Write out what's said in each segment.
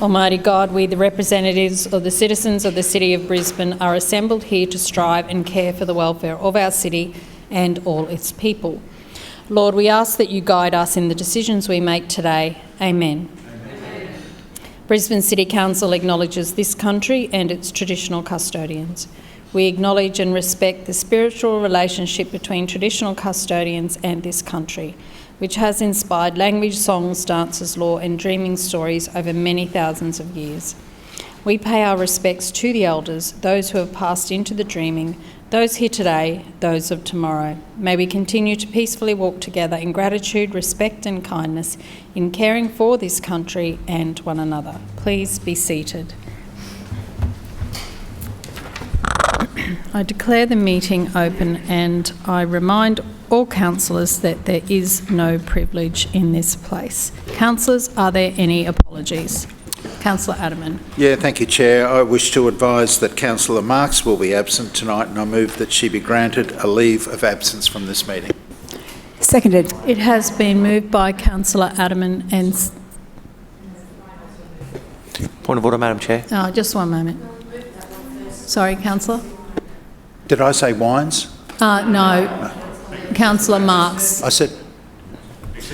Almighty God, we, the representatives of the citizens of the City of Brisbane, are assembled here to strive and care for the welfare of our city and all its people. Lord, we ask that you guide us in the decisions we make today. Amen. Amen. Brisbane City Council acknowledges this country and its traditional custodians. We acknowledge and respect the spiritual relationship between traditional custodians and this country, which has inspired language, songs, dances, law and dreaming stories over many thousands of years. We pay our respects to the elders, those who have passed into the dreaming, those here today, those of tomorrow. May we continue to peacefully walk together in gratitude, respect and kindness in caring for this country and one another. Please be seated. I declare the meeting open and I remind all councillors that there is no privilege in this place. Councillors, are there any apologies? Councillor Aderman. Yeah, thank you, Chair. I wish to advise that Councillor Marks will be absent tonight and I move that she be granted a leave of absence from this meeting. Seconded. It has been moved by Councillor Aderman and... Point of order, Madam Chair. just one moment. Sorry, Councillor. Did I say Wines? No. Councillor Marks. I said...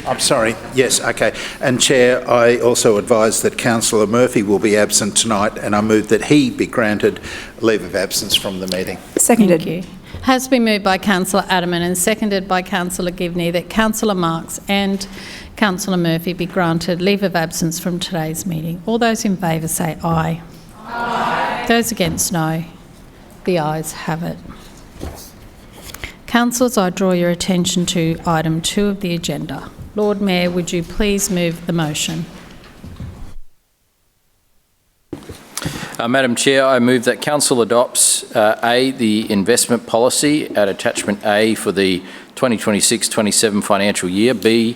I'm sorry. Yes, okay. And Chair, I also advise that Councillor Murphy will be absent tonight and I move that he be granted leave of absence from the meeting. Seconded. Thank you. Has been moved by Councillor Aderman and seconded by Councillor Givney that Councillor Marks and Councillor Murphy be granted leave of absence from today's meeting. All those in favour say aye. Aye. Those against, no. The ayes have it. Councillors, I draw your attention to item 2 of the agenda. Lord Mayor, would you please move the motion? Madam Chair, I move that Council adopts A, the investment policy at attachment A for the 2026-27 financial year, B,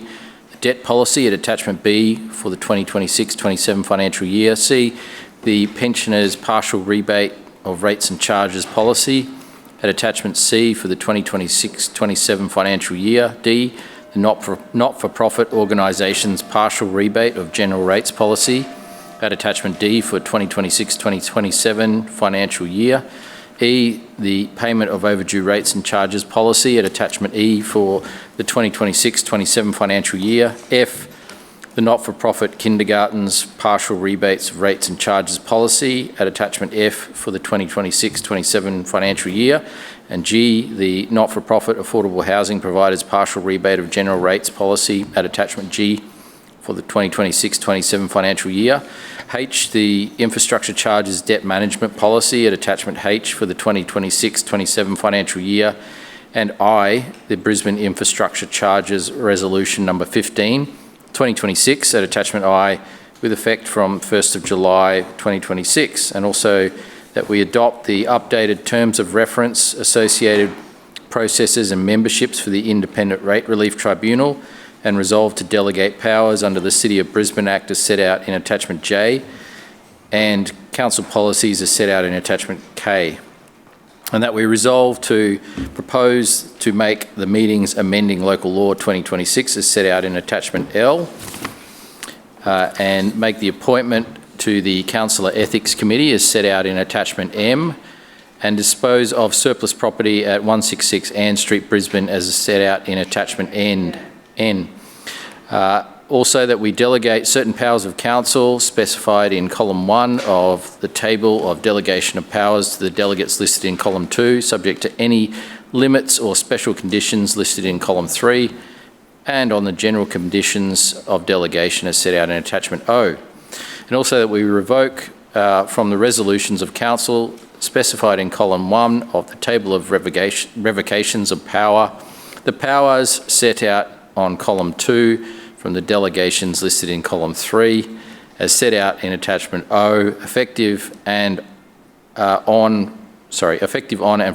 the debt policy at attachment B for the 2026-27 financial year, C, the pensioners' partial rebate of rates and charges policy at attachment C for the 2026-27 financial year, D, the not-for-profit organisations' partial rebate of general rates policy at attachment D for 2026-2027 financial year, E, the payment of overdue rates and charges policy at attachment E for the 2026-27 financial year, F, the not-for-profit kindergartens partial rebates of rates and charges policy at attachment F for the 2026-27 financial year, and G, the not-for-profit affordable housing providers partial rebate of general rates policy at attachment G for the 2026-27 financial year, H, the infrastructure charges debt management policy at attachment H for the 2026-27 financial year, and I, the Brisbane infrastructure charges resolution number 15, 2026 at attachment I with effect from 1st of July 2026, and also that we adopt the updated terms of reference, associated processes and memberships for the Independent Rate Relief Tribunal, and resolve to delegate powers under the City of Brisbane Act as set out in attachment J, and council policies as set out in attachment K. And that we resolve to propose to make the meetings amending local law 2026 as set out in attachment L, and make the appointment to the Councillor Ethics Committee as set out in attachment M, and dispose of surplus property at 166 Ann Street, Brisbane as set out in attachment N. Also that we delegate certain powers of council specified in column 1 of the table of delegation of powers to the delegates listed in column 2, subject to any limits or special conditions listed in column 3, and on the general conditions of delegation as set out in attachment O. And also that we revoke from the resolutions of council specified in column 1 of the table of revocations of power, the powers set out on column 2 from the delegations listed in column 3 as set out in attachment O, effective on and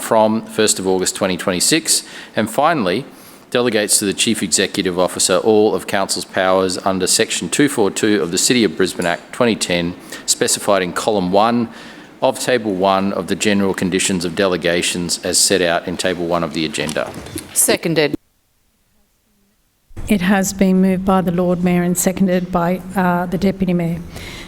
from 1st of August 2026, and finally delegates to the Chief Executive Officer all of Council's powers under section 242 of the City of Brisbane Act 2010 specified in column 1 of table 1 of the general conditions of delegations as set out in table 1 of the agenda. Seconded. It has been moved by the Lord Mayor and seconded by the Deputy Mayor.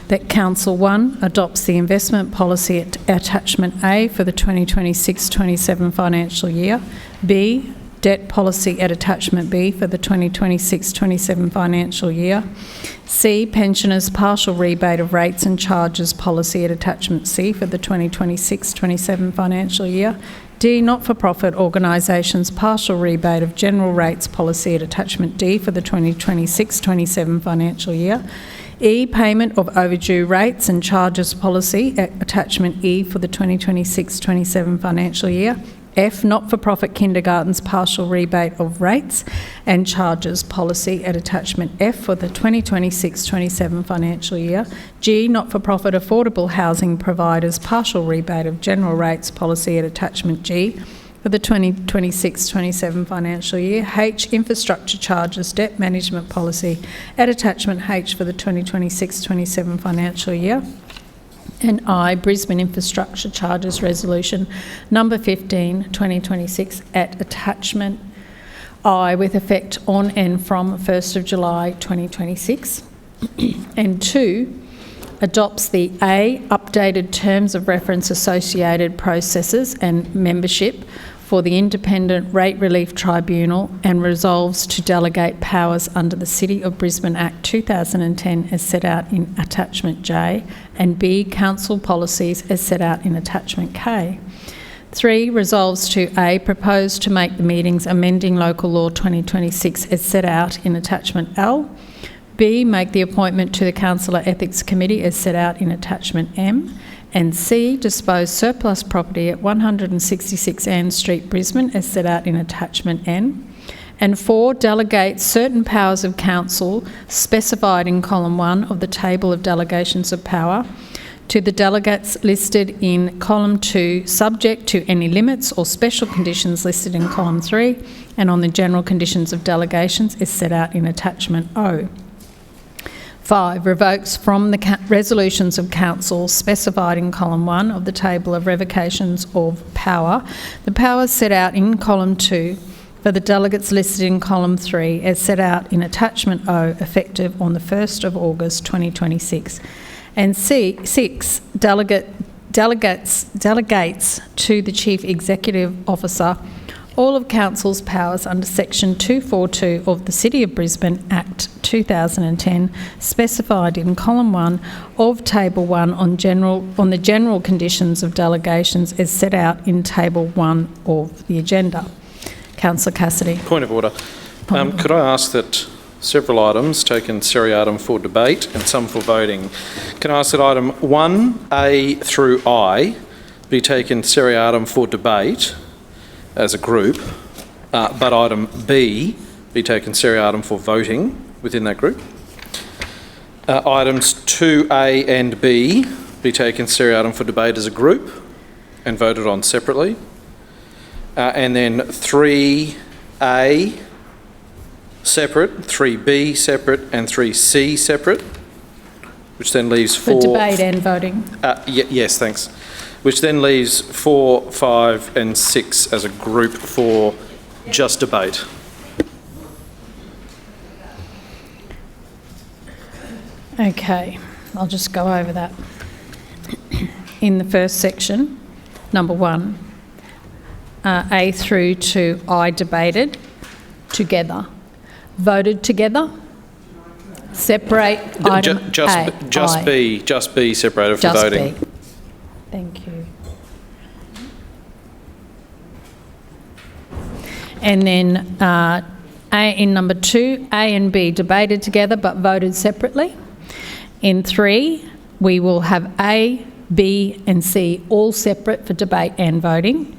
that Council 1 adopts the investment policy at attachment A for the 2026-27 financial year. B, debt policy at attachment B for the 2026-27 financial year. C, pensioners' partial rebate of rates and charges policy at attachment C for the 2026-27 financial year. D, not-for-profit organisations' partial rebate of general rates policy at attachment D for the 2026-27 financial year. E, payment of overdue rates and charges policy at attachment E for the 2026-27 financial year. F, not-for-profit kindergartens partial rebate of rates and charges policy at attachment F for the 2026-27 financial year. G, not-for-profit affordable housing providers partial rebate of general rates policy at attachment G for the 2026-27 financial year. H, infrastructure charges debt management policy at attachment H for the 2026-27 financial year. And I, Brisbane Infrastructure Charges Resolution number 15, 2026 at attachment I with effect on and from 1st of July 2026. And 2, adopts the A, updated terms of reference associated processes and membership for the Independent Rate Relief Tribunal and resolves to delegate powers under the City of Brisbane Act 2010 as set out in attachment J, and B, council policies as set out in attachment K. 3, resolves to A, propose to make the meetings amending Local Law 2026 as set out in attachment L. B, make the appointment to the Councillor Ethics Committee as set out in attachment M. And C, dispose surplus property at 166 Ann Street, Brisbane, as set out in attachment N. And 4, delegate certain powers of council specified in column 1 of the table of delegations of power to the delegates listed in column 2, subject to any limits or special conditions listed in column 3, and on the general conditions of delegations as set out in attachment O. 5, revokes from the resolutions of council specified in column 1 of the table of revocations of power the powers set out in column 2 for the delegates listed in column 3 as set out in attachment O, effective on the 1st of August 2026. And 6, delegates to the Chief Executive Officer all of Council's powers under Section 242 of the City of Brisbane Act 2010, specified in column 1 of Table 1 on the general conditions of delegations as set out in Table 1 of the agenda. Councillor Cassidy. Point of order. Could I ask that several items taken seriatim for debate and some for voting? Can I ask that item 1A through I be taken seriatim for debate as a group, but item B be taken seriatim for voting within that group. Items 2A and B be taken seriatim for debate as a group and voted on separately. And then 3A separate, 3B separate and 3C separate, which then leaves 4... For debate and voting. Yes, thanks. Which then leaves 4, 5 and 6 as a group for just debate. Okay, I'll just go over that. In the first section, number 1, A through to I debated together. Voted together. Separate item A. Just B separated for voting. B. Thank you. And then in number 2, A and B debated together but voted separately. In 3, we will have A, B and C all separate for debate and voting.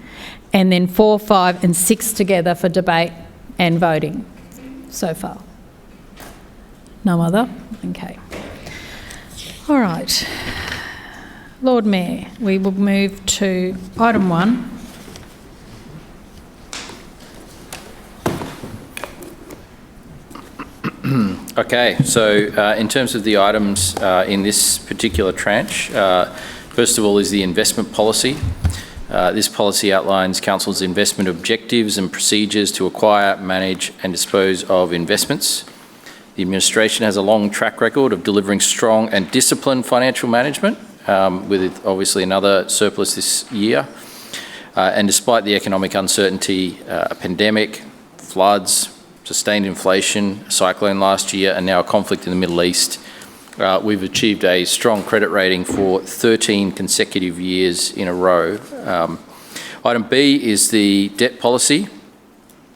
And then 4, 5 and 6 together for debate and voting so far. No other? Okay. All right. Lord Mayor, we will move to item 1. Okay, so in terms of the items in this particular tranche, first of all is the investment policy. This policy outlines Council's investment objectives and procedures to acquire, manage and dispose of investments. The administration has a long track record of delivering strong and disciplined financial management, with obviously another surplus this year. And despite the economic uncertainty, a pandemic, floods, sustained inflation, a cyclone last year, and now a conflict in the Middle East, we've achieved a strong credit rating for 13 consecutive years in a row. Item B is the debt policy.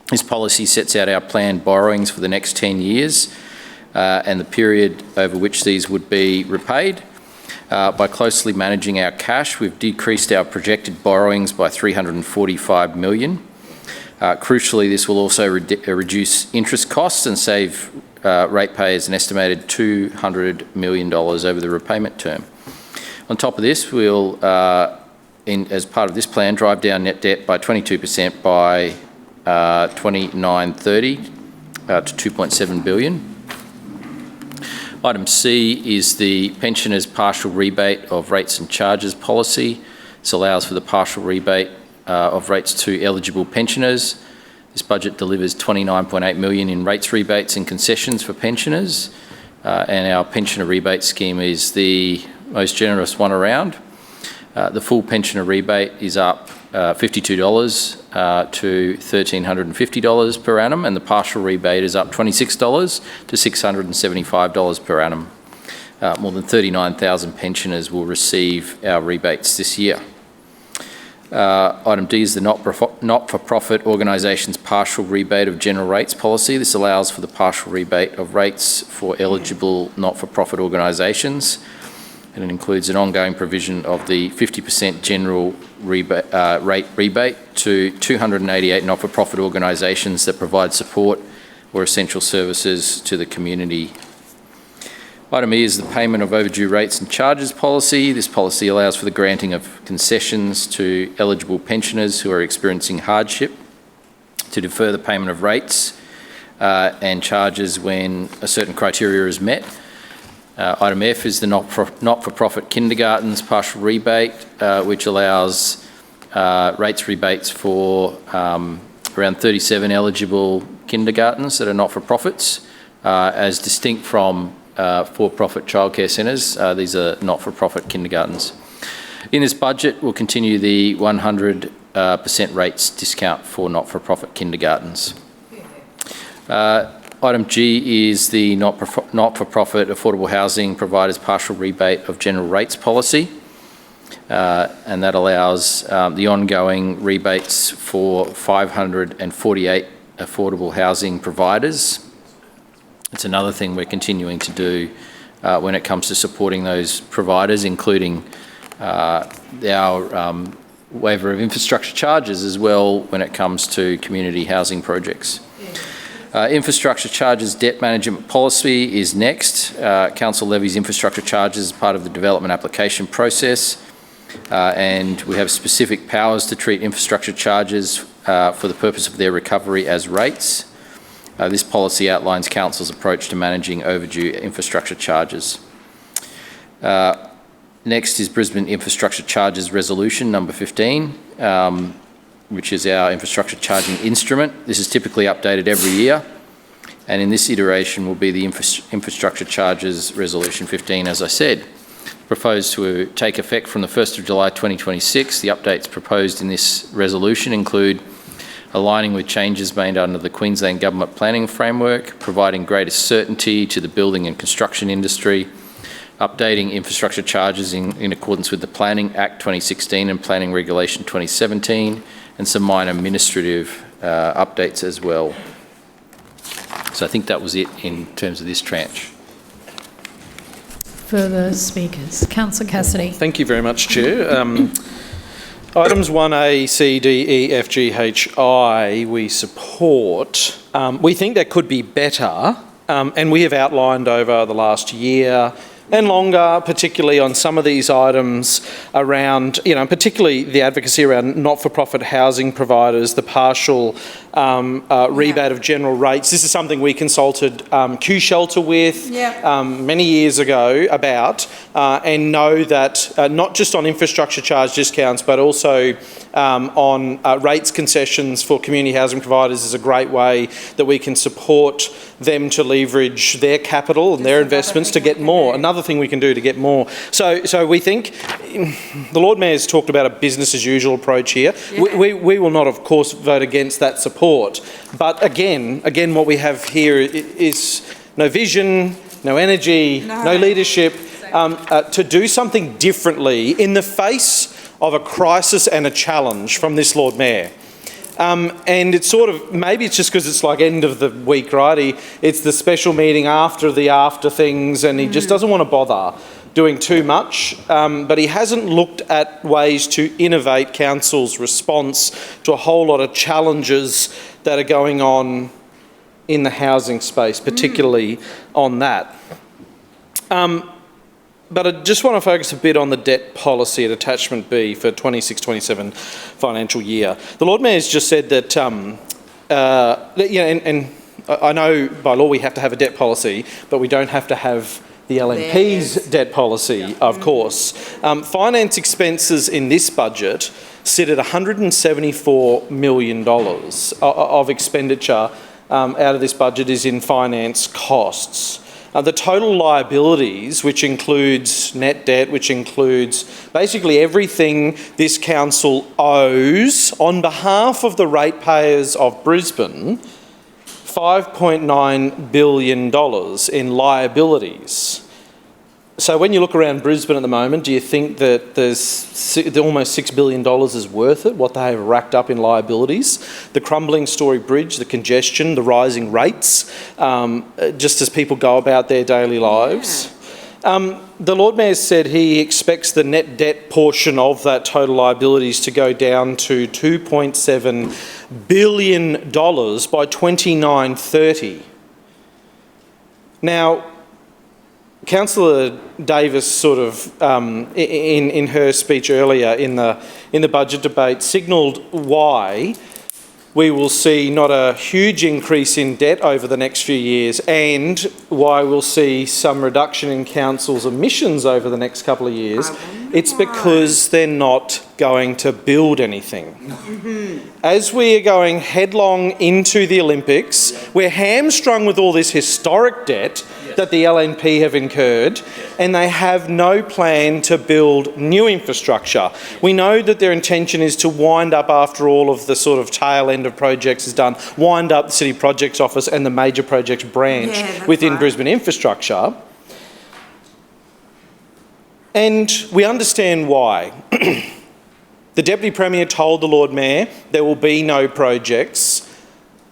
This policy sets out our planned borrowings for the next 10 years and the period over which these would be repaid. By closely managing our cash, we've decreased our projected borrowings by $345 million. Crucially, this will also reduce interest costs and save ratepayers an estimated $200 million over the repayment term. On top of this, we'll, as part of this plan, drive down net debt by 22% by 29/30 to $2.7 billion. Item C is the pensioners' partial rebate of rates and charges policy. This allows for the partial rebate of rates to eligible pensioners. This budget delivers $29.8 million in rates rebates and concessions for pensioners, and our pensioner rebate scheme is the most generous one around. The full pensioner rebate is up $52 to $1,350 per annum, and the partial rebate is up $26 to $675 per annum. More than 39,000 pensioners will receive our rebates this year. Item D is the not-for-profit organisations partial rebate of general rates policy. This allows for the partial rebate of rates for eligible not-for-profit organisations, and it includes an ongoing provision of the 50% general rate rebate to 288 not-for-profit organisations that provide support or essential services to the community. Item E is the payment of overdue rates and charges policy. This policy allows for the granting of concessions to eligible pensioners who are experiencing hardship to defer the payment of rates and charges when a certain criteria is met. Item F is the not-for-profit kindergartens partial rebate, which allows rates rebates for around 37 eligible kindergartens that are not-for-profits, as distinct from for-profit childcare centres. These are not-for-profit kindergartens. In this budget, we'll continue the 100% rates discount for not-for-profit kindergartens. Item G is the not-for-profit affordable housing providers partial rebate of general rates policy, and that allows the ongoing rebates for 548 affordable housing providers. It's another thing we're continuing to do when it comes to supporting those providers, including our waiver of infrastructure charges as well when it comes to community housing projects. Infrastructure charges debt management policy is next. Council levies infrastructure charges as part of the development application process, and we have specific powers to treat infrastructure charges for the purpose of their recovery as rates. This policy outlines Council's approach to managing overdue infrastructure charges. Next is Brisbane Infrastructure Charges Resolution number 15, which is our infrastructure charging instrument. This is typically updated every year, and in this iteration will be the Infrastructure Charges Resolution 15, as I said. Proposed to take effect from the 1st of July 2026. The updates proposed in this resolution include aligning with changes made under the Queensland Government Planning Framework, providing greater certainty to the building and construction industry, updating infrastructure charges in accordance with the Planning Act 2016 and Planning Regulation 2017, and some minor administrative updates as well. So I think that was it in terms of this tranche. Further speakers. Councillor Cassidy. Thank you very much, Chair. Items 1A, C, D, E, F, G, H, I, we support. We think that could be better, and we have outlined over the last year and longer, particularly on some of these items around, particularly the advocacy around not-for-profit housing providers, the partial rebate of general rates. This is something we consulted Q Shelter with many years ago about, and know that not just on infrastructure charge discounts, but also on rates concessions for community housing providers is a great way that we can support them to leverage their capital and their investments to get more. Another thing we can do to get more. So we think the Lord Mayor's talked about a business as usual approach here. We will not, of course, vote against that support. But again, what we have here is no vision, no energy, no leadership to do something differently in the face of a crisis and a challenge from this Lord Mayor. And it's sort of, maybe it's just because it's like end of the week, right? It's the special meeting after the after things, and he just doesn't want to bother doing too much. But he hasn't looked at ways to innovate council's response to a whole lot of challenges that are going on in the housing space, particularly on that. But I just want to focus a bit on the debt policy at attachment B for 26-27 financial year. The Lord Mayor's just said that, and I know by law we have to have a debt policy, but we don't have to have the LNP's debt policy, of course. Finance expenses in this budget sit at $174 million of expenditure out of this budget is in finance costs. The total liabilities, which includes net debt, which includes basically everything this council owes on behalf of the ratepayers of Brisbane, $5.9 billion in liabilities. So when you look around Brisbane at the moment, do you think that there's almost $6 billion is worth it, what they have racked up in liabilities? The crumbling Story Bridge, the congestion, the rising rates, just as people go about their daily lives. The Lord Mayor said he expects the net debt portion of that total liabilities to go down to $2.7 billion by 29-30. Now, Councillor Davis sort of, in her speech earlier in the budget debate, signalled why we will see not a huge increase in debt over the next few years, and why we'll see some reduction in council's emissions over the next couple of years. It's because they're not going to build anything. As we are going headlong into the Olympics, we're hamstrung with all this historic debt that the LNP have incurred, and they have no plan to build new infrastructure. We know that their intention is to wind up, after all of the sort of tail end of projects is done, wind up the City Projects Office and the Major Projects branch within Brisbane Infrastructure. And we understand why. The Deputy Premier told the Lord Mayor there will be no projects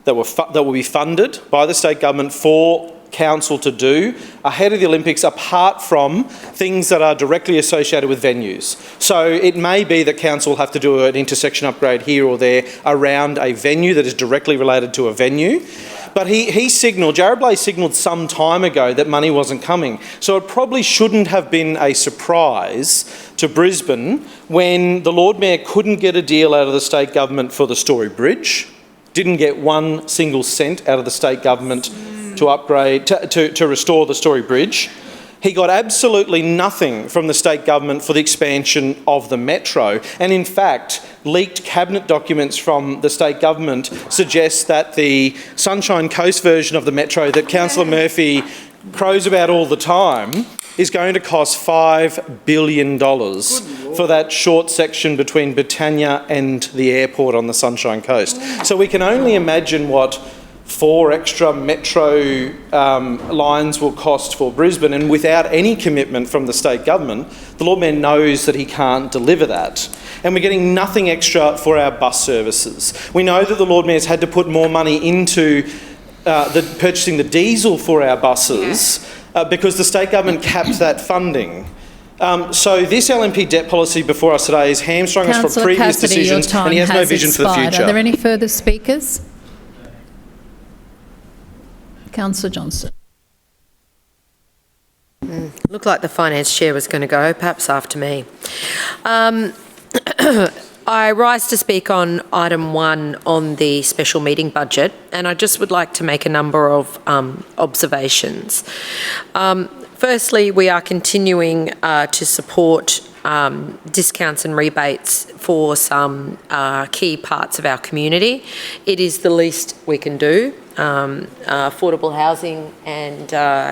that will be funded by the state government for council to do ahead of the Olympics, apart from things that are directly associated with venues. So it may be that council will have to do an intersection upgrade here or there around a venue that is directly related to a venue. But Jared Blay signalled some time ago that money wasn't coming. So it probably shouldn't have been a surprise to Brisbane when the Lord Mayor couldn't get a deal out of the state government for the Story Bridge, didn't get one single cent out of the state government to upgrade, to restore the Story Bridge. He got absolutely nothing from the state government for the expansion of the metro. And in fact, leaked cabinet documents from the state government suggest that the Sunshine Coast version of the metro that Councillor Murphy crows about all the time is going to cost $5 billion for that short section between Britannia and the airport on the Sunshine Coast. So we can only imagine what 4 extra metro lines will cost for Brisbane, and without any commitment from the state government, the Lord Mayor knows that he can't deliver that. And we're getting nothing extra for our bus services. We know that the Lord Mayor's had to put more money into purchasing the diesel for our buses because the state government capped that funding. So this LNP debt policy before us today is hamstrung us from previous decisions, and he has no vision for the future. Are there any further speakers? Councillor Johnston. Looked like the finance chair was going to go, perhaps after me. I rise to speak on item 1 on the special meeting budget, and I just would like to make a number of observations. Firstly, we are continuing to support discounts and rebates for some key parts of our community. It is the least we can do. Affordable housing and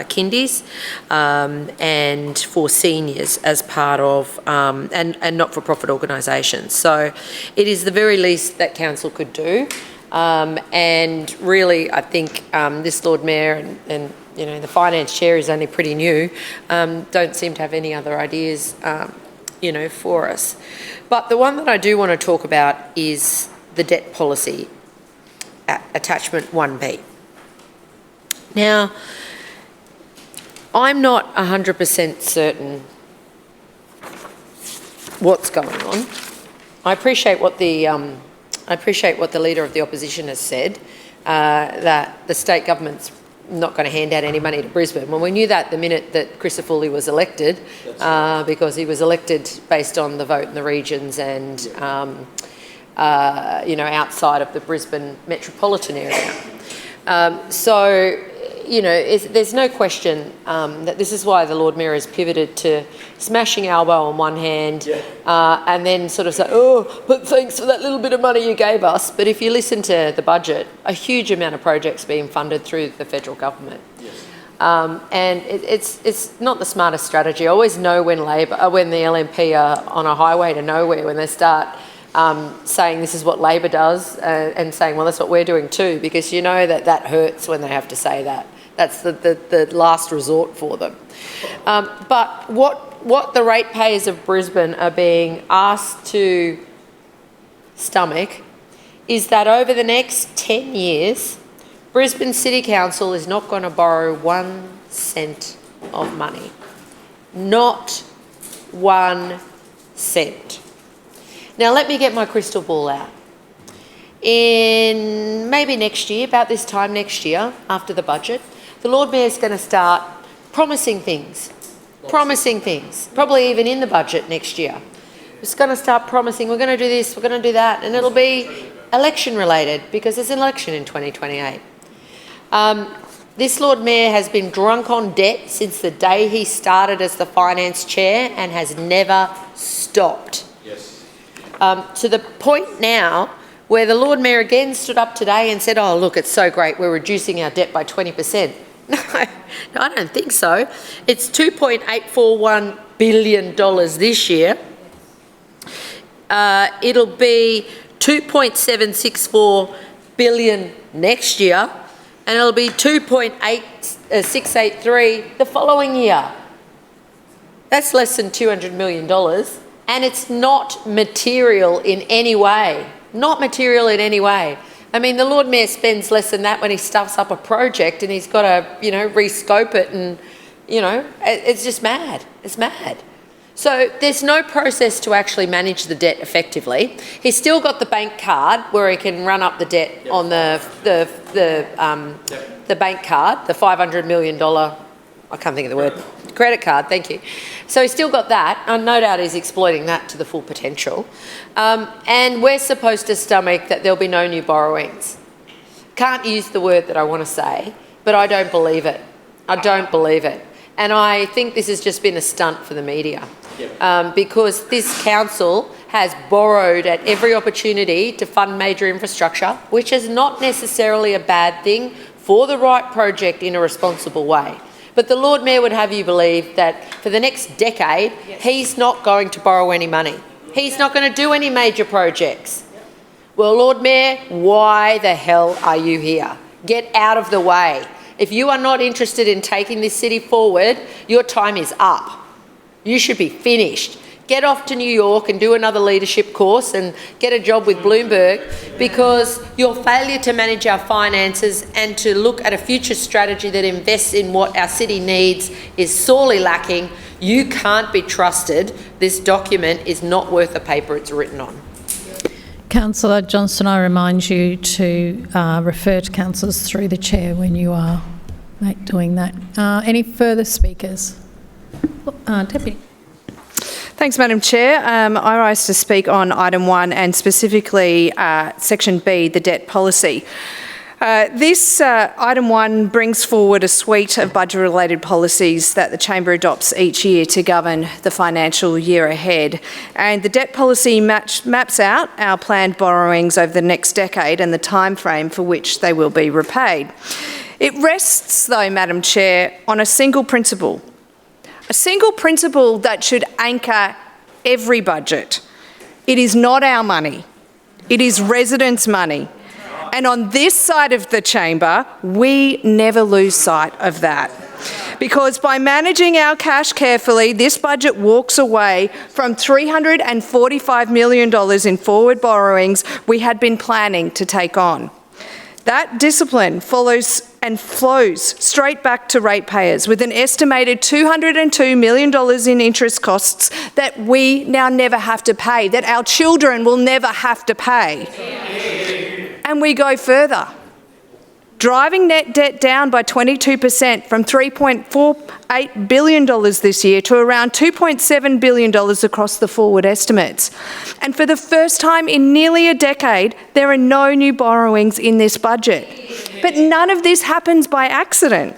kindies, and for seniors as part of, and not-for-profit organisations. So it is the very least that council could do. And really, I think this Lord Mayor and you know, the finance chair is only pretty new, don't seem to have any other ideas, you know, for us. But the one that I do want to talk about is the debt policy, attachment 1B. Now, I'm not 100% certain what's going on. I appreciate what the Leader of the Opposition has said, that the state government's not going to hand out any money to Brisbane. Well, we knew that the minute that Christopher was elected, because he was elected based on the vote in the regions and, you know, outside of the Brisbane metropolitan area. So, you know, there's no question that this is why the Lord Mayor has pivoted to smashing elbow on one hand, and then sort of say, oh, but thanks for that little bit of money you gave us. But if you listen to the budget, a huge amount of projects being funded through the federal government. And it's not the smartest strategy. I always know when the LNP are on a highway to nowhere, when they start saying this is what Labor does, and saying, well, that's what we're doing too, because you know that hurts when they have to say that. That's the last resort for them. But what the ratepayers of Brisbane are being asked to stomach is that over the next 10 years, Brisbane City Council is not going to borrow 1 cent of money. Not 1 cent. Now, let me get my crystal ball out. In maybe next year, about this time next year, after the budget, the Lord Mayor's going to start promising things, probably even in the budget next year. It's going to start promising, we're going to do this, we're going to do that, and it'll be election related because there's an election in 2028. This Lord Mayor has been drunk on debt since the day he started as the finance chair and has never stopped. Yes. To the point now where the Lord Mayor again stood up today and said, oh, look, it's so great, we're reducing our debt by 20%. No, I don't think so. It's $2.841 billion this year. It'll be $2.764 billion next year, and it'll be $2.683 the following year. That's less than $200 million, and it's not material in any way. Not material in any way. I mean, the Lord Mayor spends less than that when he stuffs up a project and he's got to, you know, rescope it, and, you know, it's just mad. It's mad. So there's no process to actually manage the debt effectively. He's still got the bank card where he can run up the debt on the bank card, the $500 million, I can't think of the word, credit card, thank you. So he's still got that, and no doubt he's exploiting that to the full potential. And we're supposed to stomach that there'll be no new borrowings. Can't use the word that I want to say, but I don't believe it. I don't believe it. And I think this has just been a stunt for the media, because this council has borrowed at every opportunity to fund major infrastructure, which is not necessarily a bad thing for the right project in a responsible way. But the Lord Mayor would have you believe that for the next decade, he's not going to borrow any money. He's not going to do any major projects. Well, Lord Mayor, why the hell are you here? Get out of the way. If you are not interested in taking this city forward, your time is up. You should be finished. Get off to New York and do another leadership course and get a job with Bloomberg, because your failure to manage our finances and to look at a future strategy that invests in what our city needs is sorely lacking. You can't be trusted. This document is not worth the paper it's written on. Councillor Johnston, I remind you to refer to councillors through the chair when you are doing that. Any further speakers? Deputy. Thanks, Madam Chair. I rise to speak on item 1 and specifically section B, the debt policy. This item 1 brings forward a suite of budget-related policies that the Chamber adopts each year to govern the financial year ahead. And the debt policy maps out our planned borrowings over the next decade and the timeframe for which they will be repaid. It rests, though, Madam Chair, on a single principle that should anchor every budget. It is not our money. It is residents' money. And on this side of the chamber, we never lose sight of that. Because by managing our cash carefully, this budget walks away from $345 million in forward borrowings we had been planning to take on. That discipline follows and flows straight back to ratepayers with an estimated $202 million in interest costs that we now never have to pay, that our children will never have to pay. And we go further, driving net debt down by 22% from $3.48 billion this year to around $2.7 billion across the forward estimates. And for the first time in nearly a decade, there are no new borrowings in this budget. But none of this happens by accident.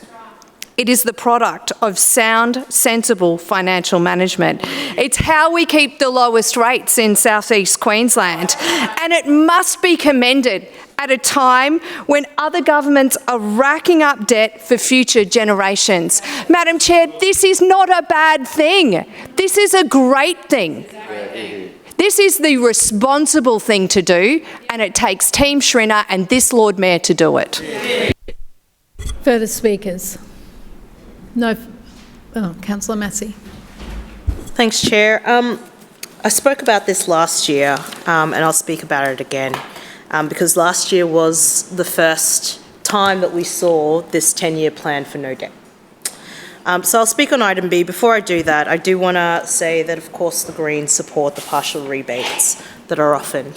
It is the product of sound, sensible financial management. It's how we keep the lowest rates in South East Queensland. And it must be commended at a time when other governments are racking up debt for future generations. Madam Chair, this is not a bad thing. This is a great thing. This is the responsible thing to do, and it takes Team Schrinner and this Lord Mayor to do it. Further speakers? No. Councillor Massey. Thanks, Chair. I spoke about this last year, and I'll speak about it again, because last year was the first time that we saw this 10-year plan for no debt. So I'll speak on item B. Before I do that, I do want to say that, of course, the Greens support the partial rebates that are often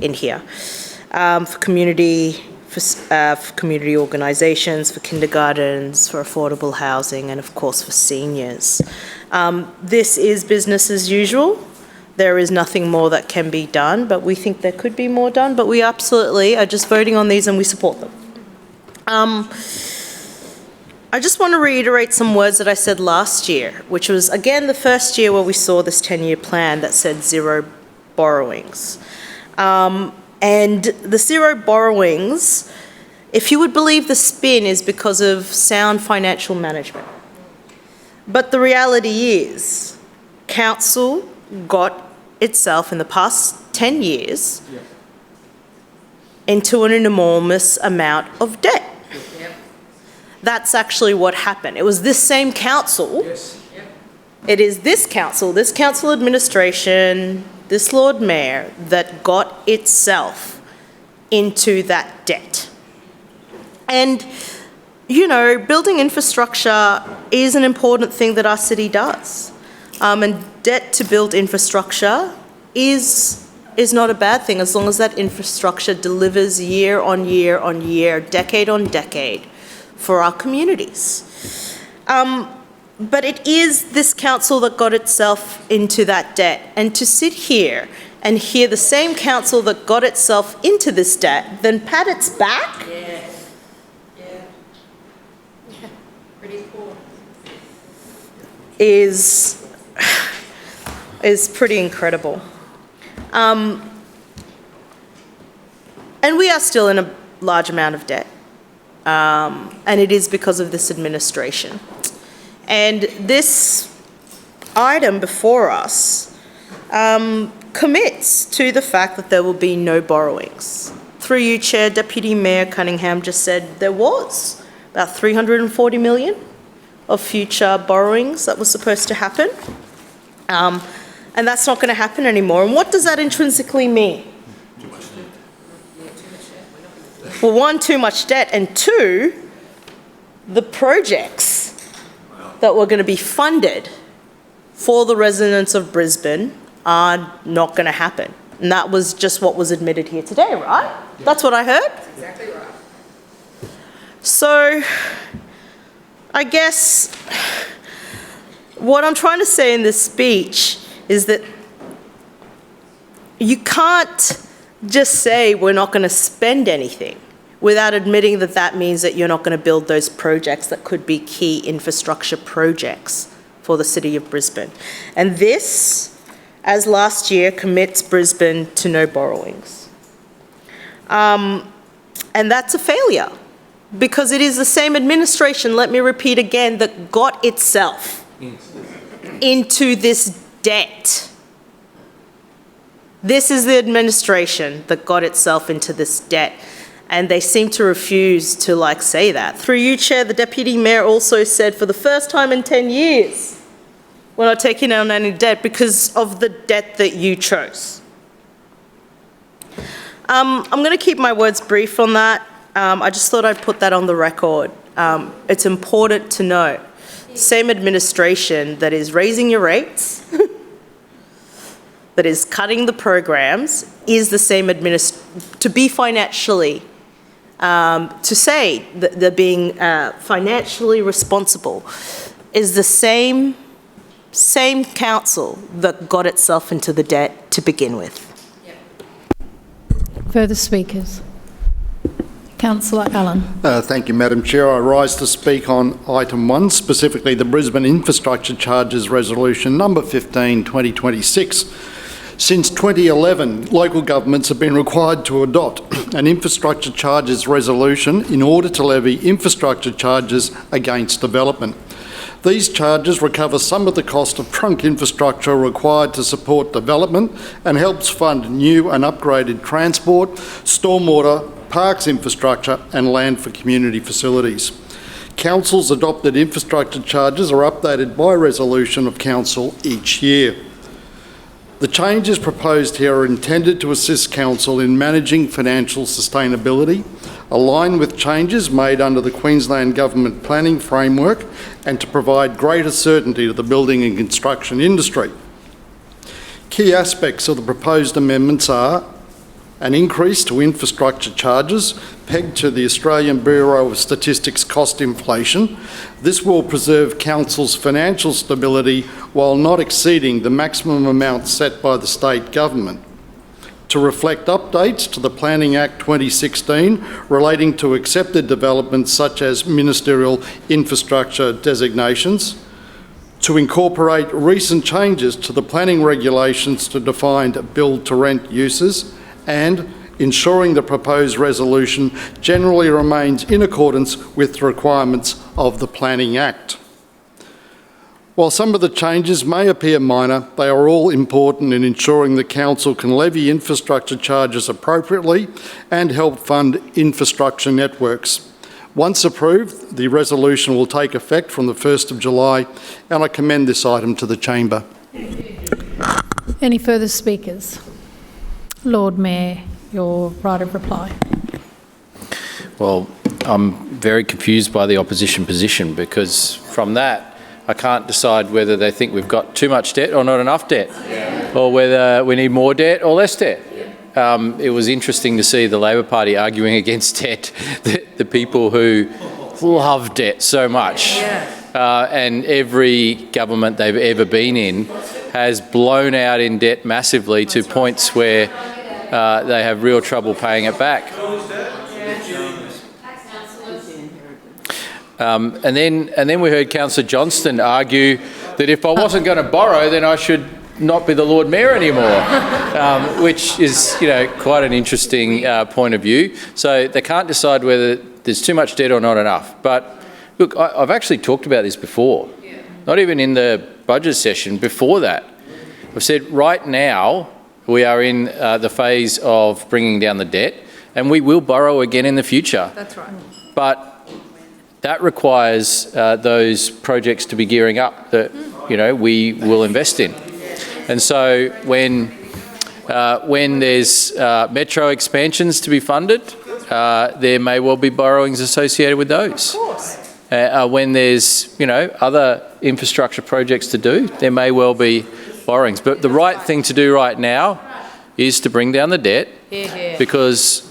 in here for community organisations, for kindergartens, for affordable housing, and of course for seniors. This is business as usual. There is nothing more that can be done, but we think there could be more done, but we absolutely are just voting on these and we support them. I just want to reiterate some words that I said last year, which was, again, the first year where we saw this 10-year plan that said zero borrowings. And the zero borrowings, if you would believe the spin, is because of sound financial management. But the reality is, council got itself in the past 10 years into an enormous amount of debt. That's actually what happened. It was this same council. It is this council administration, this Lord Mayor, that got itself into that debt. And, you know, building infrastructure is an important thing that our city does. And debt to build infrastructure is not a bad thing as long as that infrastructure delivers year on year on year, decade on decade for our communities. But it is this council that got itself into that debt. And to sit here and hear the same council that got itself into this debt then pat its back? Pretty cool. Is pretty incredible. And we are still in a large amount of debt. And it is because of this administration. And this item before us commits to the fact that there will be no borrowings. Through you, Chair, Deputy Mayor Cunningham just said there was about $340 million of future borrowings that was supposed to happen. And that's not going to happen anymore. And what does that intrinsically mean? Well, one, too much debt, and two, the projects that were going to be funded for the residents of Brisbane are not going to happen. And that was just what was admitted here today, right? That's what I heard? That's exactly right. So, I guess what I'm trying to say in this speech is that you can't just say we're not going to spend anything without admitting that that means that you're not going to build those projects that could be key infrastructure projects for the City of Brisbane. And this, as last year, commits Brisbane to no borrowings. And that's a failure, because it is the same administration, let me repeat again, that got itself into this debt. This is the administration that got itself into this debt, and they seem to refuse to say that. Through you, Chair, the Deputy Mayor also said for the first time in 10 years, we're not taking on any debt because of the debt that you chose. I'm going to keep my words brief on that. I just thought I'd put that on the record. It's important to note, same administration that is raising your rates, that is cutting the programs, is the same to be financially, to say that they're being financially responsible, is the same council that got itself into the debt to begin with. Further speakers? Councillor Allen. Thank you, Madam Chair. I rise to speak on item 1, specifically the Brisbane Infrastructure Charges Resolution number 15, 2026. Since 2011, local governments have been required to adopt an infrastructure charges resolution in order to levy infrastructure charges against development. These charges recover some of the cost of trunk infrastructure required to support development and helps fund new and upgraded transport, stormwater, parks infrastructure and land for community facilities. Council's adopted infrastructure charges are updated by resolution of Council each year. The changes proposed here are intended to assist Council in managing financial sustainability, align with changes made under the Queensland Government Planning Framework, and to provide greater certainty to the building and construction industry. Key aspects of the proposed amendments are an increase to infrastructure charges pegged to the Australian Bureau of Statistics cost inflation. This will preserve Council's financial stability while not exceeding the maximum amount set by the state government. To reflect updates to the Planning Act 2016 relating to accepted developments such as ministerial infrastructure designations. To incorporate recent changes to the planning regulations to define build-to-rent uses, and ensuring the proposed resolution generally remains in accordance with the requirements of the Planning Act. While some of the changes may appear minor, they are all important in ensuring the Council can levy infrastructure charges appropriately and help fund infrastructure networks. Once approved, the resolution will take effect from the 1st of July, and I commend this item to the Chamber. Any further speakers? Lord Mayor, your right of reply. Well, I'm very confused by the opposition position, because from that I can't decide whether they think we've got too much debt or not enough debt, or whether we need more debt or less debt. It was interesting to see the Labor Party arguing against debt, the people who love debt so much. And every government they've ever been in has blown out in debt massively to points where they have real trouble paying it back. And then we heard Councillor Johnston argue that if I wasn't going to borrow, then I should not be the Lord Mayor anymore, which is, quite an interesting point of view. So they can't decide whether there's too much debt or not enough. But look, I've actually talked about this before, not even in the budget session, before that. I've said right now we are in the phase of bringing down the debt, and we will borrow again in the future. That's right. But that requires those projects to be gearing up that, we will invest in. And so when there's metro expansions to be funded, there may well be borrowings associated with those. Of course. When there's, other infrastructure projects to do, there may well be borrowings. But the right thing to do right now is to bring down the debt, because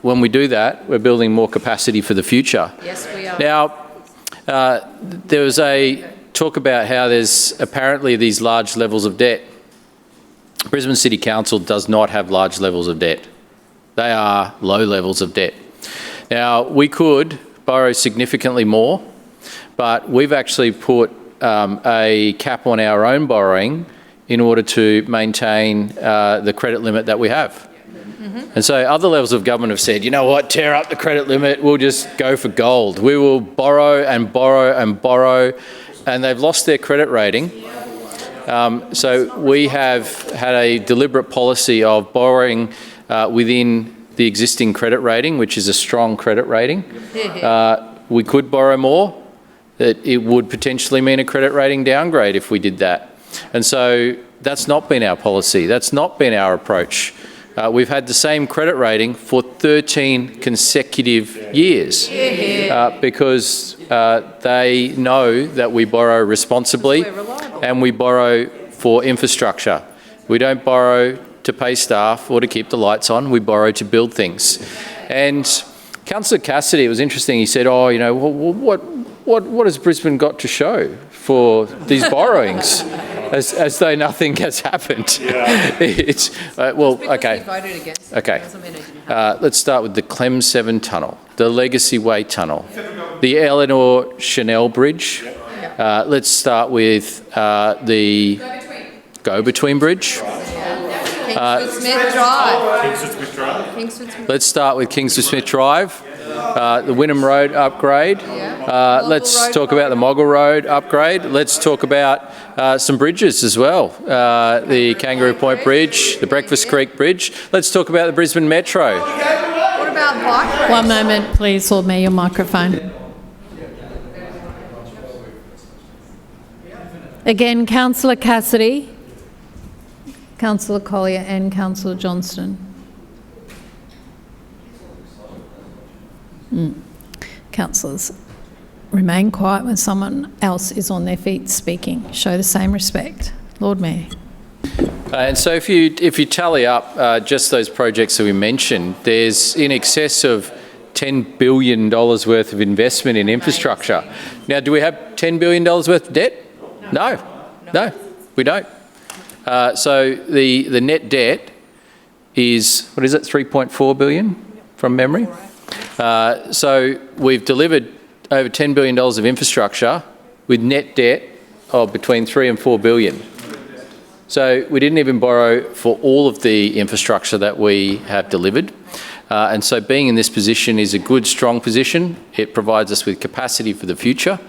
when we do that, we're building more capacity for the future. Yes, we are. Now, there was a talk about how there's apparently these large levels of debt. Brisbane City Council does not have large levels of debt. They are low levels of debt. Now, we could borrow significantly more, but we've actually put a cap on our own borrowing in order to maintain the credit limit that we have. And so other levels of government have said, you know what, tear up the credit limit, we'll just go for gold. We will borrow and borrow and borrow, and they've lost their credit rating. So we have had a deliberate policy of borrowing within the existing credit rating, which is a strong credit rating. We could borrow more. That it would potentially mean a credit rating downgrade if we did that. And so that's not been our policy. That's not been our approach. We've had the same credit rating for 13 consecutive years because they know that we borrow responsibly and we borrow for infrastructure. We don't borrow to pay staff or to keep the lights on. We borrow to build things. And Councillor Cassidy, it was interesting, he said, oh, you know, what has Brisbane got to show for these borrowings? As though nothing has happened. It's well, okay. Okay. Let's start with the Clem 7 tunnel, the Legacy Way tunnel, the Eleanor Chanel Bridge. Let's start with the Go-Between Bridge. Let's start with Kingsford-Smith Drive. The Wynnum Road upgrade. Let's talk about the Moggle Road upgrade. Let's talk about some bridges as well. The Kangaroo Point Bridge, the Breakfast Creek Bridge. Let's talk about the Brisbane Metro. What about bike? One moment, please, Lord Mayor, your microphone. Again, Councillor Cassidy, Councillor Collier and Councillor Johnston. Councillors, remain quiet when someone else is on their feet speaking. Show the same respect. Lord Mayor. And so if you tally up just those projects that we mentioned, there's in excess of $10 billion worth of investment in infrastructure. Now, do we have $10 billion worth of debt? No, we don't. So the net debt is, what is it, 3.4 billion from memory? So we've delivered over $10 billion of infrastructure with net debt of between 3 and 4 billion. So we didn't even borrow for all of the infrastructure that we have delivered. And so being in this position is a good, strong position. It provides us with capacity for the future.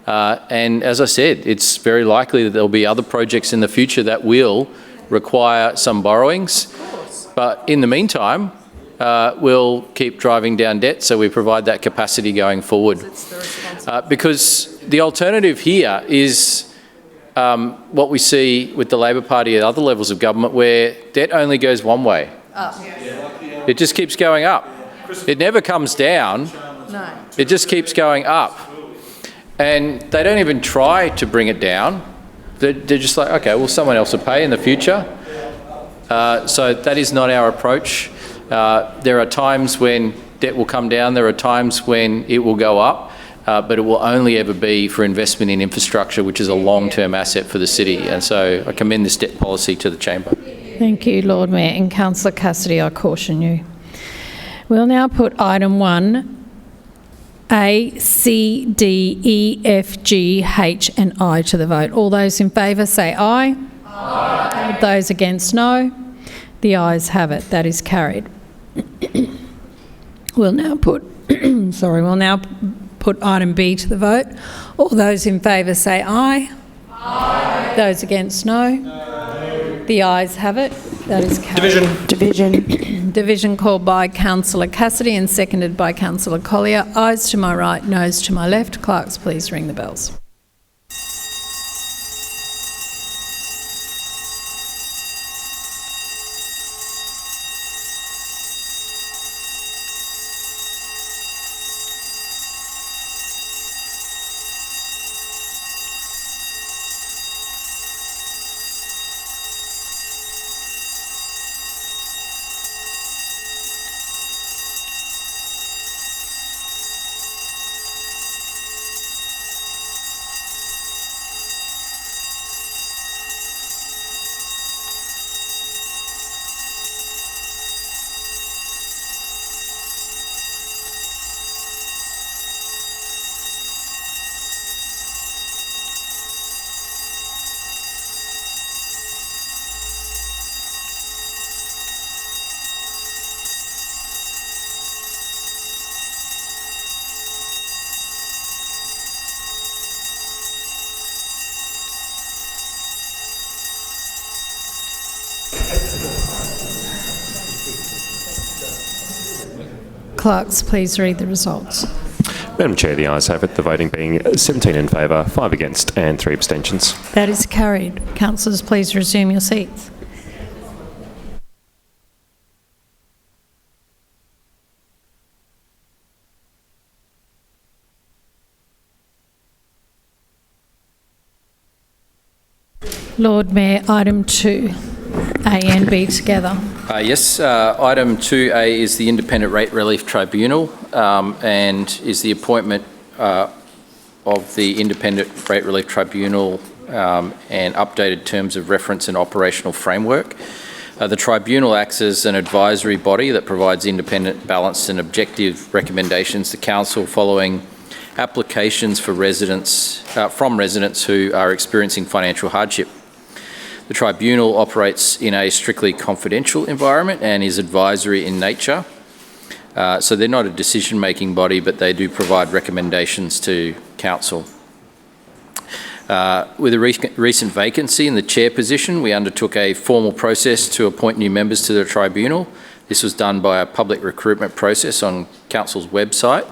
And as I said, it's very likely that there'll be other projects in the future that will require some borrowings. But in the meantime, we'll keep driving down debt, so we provide that capacity going forward. Because the alternative here is what we see with the Labor Party at other levels of government, where debt only goes one way. It just keeps going up. It never comes down. It just keeps going up. And they don't even try to bring it down. They're just like, okay, well, someone else will pay in the future. So that is not our approach. There are times when debt will come down. There are times when it will go up. But it will only ever be for investment in infrastructure, which is a long-term asset for the city. And so I commend this debt policy to the chamber. Thank you, Lord Mayor. And Councillor Cassidy, I caution you. We'll now put item 1, A, C, D, E, F, G, H and I to the vote. All those in favour say aye. Aye. Those against, no. The ayes have it. That is carried. We'll now put item B to the vote. All those in favour say aye. Aye. Those against, no. No. The ayes have it. That is carried. Division called by Councillor Cassidy and seconded by Councillor Collier. Ayes to my right, noes to my left. Clerks, please ring the bells. Clerks, please read the results. Madam Chair, the ayes have it, the voting being 17 in favour, 5 against and 3 abstentions. That is carried. Councillors, please resume your seats. Lord Mayor, item 2, A and B together. Yes, item 2A is the Independent Rate Relief Tribunal and is the appointment of the Independent Rate Relief Tribunal and updated terms of reference and operational framework. The Tribunal acts as an advisory body that provides independent, balanced and objective recommendations to Council following applications for residents, from residents who are experiencing financial hardship. The Tribunal operates in a strictly confidential environment and is advisory in nature. So they're not a decision-making body, but they do provide recommendations to Council. With a recent vacancy in the chair position, we undertook a formal process to appoint new members to the Tribunal. This was done by a public recruitment process on Council's website.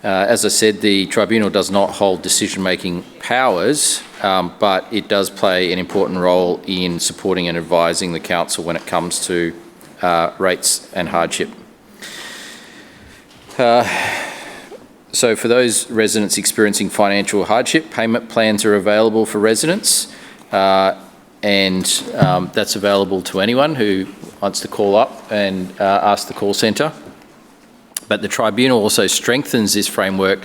As I said, the Tribunal does not hold decision-making powers, but it does play an important role in supporting and advising the Council when it comes to rates and hardship. So for those residents experiencing financial hardship, payment plans are available for residents, and that's available to anyone who wants to call up and ask the call centre. But the Tribunal also strengthens this framework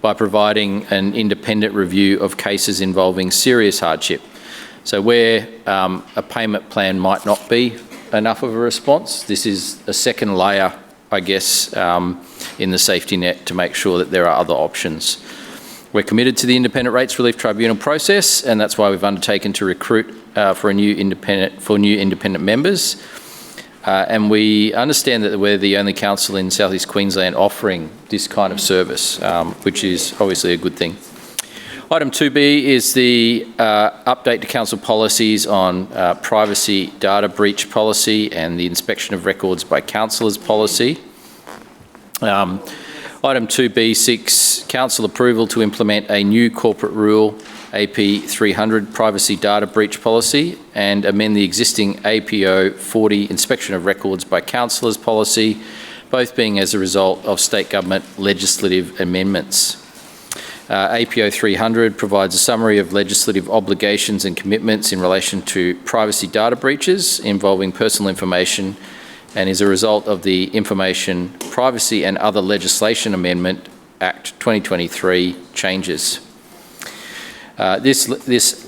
by providing an independent review of cases involving serious hardship. So where a payment plan might not be enough of a response, this is a second layer, I guess, in the safety net to make sure that there are other options. We're committed to the Independent Rates Relief Tribunal process, and that's why we've undertaken to recruit for new independent members. And we understand that we're the only council in South East Queensland offering this kind of service, which is obviously a good thing. Item 2B is the update to council policies on privacy data breach policy and the inspection of records by councillors policy. Item 2B seeks council approval to implement a new corporate rule, AP 300 privacy data breach policy, and amend the existing APO 40 inspection of records by councillors policy, both being as a result of state government legislative amendments. APO 300 provides a summary of legislative obligations and commitments in relation to privacy data breaches involving personal information and is a result of the Information Privacy and Other Legislation Amendment Act 2023 changes. This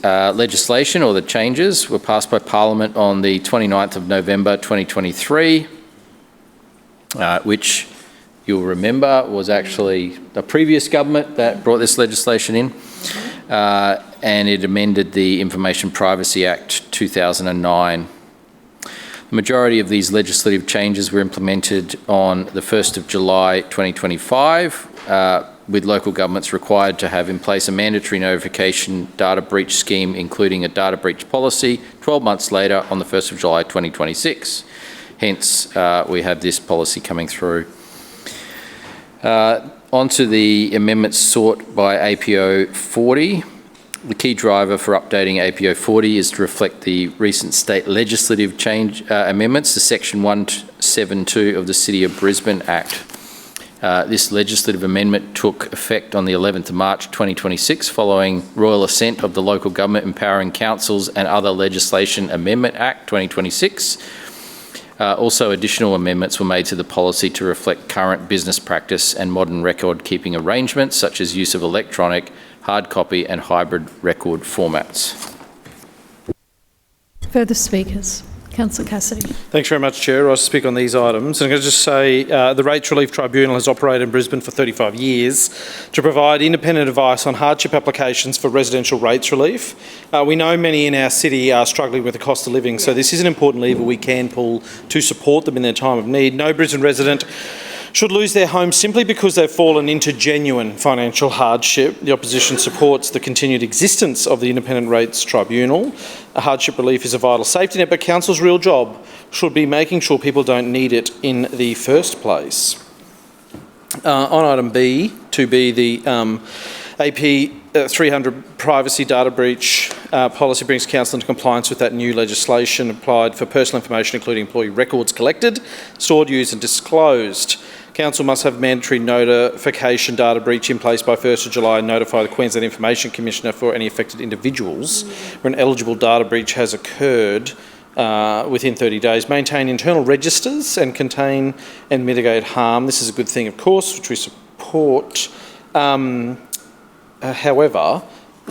legislation, or the changes, were passed by Parliament on the 29th of November 2023, which you'll remember was actually the previous government that brought this legislation in, and it amended the Information Privacy Act 2009. The majority of these legislative changes were implemented on the 1st of July 2025, with local governments required to have in place a mandatory notification data breach scheme, including a data breach policy 12 months later on the 1st of July 2026. Hence, we have this policy coming through. Onto the amendments sought by APO 40. The key driver for updating APO 40 is to reflect the recent state legislative change amendments to Section 172 of the City of Brisbane Act. This legislative amendment took effect on the 11th of March 2026 following royal assent of the Local Government Empowering Councils and Other Legislation Amendment Act 2026. Also, additional amendments were made to the policy to reflect current business practice and modern record-keeping arrangements, such as use of electronic, hard copy and hybrid record formats. Further speakers. Councillor Cassidy. Thanks very much, Chair. I'll speak on these items. And I'm going to just say the Rates Relief Tribunal has operated in Brisbane for 35 years to provide independent advice on hardship applications for residential rates relief. We know many in our city are struggling with the cost of living, so this is an important lever we can pull to support them in their time of need. No Brisbane resident should lose their home simply because they've fallen into genuine financial hardship. The opposition supports the continued existence of the Independent Rates Tribunal. Hardship relief is a vital safety net, but Council's real job should be making sure people don't need it in the first place. On item B, to be the AP 300 privacy data breach policy brings council into compliance with that new legislation applied for personal information, including employee records collected, stored, used and disclosed. Council must have mandatory notification data breach in place by 1st of July and notify the Queensland Information Commissioner for any affected individuals where an eligible data breach has occurred within 30 days. Maintain internal registers and contain and mitigate harm. This is a good thing, of course, which we support. However,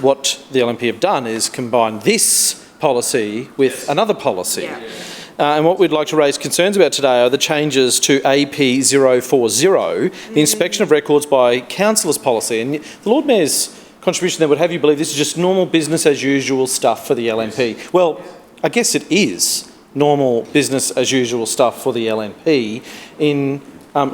what the LNP have done is combine this policy with another policy. Yeah. And what we'd like to raise concerns about today are the changes to AP 040, the inspection of records by councillors policy. And the Lord Mayor's contribution there would have you believe this is just normal business as usual stuff for the LNP. Well, I guess it is normal business as usual stuff for the LNP in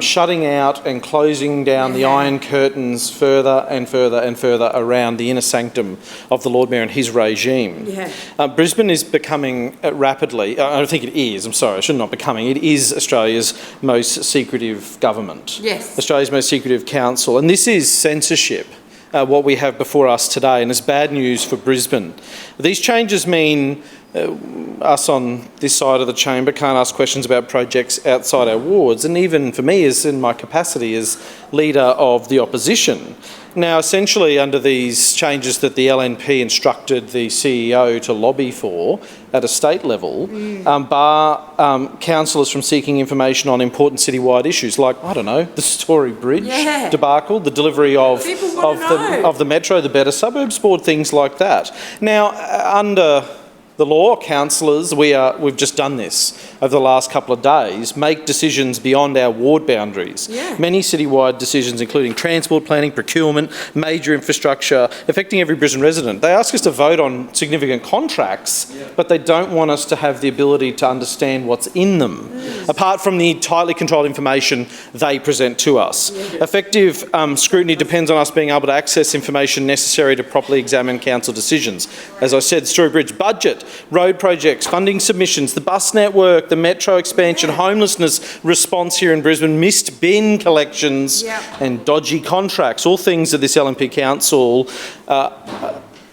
shutting out and closing down the iron curtains further and further and further around the inner sanctum of the Lord Mayor and his regime. Yeah. Brisbane is becoming rapidly, I don't think it is, I'm sorry, I should not becoming, it is Australia's most secretive government. Yes. Australia's most secretive council. And this is censorship, what we have before us today, and it's bad news for Brisbane. These changes mean us on this side of the chamber can't ask questions about projects outside our wards, and even for me, as in my capacity as leader of the opposition. Now, essentially, under these changes that the LNP instructed the CEO to lobby for at a state level, bar councillors from seeking information on important citywide issues like, I don't know, the Story Bridge debacle, the delivery of the metro, the Better Suburbs Board, things like that. Now, under the law, councillors, we've just done this over the last couple of days, make decisions beyond our ward boundaries. Yeah. Many citywide decisions, including transport planning, procurement, major infrastructure, affecting every Brisbane resident. They ask us to vote on significant contracts, but they don't want us to have the ability to understand what's in them, apart from the tightly controlled information they present to us. Yeah. Effective scrutiny depends on us being able to access information necessary to properly examine council decisions. As I said, Story Bridge budget, road projects, funding submissions, the bus network, the metro expansion, homelessness response here in Brisbane, missed bin collections and dodgy contracts, all things that this LNP council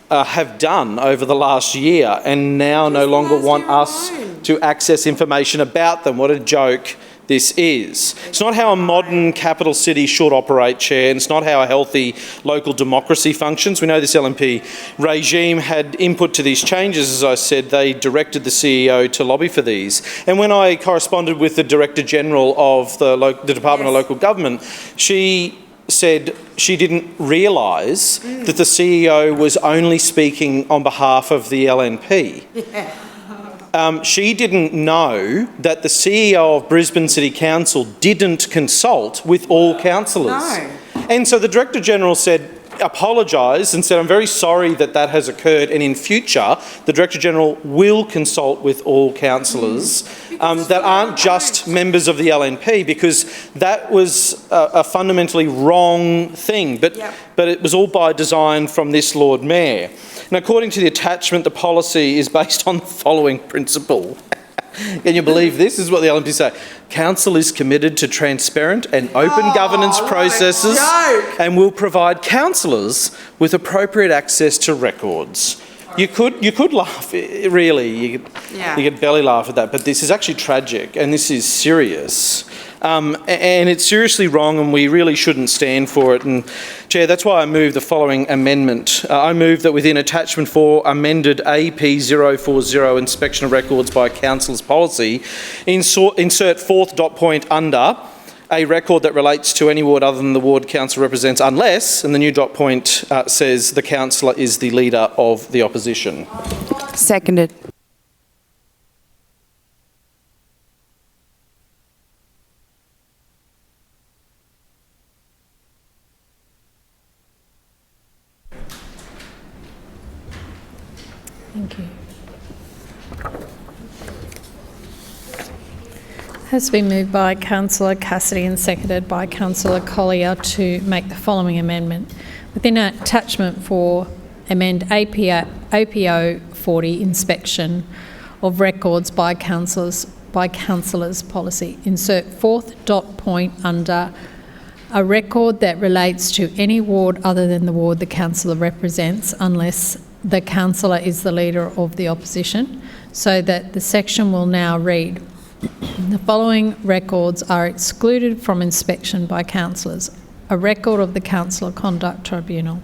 have done over the last year and now no longer want us to access information about them. What a joke this is. It's not how a modern capital city should operate, Chair, and it's not how a healthy local democracy functions. We know this LNP regime had input to these changes. As I said, they directed the CEO to lobby for these. And when I corresponded with the Director General of the Department of Local Government, she said she didn't realise that the CEO was only speaking on behalf of the LNP. She didn't know that the CEO of Brisbane City Council didn't consult with all councillors. No. And so the Director General apologised and said, I'm very sorry that that has occurred, and in future the Director General will consult with all councillors that aren't just members of the LNP, because that was a fundamentally wrong thing, but it was all by design from this Lord Mayor. And according to the attachment, the policy is based on the following principle. Can you believe this? This is what the LNP say. Council is committed to transparent and open governance processes and will provide councillors with appropriate access to records. You could laugh, really. You could belly laugh at that, but this is actually tragic and this is serious. And it's seriously wrong, and we really shouldn't stand for it. And Chair, that's why I move the following amendment. I move that within attachment 4, amended AP 040, inspection of records by councillors policy, insert fourth dot point under a record that relates to any ward other than the ward council represents, unless, and the new dot point says the councillor is the leader of the opposition. Seconded. Thank you. Has been moved by Councillor Cassidy and seconded by Councillor Collier to make the following amendment. Within attachment 4, amend APO 40 inspection of records by councillors policy. Insert fourth dot point under A record that relates to any ward other than the ward the councillor represents, unless the councillor is the leader of the opposition, so that the section will now read, the following records are excluded from inspection by councillors. A record of the Councillor Conduct Tribunal,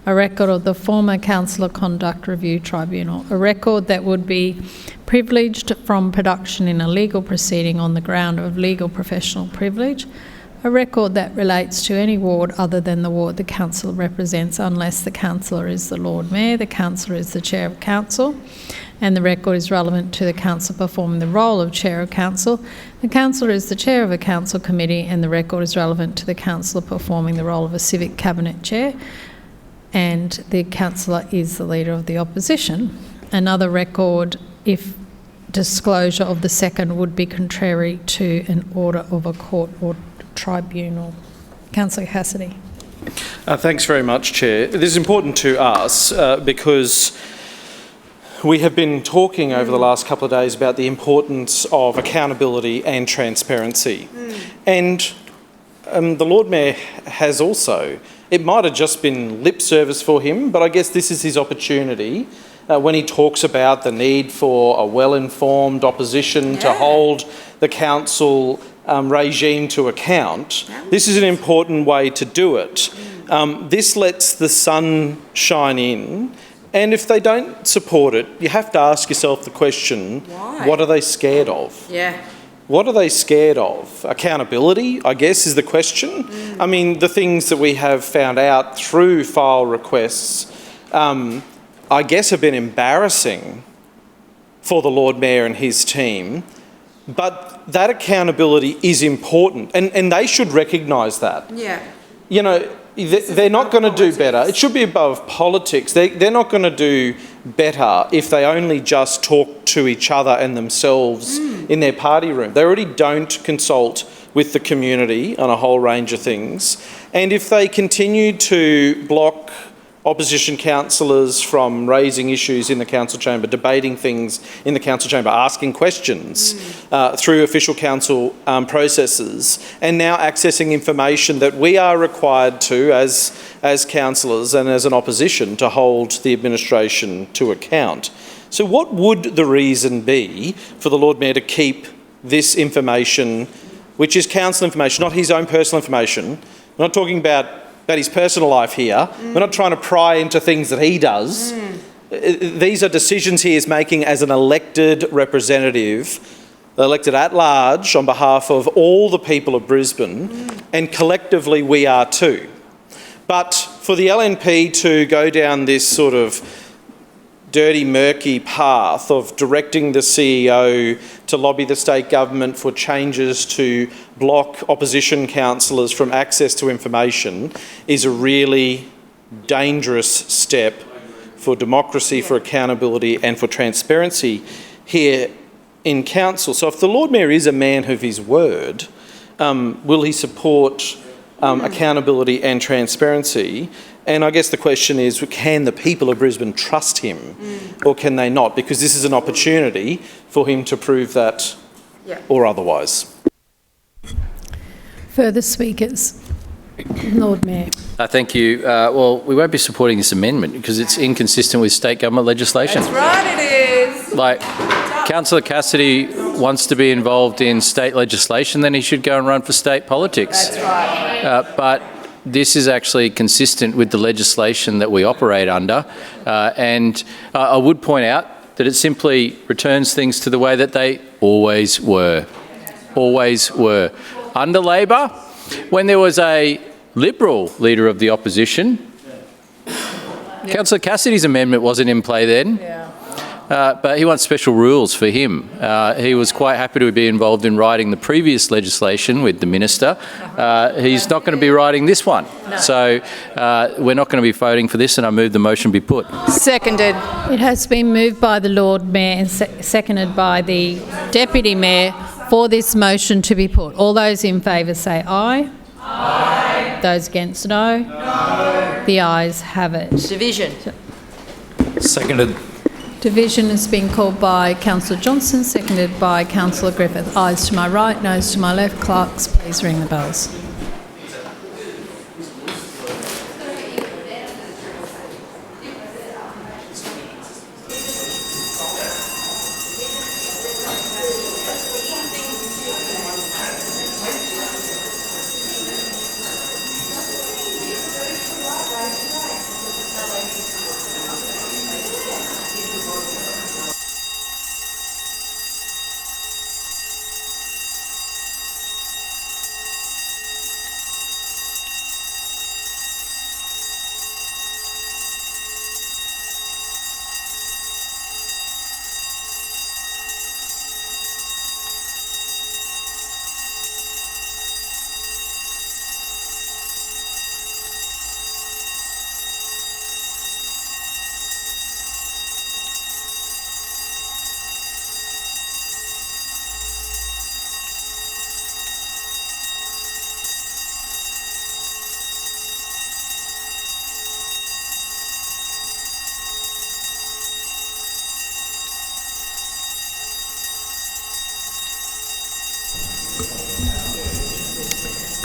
a record of the former Councillor Conduct Review Tribunal, a record that would be privileged from production in a legal proceeding on the ground of legal professional privilege, a record that relates to any ward other than the ward the councillor represents, unless the councillor is the Lord Mayor, the councillor is the Chair of Council, and the record is relevant to the council performing the role of Chair of Council. The councillor is the Chair of a council committee, and the record is relevant to the councillor performing the role of a civic cabinet chair, and the councillor is the leader of the opposition. Another record, if disclosure of the second would be contrary to an order of a court or tribunal. Councillor Cassidy. Thanks very much, Chair. This is important to us because we have been talking over the last couple of days about the importance of accountability and transparency. And the Lord Mayor has also, it might have just been lip service for him, but I guess this is his opportunity when he talks about the need for a well-informed opposition to hold the council regime to account. This is an important way to do it. This lets the sun shine in, and if they don't support it, you have to ask yourself the question, what are they scared of? What are they scared of? Accountability, I guess, is the question. I mean, the things that we have found out through file requests, I guess, have been embarrassing for the Lord Mayor and his team. But that accountability is important, and they should recognise that. You know, they're not going to do better. It should be above politics. They're not going to do better if they only just talk to each other and themselves in their party room. They already don't consult with the community on a whole range of things. And if they continue to block opposition councillors from raising issues in the council chamber, debating things in the council chamber, asking questions through official council processes, and now accessing information that we are required to, as councillors and as an opposition, to hold the administration to account. So what would the reason be for the Lord Mayor to keep this information, which is council information, not his own personal information? We're not talking about his personal life here. We're not trying to pry into things that he does. These are decisions he is making as an elected representative, elected at large on behalf of all the people of Brisbane, and collectively we are too. But for the LNP to go down this sort of dirty, murky path of directing the CEO to lobby the state government for changes to block opposition councillors from access to information is a really dangerous step for democracy, for accountability and for transparency here in council. So if the Lord Mayor is a man of his word, will he support accountability and transparency? And I guess the question is, can the people of Brisbane trust him or can they not? Because this is an opportunity for him to prove that or otherwise. Further speakers. Lord Mayor. Thank you. Well, we won't be supporting this amendment because it's inconsistent with state government legislation. That's right, it is. Like, Councillor Cassidy wants to be involved in state legislation, then he should go and run for state politics. That's right. But this is actually consistent with the legislation that we operate under. And I would point out that it simply returns things to the way that they always were. Always were. Under Labor, when there was a Liberal leader of the opposition, Councillor Cassidy's amendment wasn't in play then. But he wants special rules for him. He was quite happy to be involved in writing the previous legislation with the minister. He's not going to be writing this one. So we're not going to be voting for this, and I move the motion be put. Seconded. It has been moved by the Lord Mayor and seconded by the Deputy Mayor for this motion to be put. All those in favour say aye. Aye. Those against no. No. The ayes have it. Division. Seconded. Division has been called by Councillor Johnson, seconded by Councillor Griffith. Ayes to my right, noes to my left. Clerks, please ring the bells.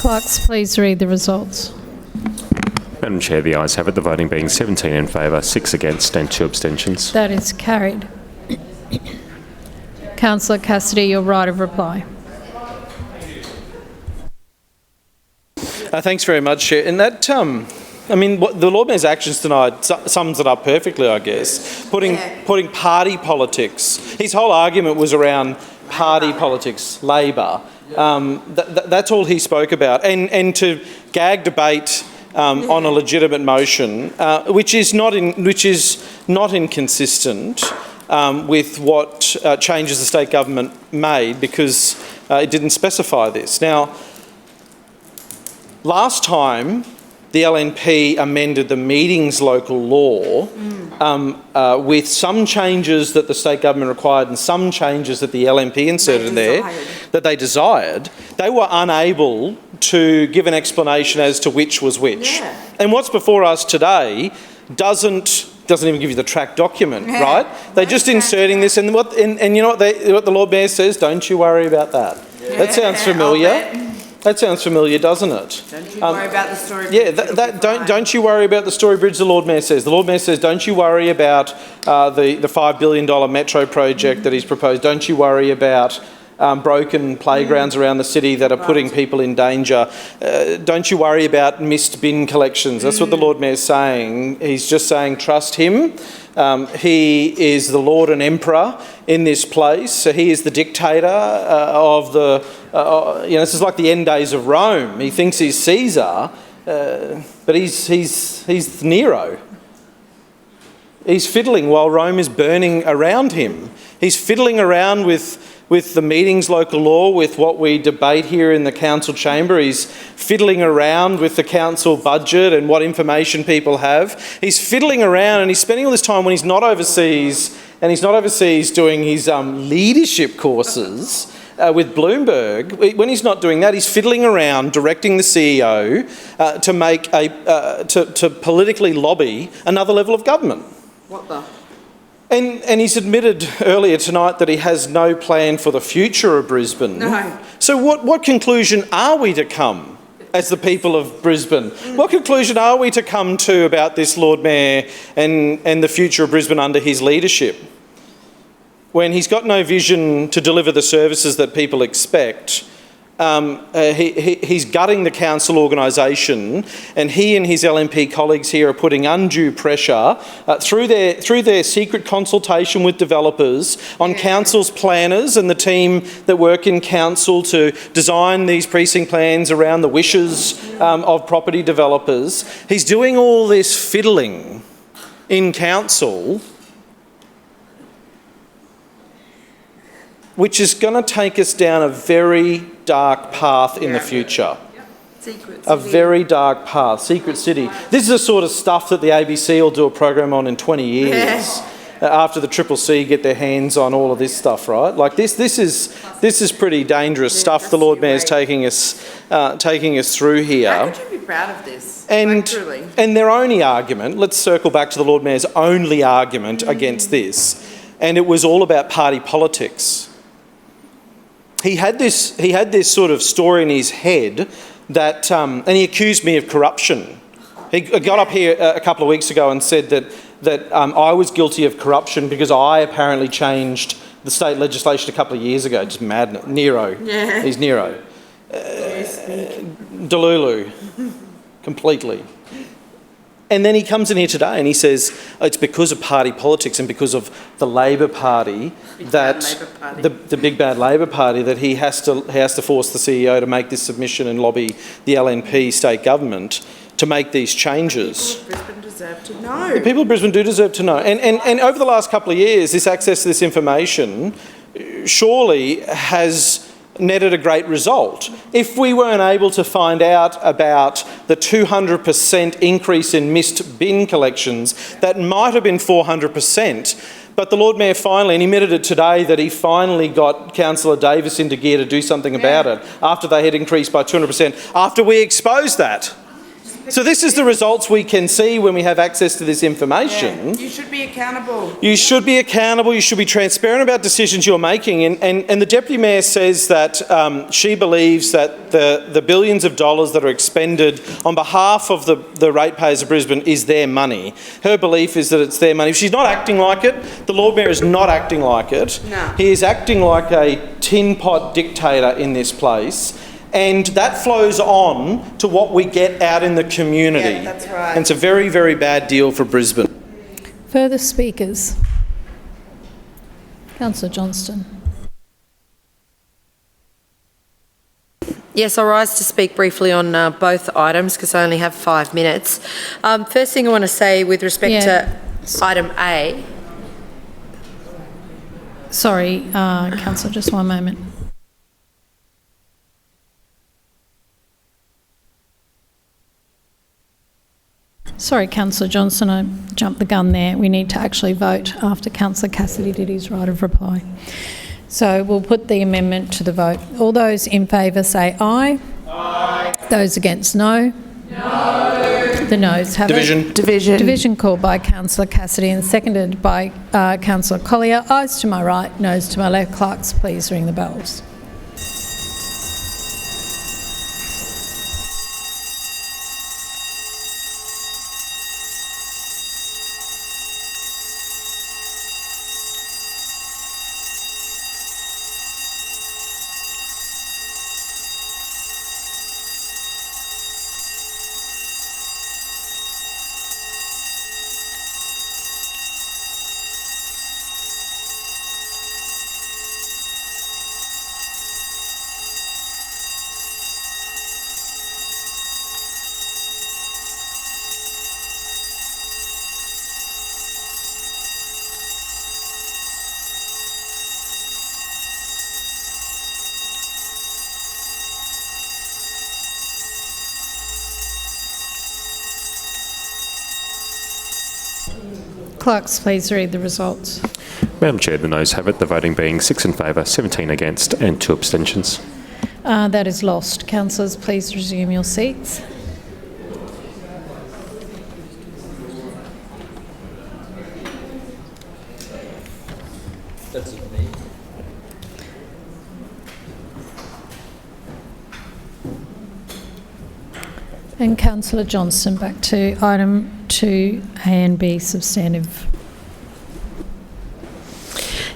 Clerks, please read the results. Madam Chair, the ayes have it, the voting being 17 in favour, 6 against and 2 abstentions. That is carried. Councillor Cassidy, your right of reply. Thanks very much, Chair. And that, the Lord Mayor's actions tonight sums it up perfectly, I guess. Putting party politics. His whole argument was around party politics, Labor. That's all he spoke about. And to gag debate on a legitimate motion, which is not inconsistent with what changes the state government made, because it didn't specify this. Now, last time the LNP amended the meetings local law with some changes that the state government required and some changes that the LNP inserted there that they desired, they were unable to give an explanation as to which was which. Yeah. And what's before us today doesn't even give you the track document, right? They're just inserting this, and you know what the Lord Mayor says? Don't you worry about that. Yeah. That sounds familiar. That sounds familiar, doesn't it? Don't you worry about the Story Bridge. Yeah, don't you worry about the Story Bridge, the Lord Mayor says. The Lord Mayor says, don't you worry about the $5 billion metro project that he's proposed. Don't you worry about broken playgrounds around the city that are putting people in danger. Don't you worry about missed bin collections. That's what the Lord Mayor's saying. He's just saying, trust him. He is the Lord and Emperor in this place. So he is the dictator of the... this is like the end days of Rome. He thinks he's Caesar, but he's Nero. He's fiddling while Rome is burning around him. He's fiddling around with the meetings local law, with what we debate here in the council chamber. He's fiddling around with the council budget and what information people have. He's fiddling around, and he's spending all this time when he's not overseas, and he's not overseas doing his leadership courses with Bloomberg. When he's not doing that, he's fiddling around directing the CEO to politically lobby another level of government. What the? And he's admitted earlier tonight that he has no plan for the future of Brisbane. No. So what conclusion are we to come as the people of Brisbane? What conclusion are we to come to about this Lord Mayor and the future of Brisbane under his leadership, when he's got no vision to deliver the services that people expect? He's gutting the council organisation, and he and his LNP colleagues here are putting undue pressure through their secret consultation with developers on council's planners and the team that work in council to design these precinct plans around the wishes of property developers. He's doing all this fiddling in council, which is going to take us down a very dark path in the future. A very dark path. Secret City. This is the sort of stuff that the ABC will do a program on in 20 years. After the CCC get their hands on all of this stuff, right? Like this is pretty dangerous stuff the Lord Mayor's taking us through here. How could you be proud of this? And their only argument, let's circle back to the Lord Mayor's only argument against this, and it was all about party politics. He had this sort of story in his head that, and he accused me of corruption. He got up here a couple of weeks ago and said that I was guilty of corruption because I apparently changed the state legislation a couple of years ago. Just madness. Nero. Yeah. He's Nero. Delulu. Completely. And then he comes in here today and he says it's because of party politics and because of the Labor Party, the big bad Labor Party, that he has to force the CEO to make this submission and lobby the LNP state government to make these changes. The people of Brisbane deserve to know. The people of Brisbane do deserve to know. And over the last couple of years, this access to this information surely has netted a great result. If we weren't able to find out about the 200% increase in missed bin collections, that might have been 400%. But the Lord Mayor finally, and he admitted it today, that he finally got Councillor Davis into gear to do something about it after they had increased by 200%, after we exposed that. So this is the results we can see when we have access to this information. Yeah. You should be accountable. You should be accountable. You should be transparent about decisions you're making. And the Deputy Mayor says that she believes that the billions of dollars that are expended on behalf of the ratepayers of Brisbane is their money. Her belief is that it's their money. She's not acting like it. The Lord Mayor is not acting like it. No. He is acting like a tin pot dictator in this place. And that flows on to what we get out in the community. Yeah, that's right. And it's a very, very bad deal for Brisbane. Further speakers? Councillor Johnston. Yes, I'll rise to speak briefly on both items because I only have 5 minutes. First thing I want to say with respect to item A. Sorry, Councillor, just one moment. Sorry, Councillor Johnston, I jumped the gun there. We need to actually vote after Councillor Cassidy did his right of reply. So we'll put the amendment to the vote. All those in favour say aye. Aye. Those against no. No. The noes have Division. it. Division called by Councillor Cassidy and seconded by Councillor Collier. Ayes to my right, noes to my left. Clerks, please ring the bells. Clerks, please read the results. Madam Chair, the noes have it, the voting being 6 in favour, 17 against and 2 abstentions. That is lost. Councillors, please resume your seats. And Councillor Johnston, back to item 2A and B, substantive.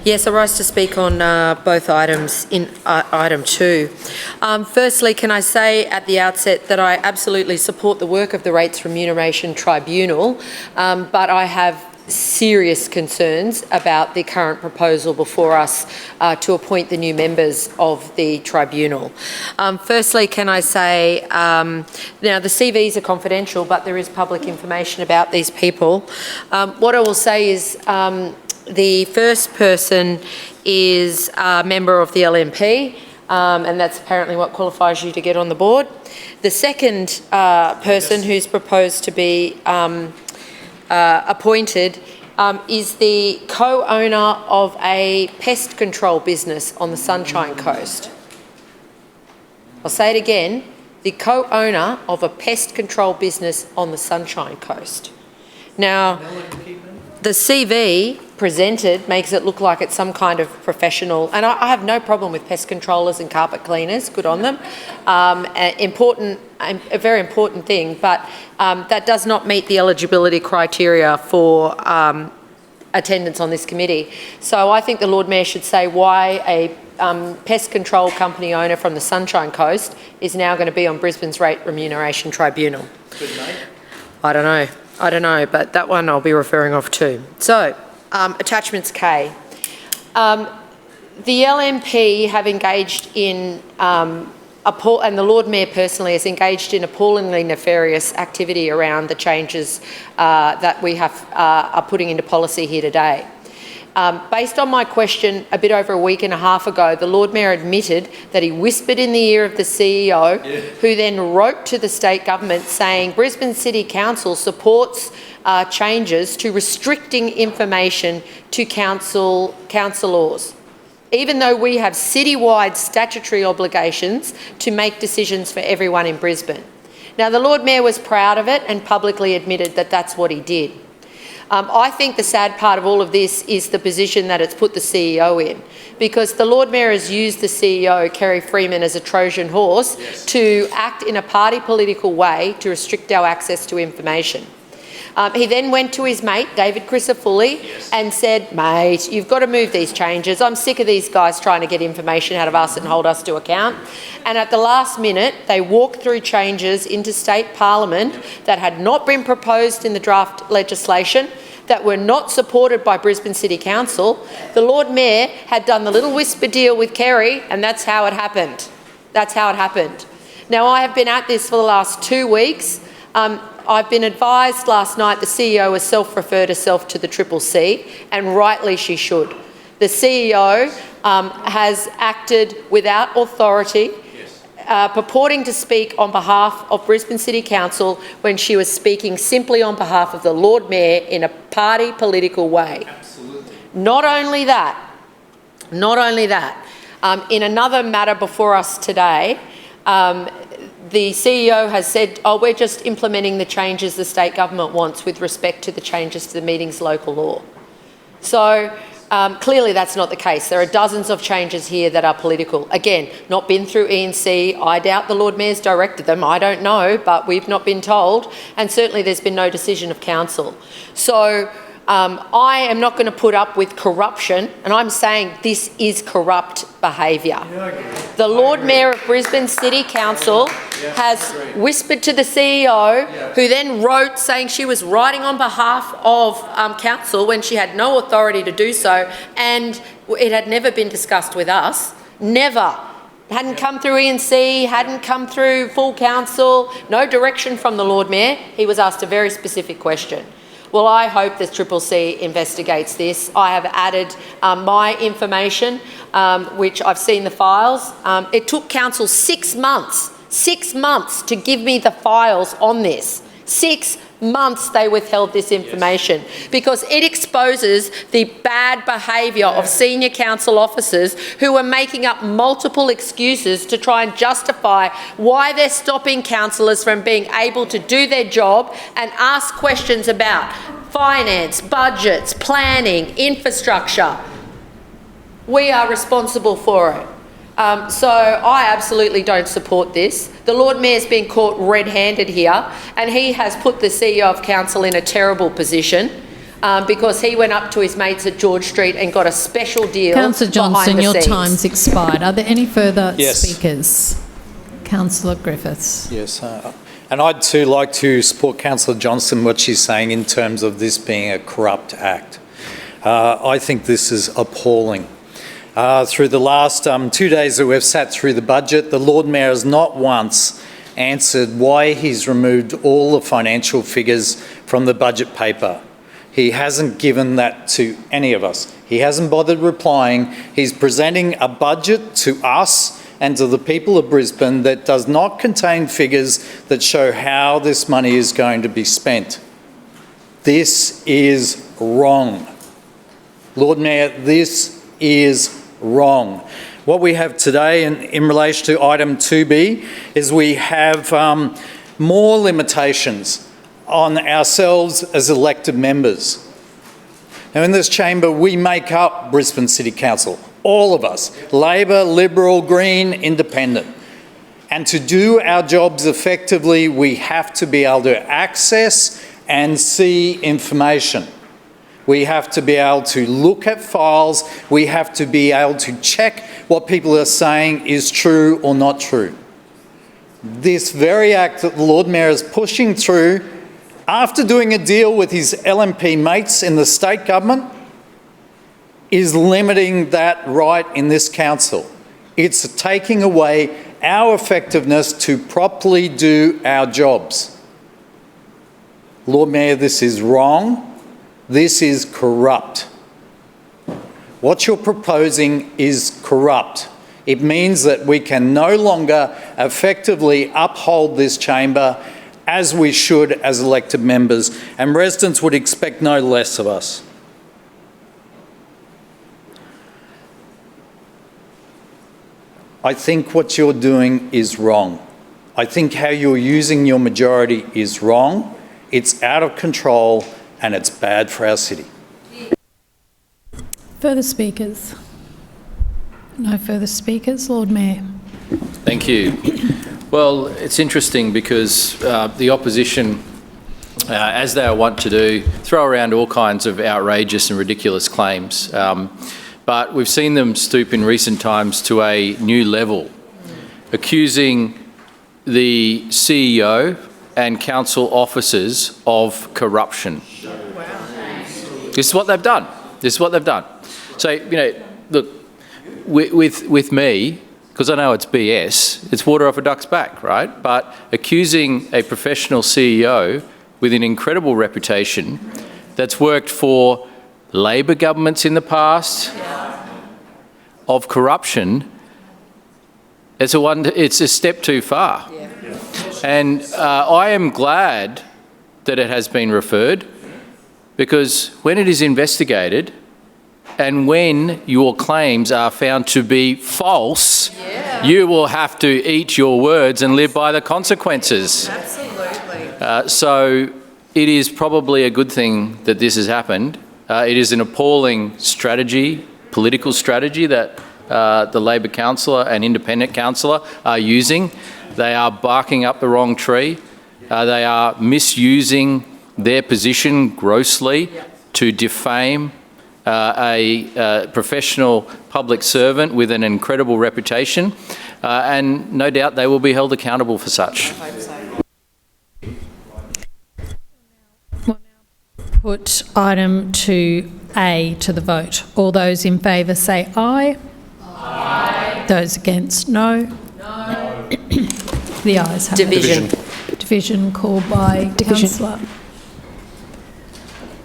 Yes, I rise to speak on both items in item 2. Firstly, can I say at the outset that I absolutely support the work of the Rates Remuneration Tribunal, but I have serious concerns about the current proposal before us to appoint the new members of the tribunal. Firstly, can I say, now the CVs are confidential, but there is public information about these people. What I will say is the first person is a member of the LNP, and that's apparently what qualifies you to get on the board. The second person who's proposed to be appointed is the co-owner of a pest control business on the Sunshine Coast. I'll say it again, the co-owner of a pest control business on the Sunshine Coast. Now, the CV presented makes it look like it's some kind of professional, and I have no problem with pest controllers and carpet cleaners, good on them. A very important thing, but that does not meet the eligibility criteria for attendance on this committee. So I think the Lord Mayor should say why a pest control company owner from the Sunshine Coast is now going to be on Brisbane's Rate Remuneration Tribunal. I don't know, but that one I'll be referring off to. So, attachments K. The LNP have engaged in and the Lord Mayor personally has engaged in appallingly nefarious activity around the changes that we are putting into policy here today. Based on my question a bit over a week and a half ago, the Lord Mayor admitted that he whispered in the ear of the CEO, who then wrote to the state government saying Brisbane City Council supports changes to restricting information to councillors, even though we have citywide statutory obligations to make decisions for everyone in Brisbane. Now, the Lord Mayor was proud of it and publicly admitted that that's what he did. I think the sad part of all of this is the position that it's put the CEO in, because the Lord Mayor has used the CEO, Kerry Freeman, as a Trojan horse to act in a party political way to restrict our access to information. He then went to his mate, David Crisafulli, and said, mate, you've got to move these changes. I'm sick of these guys trying to get information out of us and hold us to account. And at the last minute, they walked through changes into state parliament that had not been proposed in the draft legislation, that were not supported by Brisbane City Council. The Lord Mayor had done the little whisper deal with Kerry, and that's how it happened. That's how it happened. Now, I have been at this for the last 2 weeks. I've been advised last night the CEO has self-referred herself to the CCC, and rightly she should. The CEO has acted without authority, purporting to speak on behalf of Brisbane City Council when she was speaking simply on behalf of the Lord Mayor in a party political way. Absolutely. Not only that, in another matter before us today, the CEO has said, oh, we're just implementing the changes the state government wants with respect to the changes to the meetings local law. So clearly that's not the case. There are dozens of changes here that are political. Again, not been through E&C. I doubt the Lord Mayor's directed them. I don't know, but we've not been told. And certainly there's been no decision of council. So I am not going to put up with corruption, and I'm saying this is corrupt behaviour. The Lord Mayor of Brisbane City Council has whispered to the CEO, who then wrote saying she was writing on behalf of council when she had no authority to do so, and it had never been discussed with us. Never. Hadn't come through E&C, hadn't come through full council, no direction from the Lord Mayor. He was asked a very specific question. Well, I hope the CCC investigates this. I have added my information, which I've seen the files. It took council 6 months to give me the files on this. 6 months they withheld this information because it exposes the bad behaviour of senior council officers who are making up multiple excuses to try and justify why they're stopping councillors from being able to do their job and ask questions about finance, budgets, planning, infrastructure. We are responsible for it. So I absolutely don't support this. The Lord Mayor's been caught red-handed here, and he has put the CEO of council in a terrible position because he went up to his mates at George Street and got a special deal. Councillor Johnston, your scenes. time's expired. Are there any further Yes. speakers? Councillor Griffiths. Yes, and I'd too like to support Councillor Johnston, what she's saying in terms of this being a corrupt act. I think this is appalling. Through the last 2 days that we've sat through the budget, the Lord Mayor has not once answered why he's removed all the financial figures from the budget paper. He hasn't given that to any of us. He hasn't bothered replying. He's presenting a budget to us and to the people of Brisbane that does not contain figures that show how this money is going to be spent. This is wrong. Lord Mayor, this is wrong. What we have today in relation to item 2B is we have more limitations on ourselves as elected members. Now, in this chamber, we make up Brisbane City Council, all of us, Labor, Liberal, Green, Independent. And to do our jobs effectively, we have to be able to access and see information. We have to be able to look at files. We have to be able to check what people are saying is true or not true. This very act that the Lord Mayor is pushing through, after doing a deal with his LNP mates in the state government, is limiting that right in this council. It's taking away our effectiveness to properly do our jobs. Lord Mayor, this is wrong. This is corrupt. What you're proposing is corrupt. It means that we can no longer effectively uphold this chamber as we should as elected members, and residents would expect no less of us. I think what you're doing is wrong. I think how you're using your majority is wrong, it's out of control, and it's bad for our city. Further speakers? No further speakers. Lord Mayor. Thank you. Well, it's interesting because the opposition, as they are wont to do, throw around all kinds of outrageous and ridiculous claims. But we've seen them stoop in recent times to a new level, accusing the CEO and council officers of corruption. This is what they've done. This is what they've done. So, look, with me, because I know it's BS, it's water off a duck's back, right? But accusing a professional CEO with an incredible reputation that's worked for Labor governments in the past of corruption, it's a step too far. And I am glad that it has been referred, because when it is investigated and when your claims are found to be false, you will have to eat your words and live by the consequences. Absolutely. So it is probably a good thing that this has happened. It is an appalling strategy, political strategy that the Labor councillor and independent councillor are using. They are barking up the wrong tree. They are misusing their position grossly to defame a professional public servant with an incredible reputation, and no doubt they will be held accountable for such. Put item 2A to the vote. All those in favour say aye. Aye. Those against, no. No. The ayes have Division. it. Division called by Councillor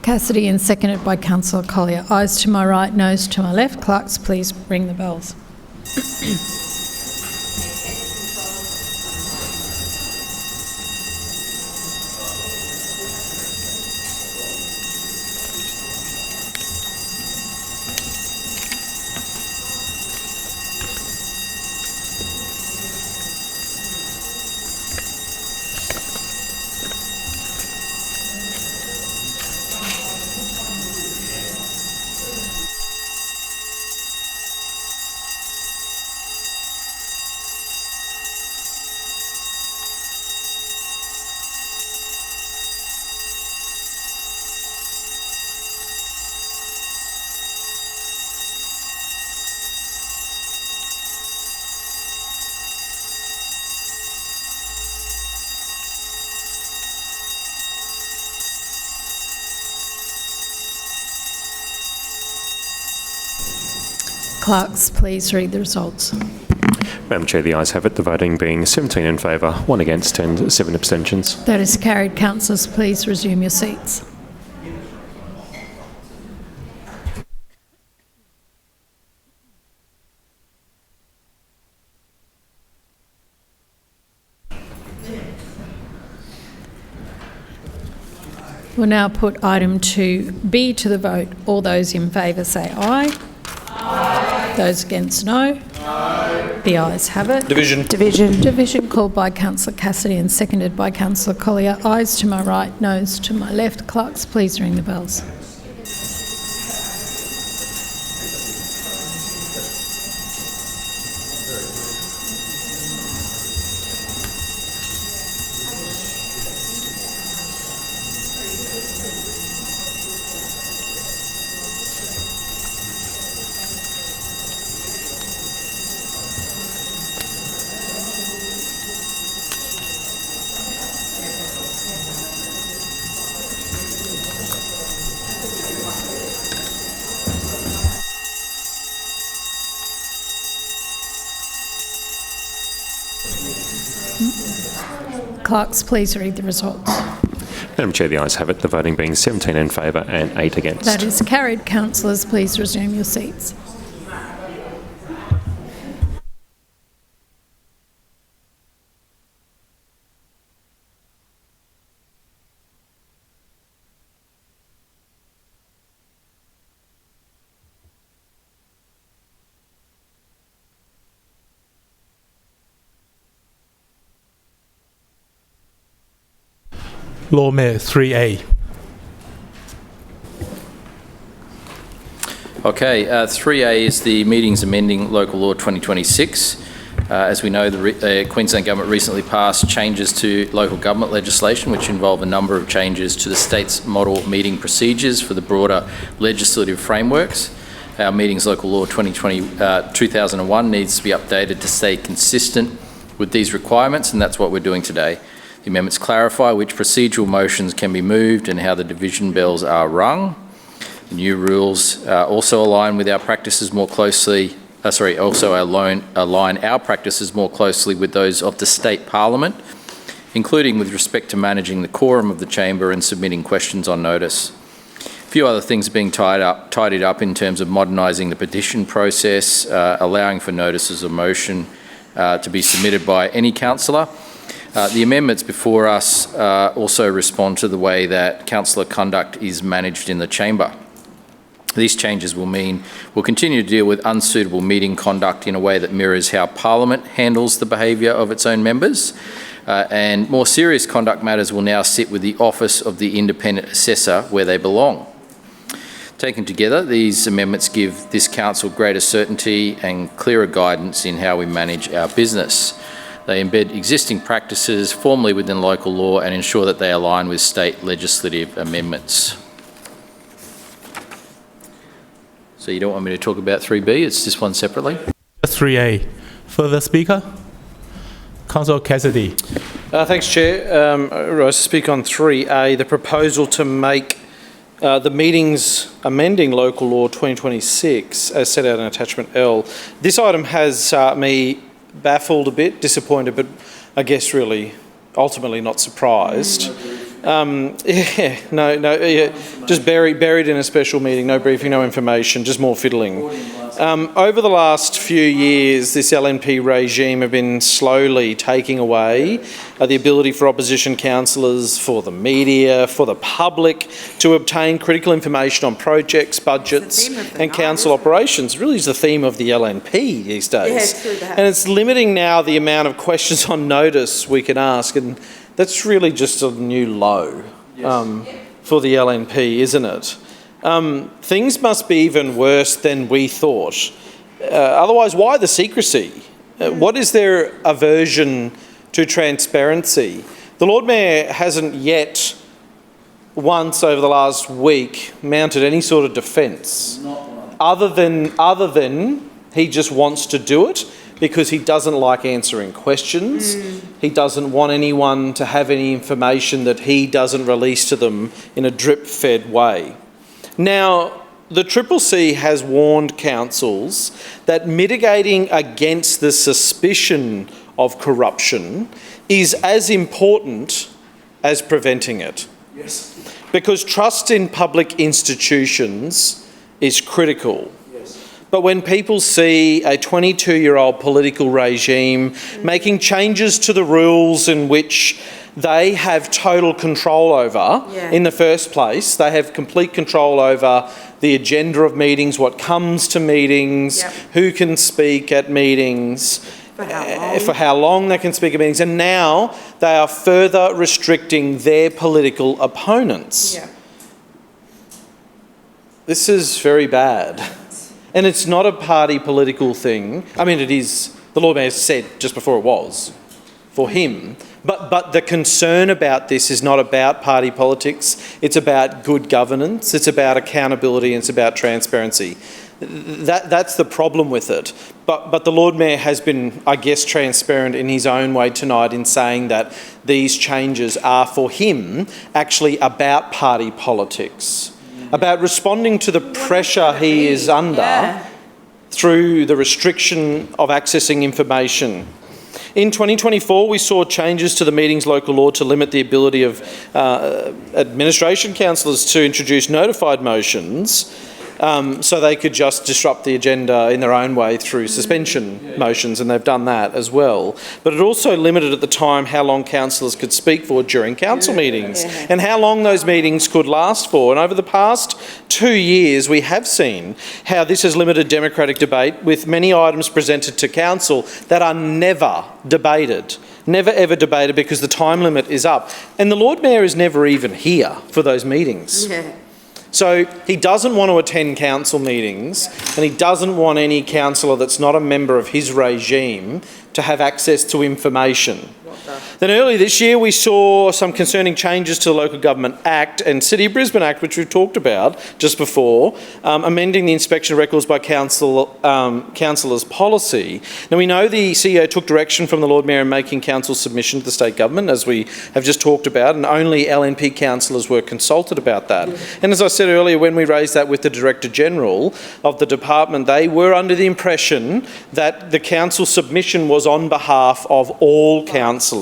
Cassidy and seconded by Councillor Collier. Ayes to my right, noes to my left. Clerks, please ring the bells. Clerks, please read the results. Madam Chair, the ayes have it, the voting being 17 in favour, 1 against and 7 abstentions. That is carried. Councillors, please resume your seats. We'll now put item 2B to the vote. All those in favour say aye. Aye. Those against, no. No. The ayes have it. Division. Division called by Councillor Cassidy and seconded by Councillor Collier. Ayes to my right, noes to my left. Clerks, please ring the bells. Clerks, please read the results. Madam Chair, the ayes have it, the voting being 17 in favour and 8 against. That is carried. Councillors, please resume your seats. Lord Mayor, 3A. Okay, 3A is the meetings amending Local Law 2026. As we know, the Queensland Government recently passed changes to local government legislation which involve a number of changes to the state's model meeting procedures for the broader legislative frameworks. Our Meetings Local Law 2001 needs to be updated to stay consistent with these requirements, and that's what we're doing today. The amendments clarify which procedural motions can be moved and how the division bells are rung. The new rules also align with our practices more closely, align our practices more closely with those of the State Parliament, including with respect to managing the quorum of the Chamber and submitting questions on notice. A few other things are being tidied up in terms of modernising the petition process, allowing for notices of motion to be submitted by any councillor. The amendments before us also respond to the way that councillor conduct is managed in the Chamber. These changes will mean we'll continue to deal with unsuitable meeting conduct in a way that mirrors how Parliament handles the behaviour of its own members, and more serious conduct matters will now sit with the Office of the Independent Assessor where they belong. Taken together, these amendments give this council greater certainty and clearer guidance in how we manage our business. They embed existing practices formally within local law and ensure that they align with state legislative amendments. So you don't want me to talk about 3B, it's this one separately? 3A. Further speaker? Councillor Cassidy. Thanks, Chair. I rise to speak on 3A, the proposal to make the meetings amending Local Law 2026 as set out in Attachment L. This item has me baffled a bit, disappointed, but I guess really ultimately not surprised. Just buried in a special meeting, no briefing, no information, just more fiddling. Over the last few years, this LNP regime have been slowly taking away the ability for opposition councillors, for the media, for the public to obtain critical information on projects, budgets and council operations. It really is the theme of the LNP these days. And it's limiting now the amount of questions on notice we can ask, and that's really just a new low for the LNP, isn't it? Things must be even worse than we thought. Otherwise, why the secrecy? What is their aversion to transparency? The Lord Mayor hasn't yet once over the last week mounted any sort of defence, other than he just wants to do it because he doesn't like answering questions. He doesn't want anyone to have any information that he doesn't release to them in a drip-fed way. Now, the CCC has warned councils that mitigating against the suspicion of corruption is as important as preventing it. Yes. Because trust in public institutions is critical. But when people see a 22-year-old political regime making changes to the rules in which they have total control over in the first place, they have complete control over the agenda of meetings, what comes to meetings, who can speak at meetings, for how long they can speak at meetings, and now they are further restricting their political opponents. This is very bad. And it's not a party political thing. I mean, it is, the Lord Mayor said just before it was, for him. But the concern about this is not about party politics. It's about good governance. It's about accountability. And it's about transparency. That's the problem with it. But the Lord Mayor has been, I guess, transparent in his own way tonight in saying that these changes are, for him, actually about party politics. About responding to the pressure he is under through the restriction of accessing information. In 2024, we saw changes to the Meetings Local Law to limit the ability of administration councillors to introduce notified motions so they could just disrupt the agenda in their own way through suspension motions, and they've done that as well. But it also limited at the time how long councillors could speak for during council meetings and how long those meetings could last for. And over the past 2 years, we have seen how this has limited democratic debate, with many items presented to council that are never debated. never ever debated because the time limit is up. And the Lord Mayor is never even here for those meetings. Yeah. So he doesn't want to attend council meetings, and he doesn't want any councillor that's not a member of his regime to have access to information. Then earlier this year we saw some concerning changes to the Local Government Act and City of Brisbane Act, which we've talked about just before, amending the inspection of records by councillors' policy. Now we know the CEO took direction from the Lord Mayor in making council submission to the state government, as we have just talked about, and only LNP councillors were consulted about that. And as I said earlier, when we raised that with the Director General of the department, they were under the impression that the council submission was on behalf of all councillors.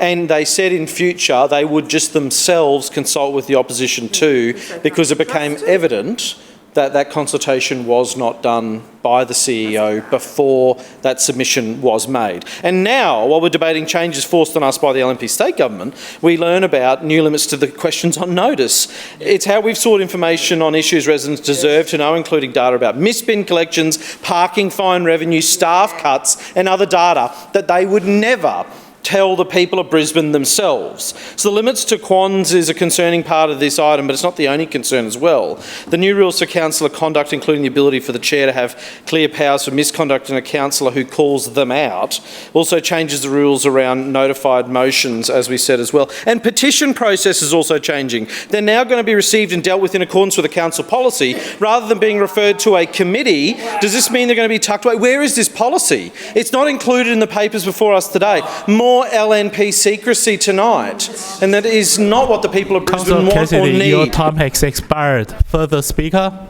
And they said in future they would just themselves consult with the opposition too, because it became evident that that consultation was not done by the CEO before that submission was made. And now, while we're debating changes forced on us by the LNP state government, we learn about new limits to the questions on notice. It's how we've sought information on issues residents deserve to know, including data about missed bin collections, parking fine revenue, staff cuts and other data that they would never tell the people of Brisbane themselves. So the limits to quans is a concerning part of this item, but it's not the only concern as well. The new rules for councillor conduct, including the ability for the chair to have clear powers for misconduct in a councillor who calls them out, also changes the rules around notified motions, as we said as well. And petition process is also changing. They're now going to be received and dealt with in accordance with the council policy, rather than being referred to a committee. Does this mean they're going to be tucked away? Where is this policy? It's not included in the papers before us today. More LNP secrecy tonight, and that is not what the people of Brisbane Councillor want Cassidy, or need. your time has expired. Further speaker,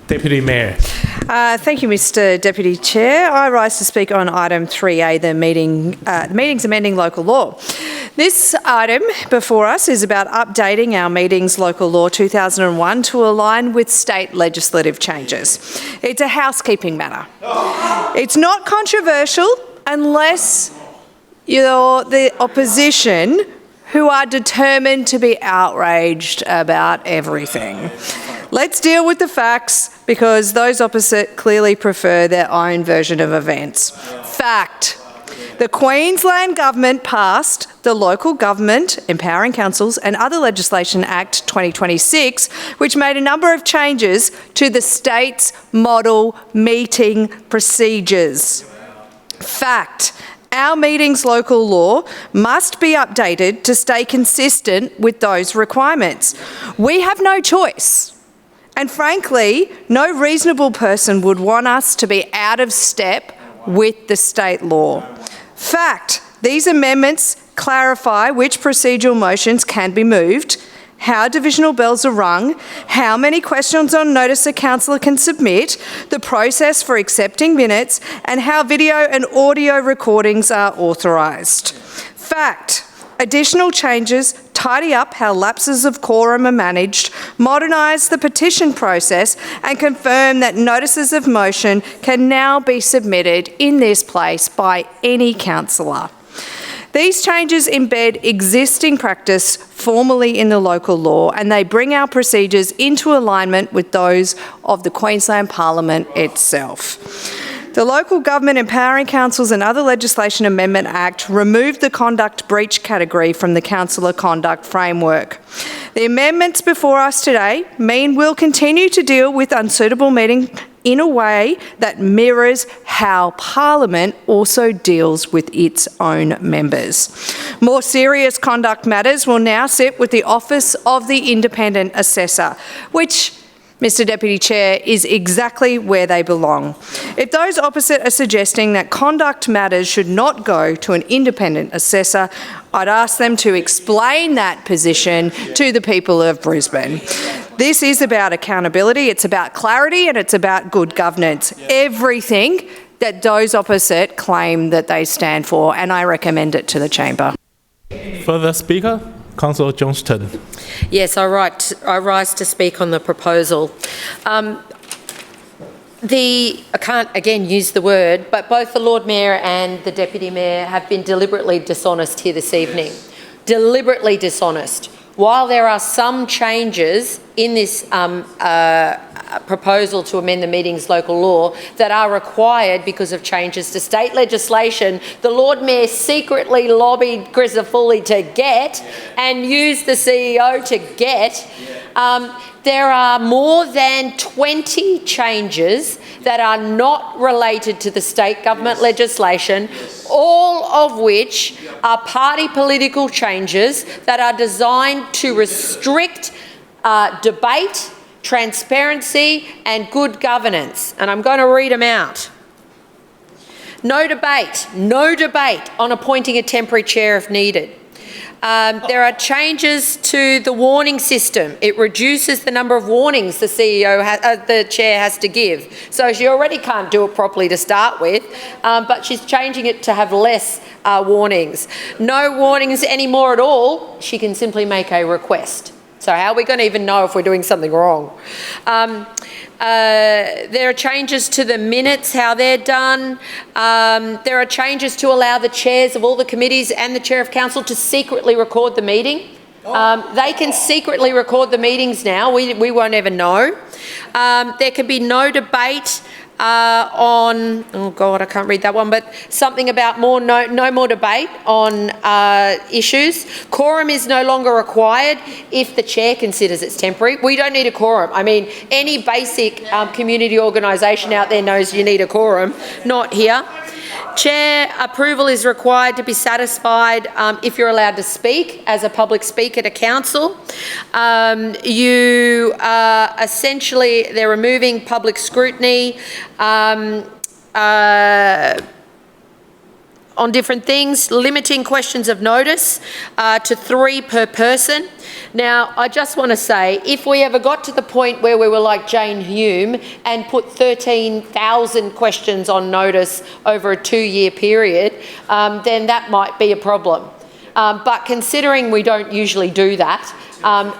Deputy Mayor. Thank you, Mr Deputy Chair. I rise to speak on item 3A, the meetings amending local law. This item before us is about updating our meetings local law 2001 to align with state legislative changes. It's a housekeeping matter. It's not controversial unless you're the opposition who are determined to be outraged about everything. Let's deal with the facts, because those opposite clearly prefer their own version of events. Fact. The Queensland Government passed the Local Government Empowering Councils and Other Legislation Act 2026, which made a number of changes to the state's model meeting procedures. Fact. Our meetings local law must be updated to stay consistent with those requirements. We have no choice. And frankly, no reasonable person would want us to be out of step with the state law. Fact, these amendments clarify which procedural motions can be moved, how divisional bells are rung, how many questions on notice a councillor can submit, the process for accepting minutes, and how video and audio recordings are authorised. Fact, additional changes tidy up how lapses of quorum are managed, modernise the petition process, and confirm that notices of motion can now be submitted in this place by any councillor. These changes embed existing practice formally in the local law, and they bring our procedures into alignment with those of the Queensland Parliament itself. The Local Government Empowering Councils and Other Legislation Amendment Act removed the conduct breach category from the councillor conduct framework. The amendments before us today mean we'll continue to deal with unsuitable meeting in a way that mirrors how Parliament also deals with its own members. More serious conduct matters will now sit with the Office of the Independent Assessor, which, Mr Deputy Chair, is exactly where they belong. If those opposite are suggesting that conduct matters should not go to an independent assessor, I'd ask them to explain that position to the people of Brisbane. This is about accountability, it's about clarity, and it's about good governance. Everything that those opposite claim that they stand for, and I recommend it to the chamber. Further speaker, Councillor Johnston. Yes, I rise to speak on the proposal. I can't again use the word, but both the Lord Mayor and the Deputy Mayor have been deliberately dishonest here this evening. Deliberately dishonest. While there are some changes in this proposal to amend the meeting's local law that are required because of changes to state legislation the Lord Mayor secretly lobbied Crisafulli to get and used the CEO to get. There are more than 20 changes that are not related to the state government legislation, all of which are party political changes that are designed to restrict debate, transparency and good governance. And I'm going to read them out. No debate on appointing a temporary chair if needed. There are changes to the warning system. It reduces the number of warnings the the chair has to give. So she already can't do it properly to start with, but she's changing it to have less warnings. No warnings anymore at all. She can simply make a request. So how are we going to even know if we're doing something wrong? There are changes to the minutes, how they're done. There are changes to allow the chairs of all the committees and the chair of council to secretly record the meeting. They can secretly record the meetings now. We won't ever know. There can be no debate on, oh God, I can't read that one, but something about no more debate on issues. Quorum is no longer required if the chair considers it's temporary. We don't need a quorum. I mean, any basic community organisation out there knows you need a quorum, not here. Chair approval is required to be satisfied if you're allowed to speak as a public speaker to council. They're removing public scrutiny on different things, limiting questions of notice to 3 per person. Now, I just want to say, if we ever got to the point where we were like Jane Hume and put 13,000 questions on notice over a 2-year period, then that might be a problem. But considering we don't usually do that,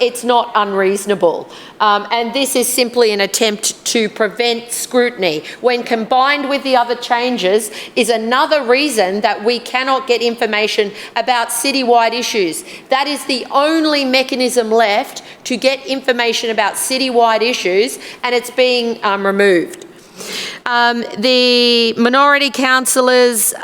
it's not unreasonable. And this is simply an attempt to prevent scrutiny. When combined with the other changes is another reason that we cannot get information about citywide issues. That is the only mechanism left to get information about citywide issues, and it's being removed. The minority councillors,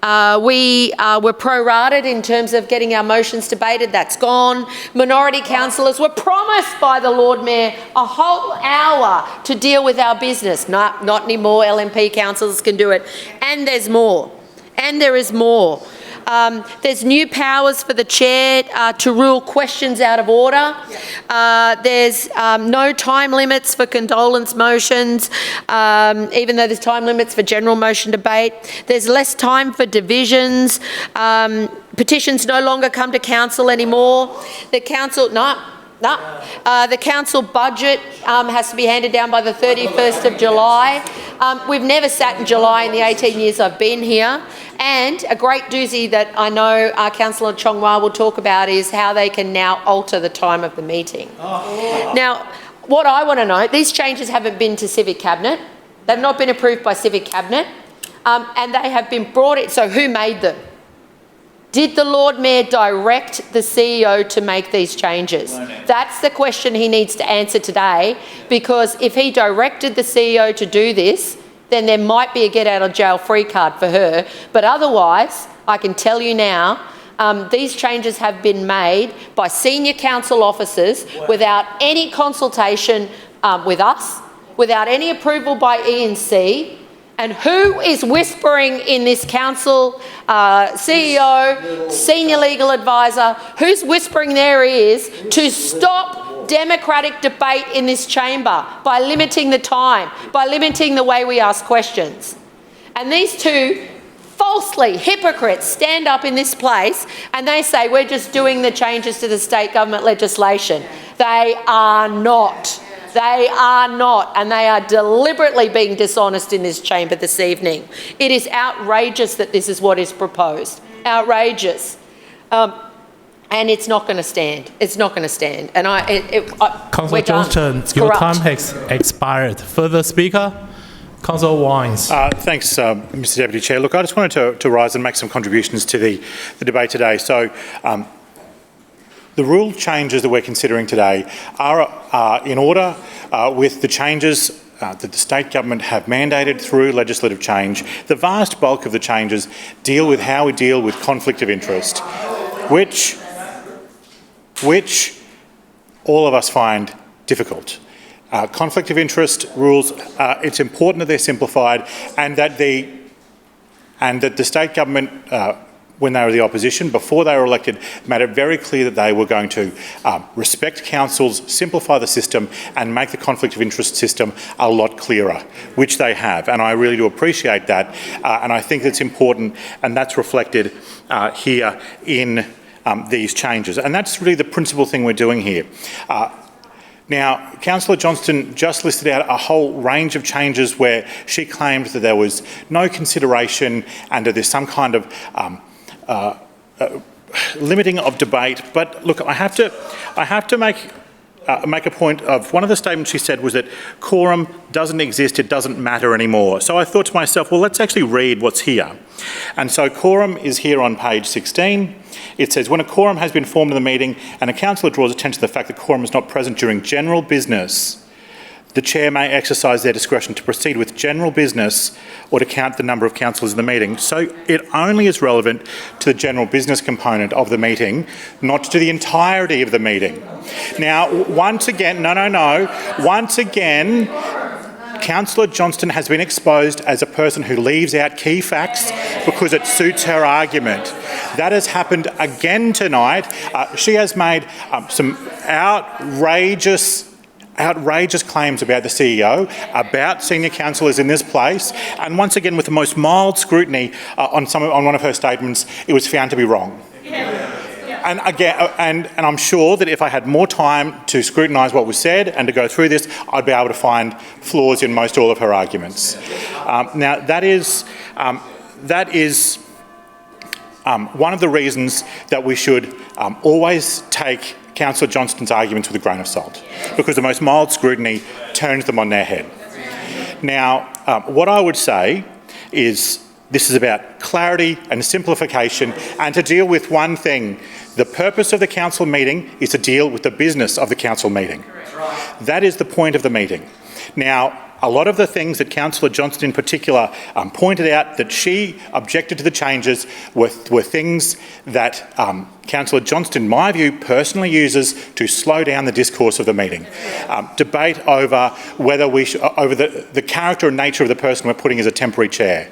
we were prorated in terms of getting our motions debated. That's gone. Minority councillors were promised by the Lord Mayor a whole hour to deal with our business. No, not anymore. LNP councillors can do it. And there's more. And there is more. There's new powers for the chair to rule questions out of order. There's no time limits for condolence motions, even though there's time limits for general motion debate. There's less time for divisions. Petitions no longer come to council anymore. The council, the council budget has to be handed down by the 31st of July. We've never sat in July in the 18 years I've been here. And a great doozy that I know Councillor Chongwa will talk about is how they can now alter the time of the meeting. Now, what I want to know, these changes haven't been to Civic Cabinet. They've not been approved by Civic Cabinet. And they have been brought in. So who made them? Did the Lord Mayor direct the CEO to make these changes? That's the question he needs to answer today, because if he directed the CEO to do this, then there might be a get-out-of-jail-free card for her. But otherwise, I can tell you now, these changes have been made by senior council officers without any consultation with us, without any approval by E&C. And who is whispering in this council, CEO, senior legal advisor, who's whispering their ears to stop democratic debate in this chamber by limiting the time, by limiting the way we ask questions? And these two falsely hypocrites stand up in this place and they say we're just doing the changes to the state government legislation. They are not. They are not, and they are deliberately being dishonest in this chamber this evening. It is outrageous that this is what is proposed. Outrageous. And it's not going to stand. It's not going to stand. And Councillor Johnston, your time has expired. Further speaker, Councillor Wines. Thanks, Mr Deputy Chair. Look, I just wanted to rise and make some contributions to the debate today. So, the rule changes that we're considering today are in order with the changes that the state government have mandated through legislative change. The vast bulk of the changes deal with how we deal with conflict of interest, which all of us find difficult. Conflict of interest rules, it's important that they're simplified and that the state government, when they were the opposition, before they were elected, made it very clear that they were going to respect councils, simplify the system and make the conflict of interest system a lot clearer, which they have. And I really do appreciate that. And I think it's important, and that's reflected here in these changes. And that's really the principal thing we're doing here. Now, Councillor Johnston just listed out a whole range of changes where she claimed that there was no consideration and that there's some kind of limiting of debate. But look, I have to make a point of one of the statements she said was that quorum doesn't exist, it doesn't matter anymore. So I thought to myself, well, let's actually read what's here. And so quorum is here on page 16. It says, when a quorum has been formed in the meeting and a councillor draws attention to the fact that quorum is not present during general business, the chair may exercise their discretion to proceed with general business or to count the number of councillors in the meeting. So it only is relevant to the general business component of the meeting, not to the entirety of the meeting. Now, once again, once again, Councillor Johnston has been exposed as a person who leaves out key facts because it suits her argument. That has happened again tonight. She has made some outrageous claims about the CEO, about senior councillors in this place, and once again, with the most mild scrutiny on one of her statements, it was found to be wrong. And again, and I'm sure that if I had more time to scrutinise what was said and to go through this, I'd be able to find flaws in most all of her arguments. Now, that is one of the reasons that we should always take Councillor Johnston's arguments with a grain of salt, because the most mild scrutiny turns them on their head. Now, what I would say is this is about clarity and simplification and to deal with one thing. The purpose of the council meeting is to deal with the business of the council meeting. That is the point of the meeting. Now, a lot of the things that Councillor Johnston in particular pointed out that she objected to the changes were things that Councillor Johnston, in my view, personally uses to slow down the discourse of the meeting. Debate over whether we should, over the character and nature of the person we're putting as a temporary chair.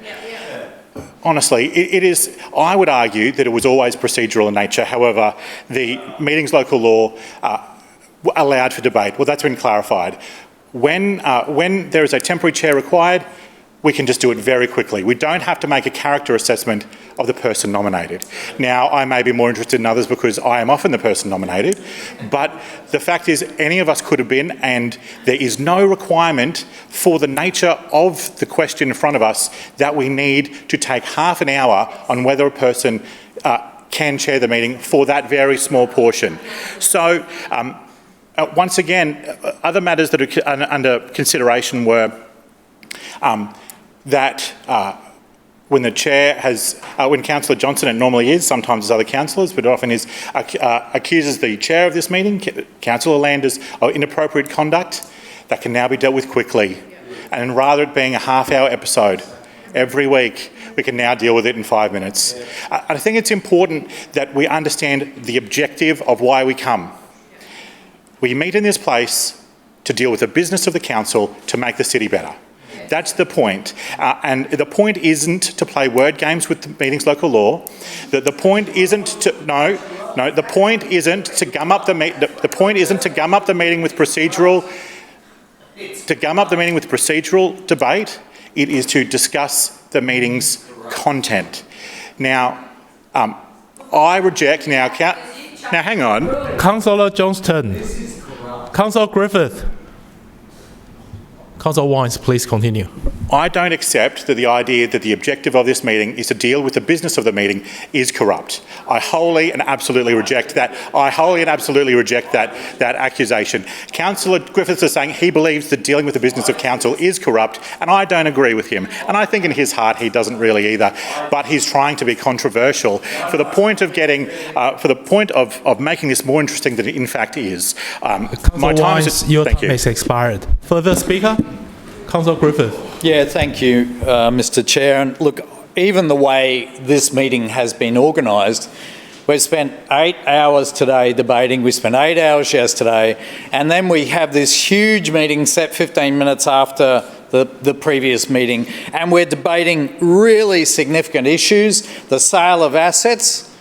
Honestly, it is. I would argue that it was always procedural in nature. However, the meeting's local law allowed for debate. Well, that's been clarified. When there is a temporary chair required, we can just do it very quickly. We don't have to make a character assessment of the person nominated. Now, I may be more interested in others because I am often the person nominated, but the fact is any of us could have been, and there is no requirement for the nature of the question in front of us that we need to take half an hour on whether a person can chair the meeting for that very small portion. So, once again, other matters that are under consideration were that when the chair has, when Councillor Johnston, it normally is, sometimes there's other councillors, but often is, accuses the chair of this meeting, Councillor Landers, of inappropriate conduct, that can now be dealt with quickly. And rather it being a half-hour episode every week, we can now deal with it in 5 minutes. I think it's important that we understand the objective of why we come. We meet in this place to deal with the business of the council to make the city better. That's the point. And the point isn't to play word games with the meeting's local law. The point isn't to the point isn't to gum up the point isn't to gum up the meeting with procedural debate. It is to discuss the meeting's content. Now, I reject now. Now, hang on. Councillor Johnston. Councillor Griffith. Councillor Wines, please continue. I don't accept that the idea that the objective of this meeting is to deal with the business of the meeting is corrupt. I wholly and absolutely reject that. That accusation. Councillor Griffiths is saying he believes that dealing with the business of council is corrupt, and I don't agree with him. And I think in his heart he doesn't really either. But he's trying to be controversial for the point of making this more interesting than it in fact is. Councillor Wines, your time has expired. Further speaker? Councillor Griffith. Yeah, thank you, Mr Chair. And look, even the way this meeting has been organised, we've spent 8 hours today debating, we spent 8 hours yesterday, and then we have this huge meeting set 15 minutes after the previous meeting, and we're debating really significant issues, the sale of assets.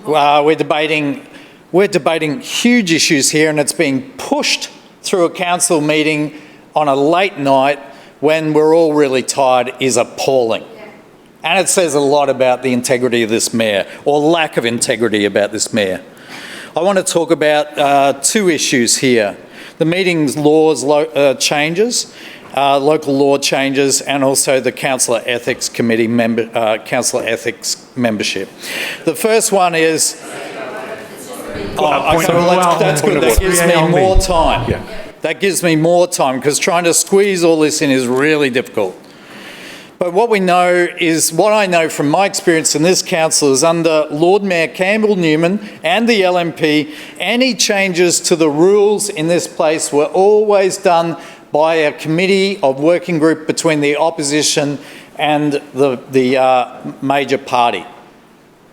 We're debating huge issues here, and it's being pushed through a council meeting on a late night when we're all really tired is appalling. And it says a lot about the integrity of this mayor, or lack of integrity about this mayor. I want to talk about two issues here. The meeting's laws changes, local law changes, and also the Councillor Ethics Committee Councillor Ethics membership. The first one is... that's good. That gives me more time. Yeah. That gives me more time, because trying to squeeze all this in is really difficult. But what I know from my experience in this council is under Lord Mayor Campbell Newman and the LNP, any changes to the rules in this place were always done by a committee of working group between the opposition and the major party.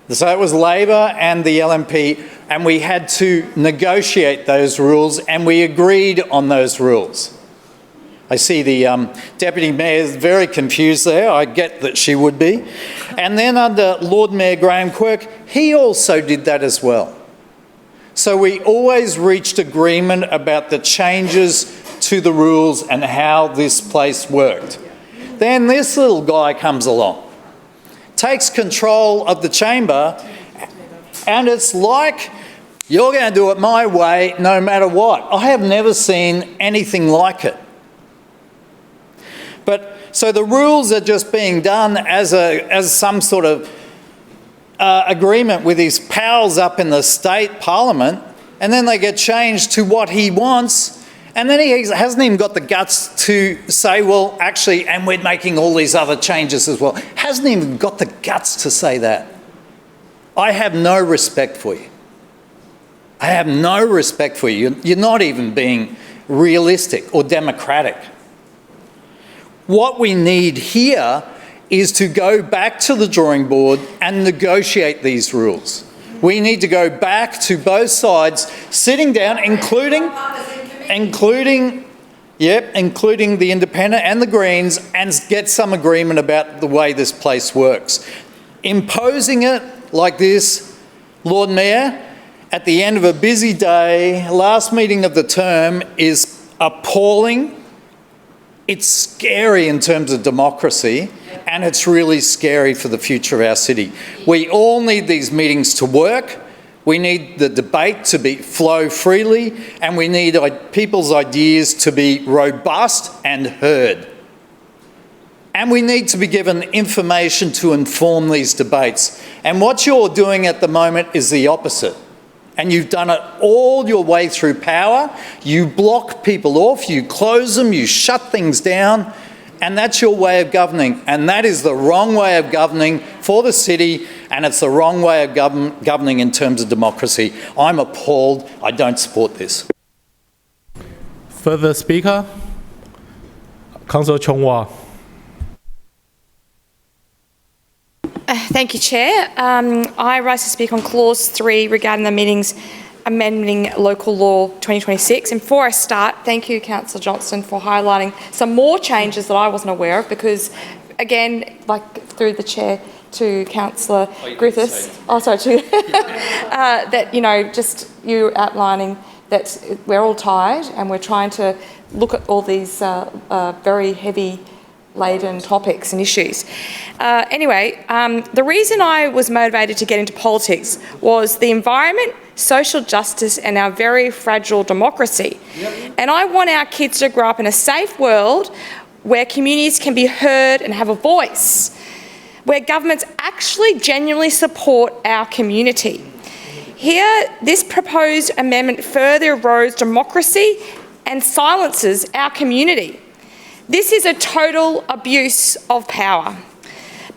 So it was Labor and the LNP, and we had to negotiate those rules, and we agreed on those rules. I see the Deputy Mayor is very confused there. I get that she would be. And then under Lord Mayor Graham Quirk, he also did that as well. So we always reached agreement about the changes to the rules and how this place worked. Then this little guy comes along, takes control of the chamber, and it's like, you're going to do it my way no matter what. I have never seen anything like it. But so the rules are just being done as some sort of agreement with his pals up in the state parliament, and then they get changed to what he wants, and then he hasn't even got the guts to say, well, actually, and we're making all these other changes as well. Hasn't even got the guts to say that. I have no respect for you. I have no respect for you. You're not even being realistic or democratic. What we need here is to go back to the drawing board and negotiate these rules. We need to go back to both sides, sitting down, including the Independent and the Greens, and get some agreement about the way this place works. Imposing it like this, Lord Mayor, at the end of a busy day, last meeting of the term, is appalling. It's scary in terms of democracy, and it's really scary for the future of our city. We all need these meetings to work. We need the debate to flow freely, and we need people's ideas to be robust and heard. And we need to be given information to inform these debates. And what you're doing at the moment is the opposite. And you've done it all your way through power. You block people off, you close them, you shut things down, and that's your way of governing. And that is the wrong way of governing for the city, and it's the wrong way of governing in terms of democracy. I'm appalled. I don't support this. Further speaker? Councillor Chongwa. Thank you, Chair. I rise to speak on Clause 3 regarding the meetings amending Local Law 2026. And before I start, thank you, Councillor Johnston, for highlighting some more changes that I wasn't aware of, because, again, like through the Chair to Councillor Griffiths, that, you know, just you outlining that we're all tired and we're trying to look at all these very heavy laden topics and issues. The reason I was motivated to get into politics was the environment, social justice, and our very fragile democracy. Yep. And I want our kids to grow up in a safe world where communities can be heard and have a voice, where governments actually genuinely support our community. Here, this proposed amendment further erodes democracy and silences our community. This is a total abuse of power.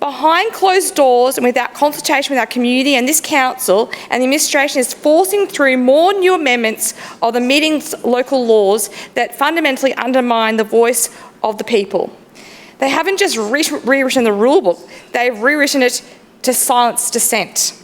Behind closed doors and without consultation with our community and this council, and the administration is forcing through more new amendments of the meeting's local laws that fundamentally undermine the voice of the people. They haven't just rewritten the rule book, they've rewritten it to silence dissent.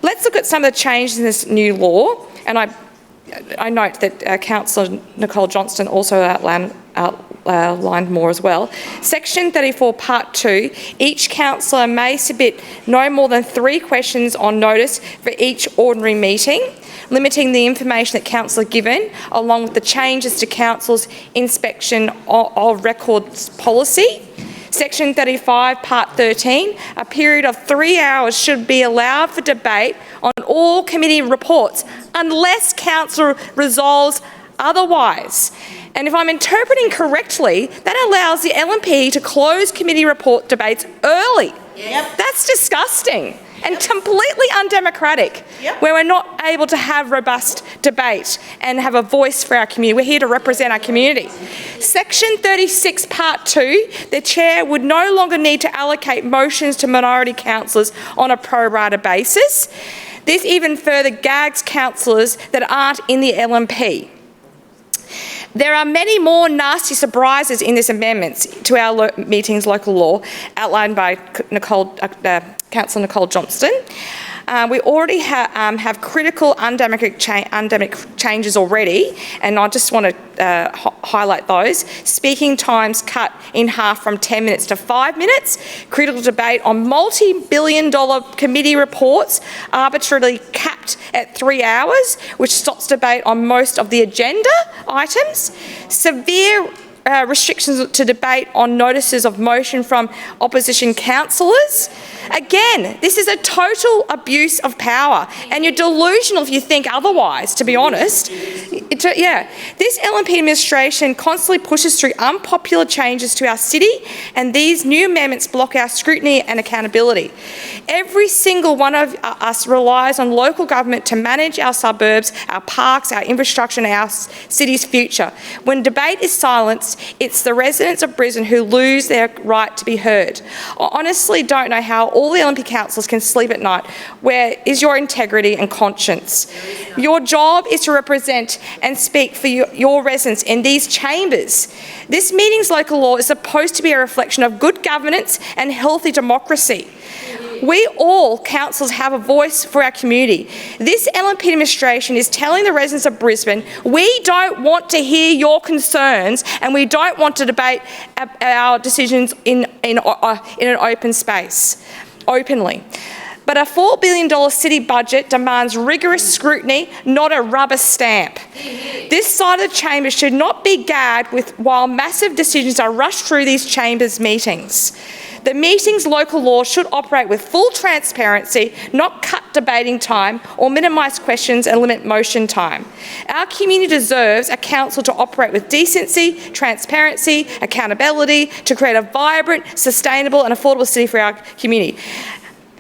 Let's look at some of the changes in this new law, and I note that Councillor Nicole Johnston also outlined more as well. Section 34, Part 2, each councillor may submit no more than 3 questions on notice for each ordinary meeting, limiting the information that council are given, along with the changes to council's inspection of records policy. Section 35, Part 13, a period of 3 hours should be allowed for debate on all committee reports unless council resolves otherwise. And if I'm interpreting correctly, that allows the LNP to close committee report debates early. Yep. That's disgusting and completely undemocratic, where we're not able to have robust debate and have a voice for our community. We're here to represent our community. Section 36, Part 2, the chair would no longer need to allocate motions to minority councillors on a pro rata basis. This even further gags councillors that aren't in the LNP. There are many more nasty surprises in this amendment to our meeting's local law, outlined by Councillor Nicole Johnston. We already have critical undemocratic changes already, and I just want to highlight those. Speaking times cut in half from 10 minutes to 5 minutes. Critical debate on multi-billion-dollar committee reports arbitrarily capped at 3 hours, which stops debate on most of the agenda items. Severe restrictions to debate on notices of motion from opposition councillors. Again, this is a total abuse of power, and you're delusional if you think otherwise, to be honest. This LNP administration constantly pushes through unpopular changes to our city, and these new amendments block our scrutiny and accountability. Every single one of us relies on local government to manage our suburbs, our parks, our infrastructure and our city's future. When debate is silenced, it's the residents of Brisbane who lose their right to be heard. I honestly don't know how all the LNP councillors can sleep at night. Where is your integrity and conscience? Your job is to represent and speak for your residents in these chambers. This meeting's local law is supposed to be a reflection of good governance and healthy democracy. We all, councillors, have a voice for our community. This LNP administration is telling the residents of Brisbane, we don't want to hear your concerns and we don't want to debate our decisions in an open space, openly. But a $4 billion city budget demands rigorous scrutiny, not a rubber stamp. This side of the chamber should not be gagged while massive decisions are rushed through these chambers' meetings. The meeting's local law should operate with full transparency, not cut debating time or minimise questions and limit motion time. Our community deserves a council to operate with decency, transparency, accountability, to create a vibrant, sustainable and affordable city for our community.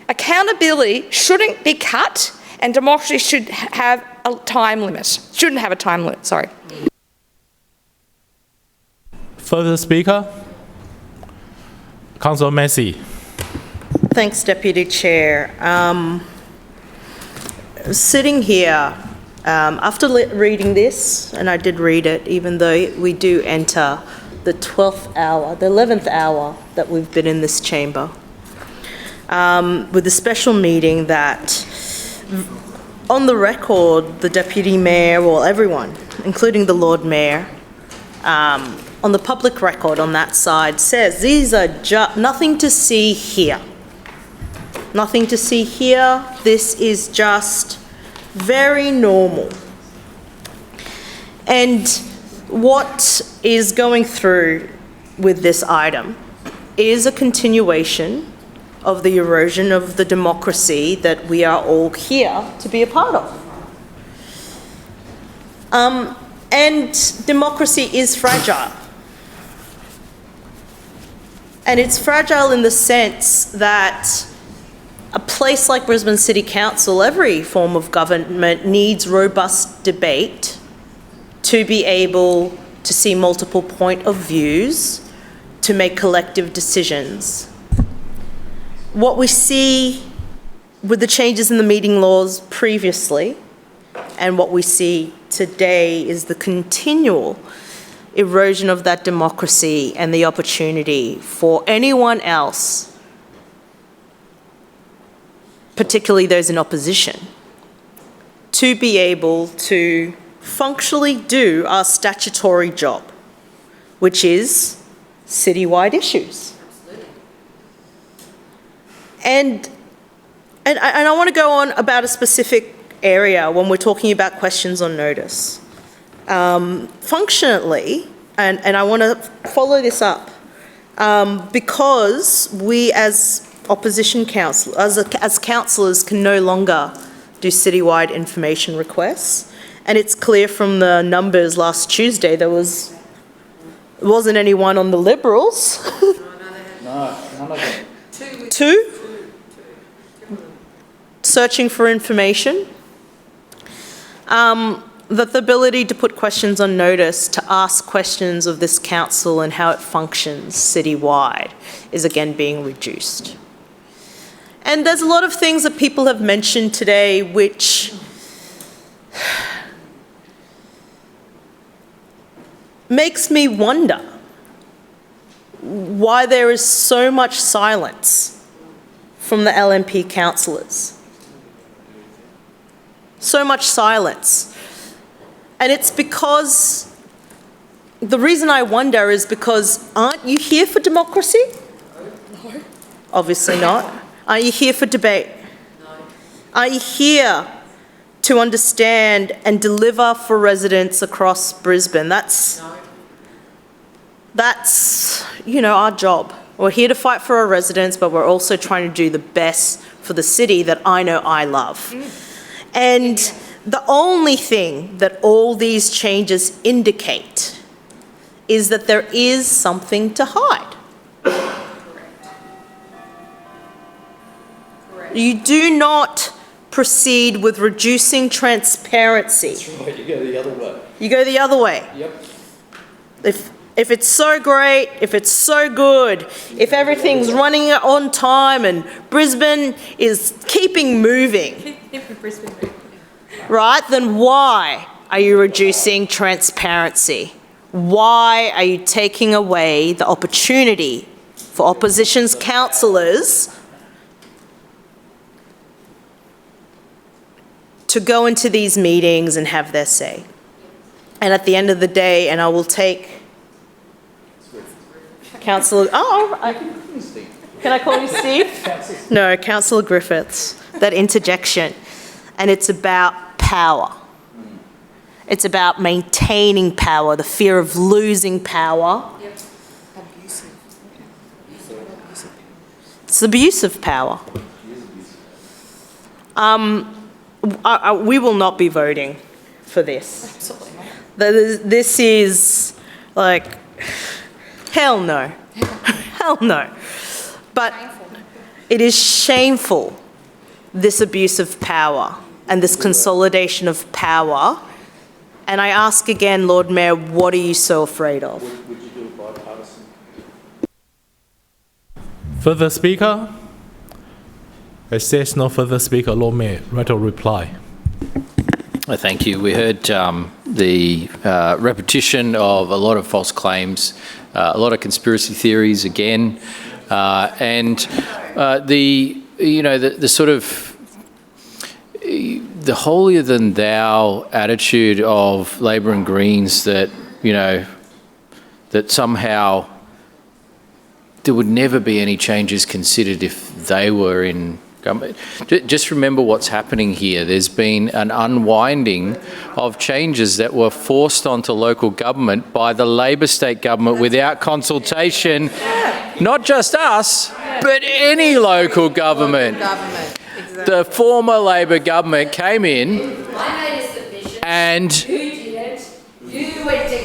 Accountability shouldn't be cut, and democracy should have a time limit. Shouldn't have a time limit, sorry. Further speaker? Councillor Massey. Thanks, Deputy Chair. Sitting here, after reading this, and I did read it, even though we do enter the 12th hour, the 11th hour that we've been in this chamber, with a special meeting that, on the record, the Deputy Mayor, well, everyone, including the Lord Mayor, on the public record on that side says these are nothing to see here. Nothing to see here. This is just very normal. And what is going through with this item is a continuation of the erosion of the democracy that we are all here to be a part of. And democracy is fragile. And it's fragile in the sense that a place like Brisbane City Council, every form of government needs robust debate to be able to see multiple point of views, to make collective decisions. What we see with the changes in the meeting laws previously and what we see today is the continual erosion of that democracy and the opportunity for anyone else, particularly those in opposition, to be able to functionally do our statutory job, which is citywide issues. And I want to go on about a specific area when we're talking about questions on notice. Functionally, and I want to follow this up, because we as opposition council, as councillors can no longer do citywide information requests, and it's clear from the numbers last Tuesday there wasn't anyone on the Liberals. No, none of them. Two? Searching for information. That the ability to put questions on notice, to ask questions of this council and how it functions citywide is again being reduced. And there's a lot of things that people have mentioned today which makes me wonder why there is so much silence from the LNP councillors. So much silence. And it's because, the reason I wonder is because, aren't you here for democracy? No. Obviously not. Are you here for debate? No. Are you here to understand and deliver for residents across Brisbane? That's, you know, our job. We're here to fight for our residents, but we're also trying to do the best for the city that I know I love. And the only thing that all these changes indicate is that there is something to hide. Correct. You do not proceed with reducing transparency. That's right, you go the other way. You go the other way. Yep. If it's so great, if it's so good, if everything's running on time and Brisbane is keeping moving, right, then why are you reducing transparency? Why are you taking away the opportunity for opposition's councillors to go into these meetings and have their say? And at the end of the day, and I will take Councillor, can I call you Steve? No, Councillor Griffiths, that interjection. And it's about power. It's about maintaining power, the fear of losing power. Yep. It's abuse of power. We will not be voting for this. Absolutely. This is like, hell no. Hell no. But it is shameful, this abuse of power and this consolidation of power. And I ask again, Lord Mayor, what are you so afraid of? Would you do a bipartisan? Further speaker? If there's no further speaker, Lord Mayor, right to reply. Thank you. We heard the repetition of a lot of false claims, a lot of conspiracy theories again, and the sort of the holier than thou attitude of Labor and Greens that, you know, that somehow there would never be any changes considered if they were in government. Just remember what's happening here. There's been an unwinding of changes that were forced onto local government by the Labor state government without consultation, not just us, but any local government. The former Labor government came in and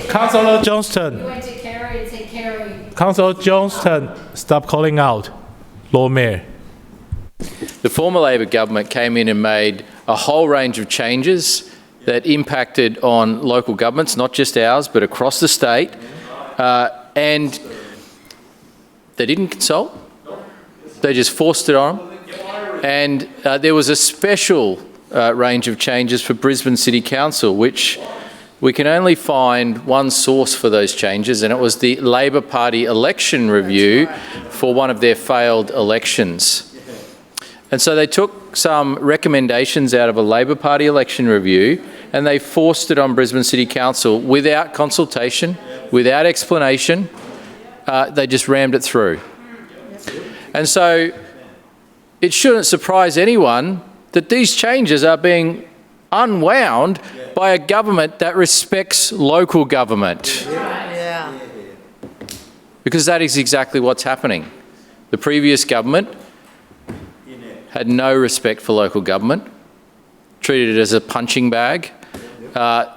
Councillor Johnston. went to Kerry and said Kerry. Councillor Johnston, stop calling out. Lord Mayor. The former Labor government came in and made a whole range of changes that impacted on local governments, not just ours, but across the state. And they didn't consult. They just forced it on them. And there was a special range of changes for Brisbane City Council, which we can only find one source for those changes, and it was the Labor Party election review for one of their failed elections. And so they took some recommendations out of a Labor Party election review and they forced it on Brisbane City Council without consultation, without explanation. They just rammed it through. And so it shouldn't surprise anyone that these changes are being unwound by a government that respects local government. Yeah. Because that is exactly what's happening. The previous government had no respect for local government, treated it as a punching bag.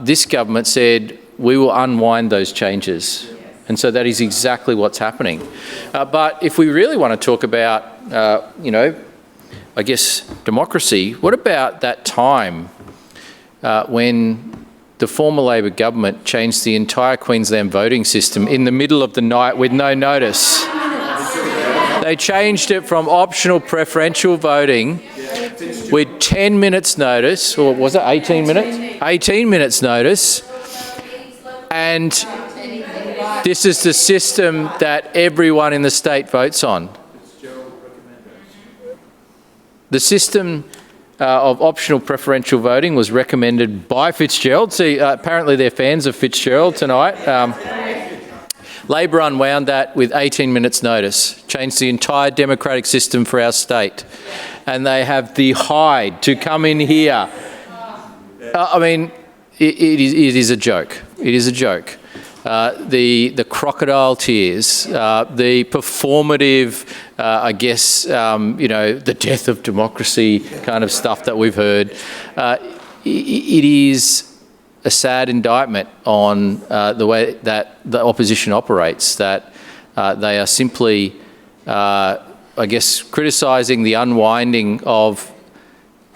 This government said, we will unwind those changes. And so that is exactly what's happening. But if we really want to talk about, I guess, democracy, what about that time when the former Labor government changed the entire Queensland voting system in the middle of the night with no notice? They changed it from optional preferential voting with 10 minutes notice, or was it 18 minutes? 18 minutes notice. And this is the system that everyone in the state votes on. The system of optional preferential voting was recommended by Fitzgerald. See, apparently they're fans of Fitzgerald tonight. Labor unwound that with 18 minutes notice, changed the entire democratic system for our state. And they have the hide to come in here. I mean, it is a joke. It is a joke. The crocodile tears, the performative, the death of democracy kind of stuff that we've heard. It is a sad indictment on the way that the opposition operates, that they are simply, criticising the unwinding of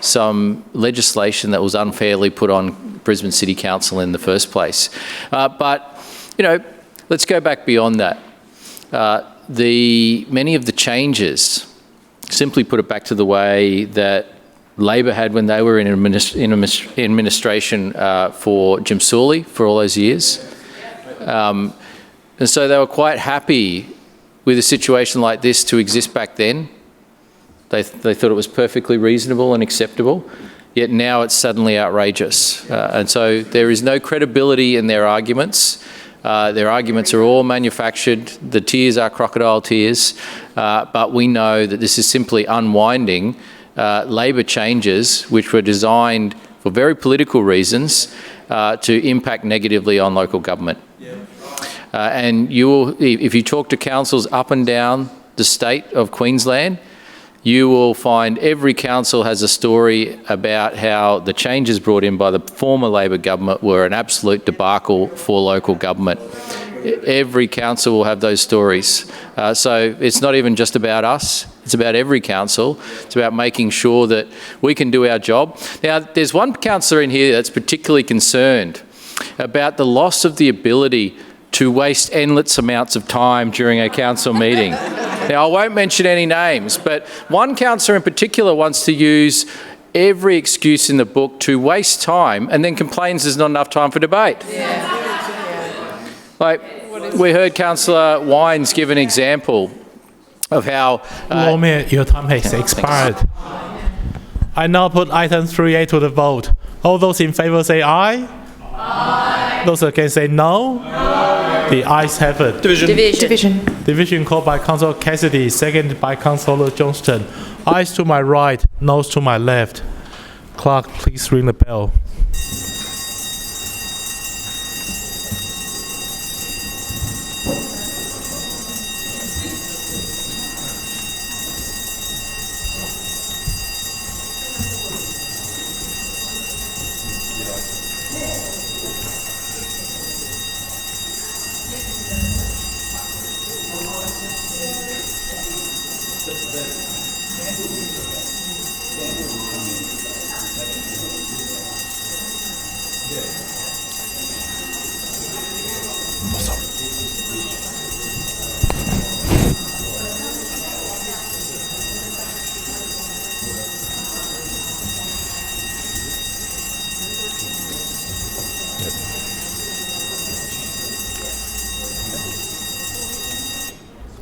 some legislation that was unfairly put on Brisbane City Council in the first place. But let's go back beyond that. Many of the changes, simply put it back to the way that Labor had when they were in administration for Jim Sawley for all those years. And so they were quite happy with a situation like this to exist back then. They thought it was perfectly reasonable and acceptable, yet now it's suddenly outrageous. And so there is no credibility in their arguments. Their arguments are all manufactured. The tears are crocodile tears. But we know that this is simply unwinding Labor changes which were designed for very political reasons to impact negatively on local government. And if you talk to councils up and down the state of Queensland, you will find every council has a story about how the changes brought in by the former Labor government were an absolute debacle for local government. Every council will have those stories. So it's not even just about us, it's about every council. It's about making sure that we can do our job. Now, there's one councillor in here that's particularly concerned about the loss of the ability to waste endless amounts of time during a council meeting. Now, I won't mention any names, but one councillor in particular wants to use every excuse in the book to waste time and then complains there's not enough time for debate. Like, we heard Councillor Wines give an example of how... Lord Mayor, your time has expired. I now put item 3A to the vote. All those in favour say aye. Aye. Those against say no. The ayes have it. Division called by Councillor Cassidy, seconded by Councillor Johnston. Ayes to my right, noes to my left. Clerk, please ring the bell.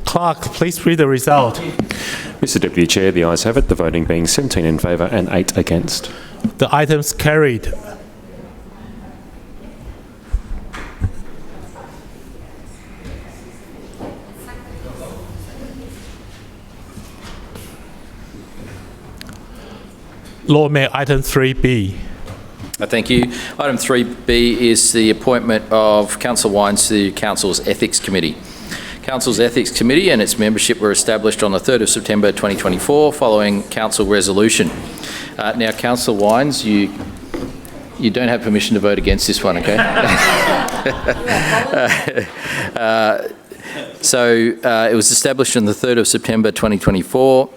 Clerk, please read the result. Mr Deputy Chair, the ayes have it, the voting being 17 in favour and 8 against. The item's carried. Lord Mayor, item 3B. Thank you. Item 3B is the appointment of Councillor Wines to the Council's Ethics Committee. Council's Ethics Committee and its membership were established on the 3rd of September 2024 following Council resolution. Now, Councillor Wines, you don't have permission to vote against this one, okay? It was established on the 3rd of September 2024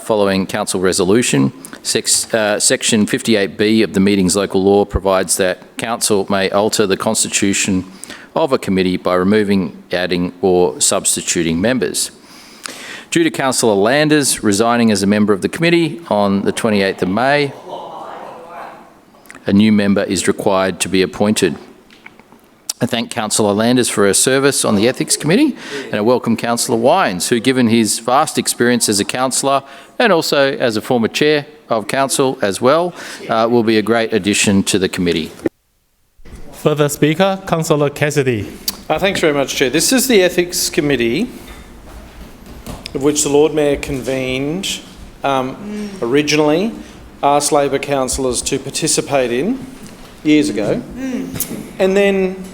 following Council resolution. Section 58B of the Meetings Local Law provides that Council may alter the constitution of a committee by removing, adding or substituting members. Due to Councillor Landers resigning as a member of the committee on the 28th of May, a new member is required to be appointed. I thank Councillor Landers for her service on the Ethics Committee, and I welcome Councillor Wines, who, given his vast experience as a councillor and also as a former chair of council as well, will be a great addition to the committee. Further speaker, Councillor Cassidy. Thanks very much, Chair. This is the Ethics Committee, of which the Lord Mayor convened, originally asked Labor councillors to participate in years ago, and then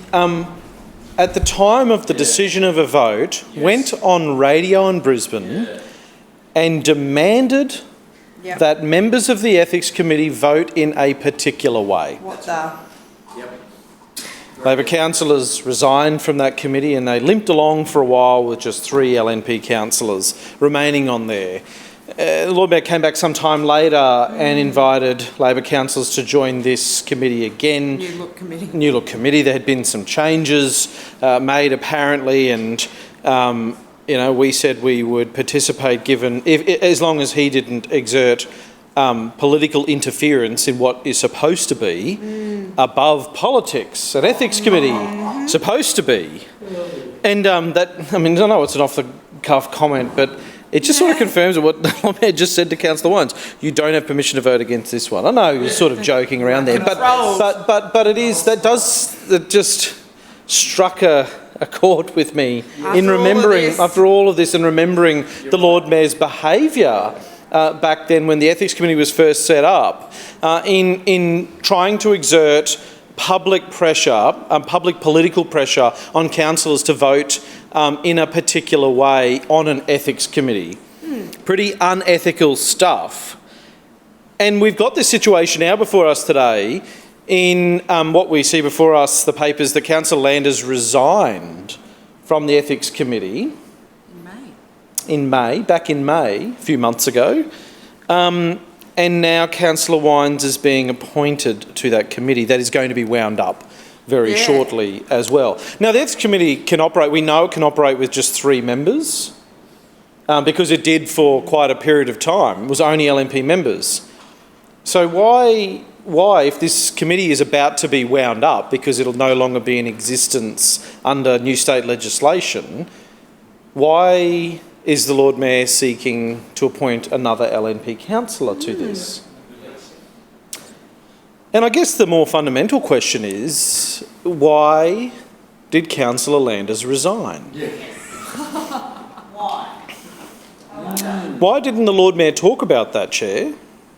at the time of the decision of a vote, went on radio in Brisbane and demanded that members of the Ethics Committee vote in a particular way. What the? Labor councillors resigned from that committee and they limped along for a while with just 3 LNP councillors remaining on there. The Lord Mayor came back some time later and invited Labor councillors to join this committee again. New Look Committee. New Look Committee. There had been some changes made apparently, and we said we would participate as long as he didn't exert political interference in what is supposed to be above politics. An ethics committee supposed to be, and I know it's an off-the-cuff comment, but it just sort of confirms what the Lord Mayor just said to Councillor Wines. You don't have permission to vote against this one. I know you're sort of joking around there, but it is that just struck a chord with me after all of this and remembering the Lord Mayor's behaviour back then when the Ethics Committee was first set up in trying to exert public pressure, public political pressure on councillors to vote in a particular way on an ethics committee. Pretty unethical stuff. And we've got this situation now before us today in what we see before us, the papers that Councillor Landers resigned from the Ethics Committee back in May, a few months ago. And now Councillor Wines is being appointed to that committee that is going to be wound up very shortly as well. Now, the Ethics Committee can operate with just 3 members because it did for quite a period of time. It was only LNP members. So why, if this committee is about to be wound up because it'll no longer be in existence under new state legislation, why is the Lord Mayor seeking to appoint another LNP councillor to this? And I guess the more fundamental question is, why did Councillor Landers resign? Why didn't the Lord Mayor talk about that, Chair?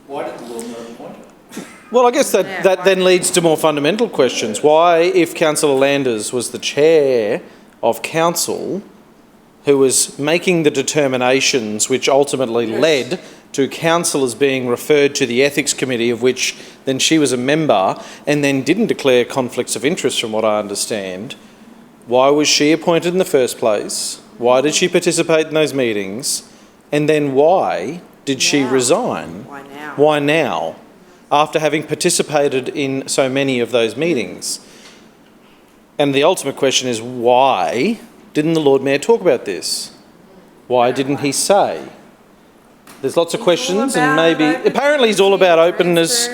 Why did the Lord Mayor appoint him? Well, I guess that then leads to more fundamental questions. Why, if Councillor Landers was the chair of council, who was making the determinations which ultimately led to councillors being referred to the Ethics Committee, of which then she was a member, and then didn't declare conflicts of interest from what I understand, why was she appointed in the first place? Why did she participate in those meetings? And then why did she resign? Why now? After having participated in so many of those meetings. And the ultimate question is, why didn't the Lord Mayor talk about this? Why didn't he say? There's lots of questions, and maybe apparently he's all about openness,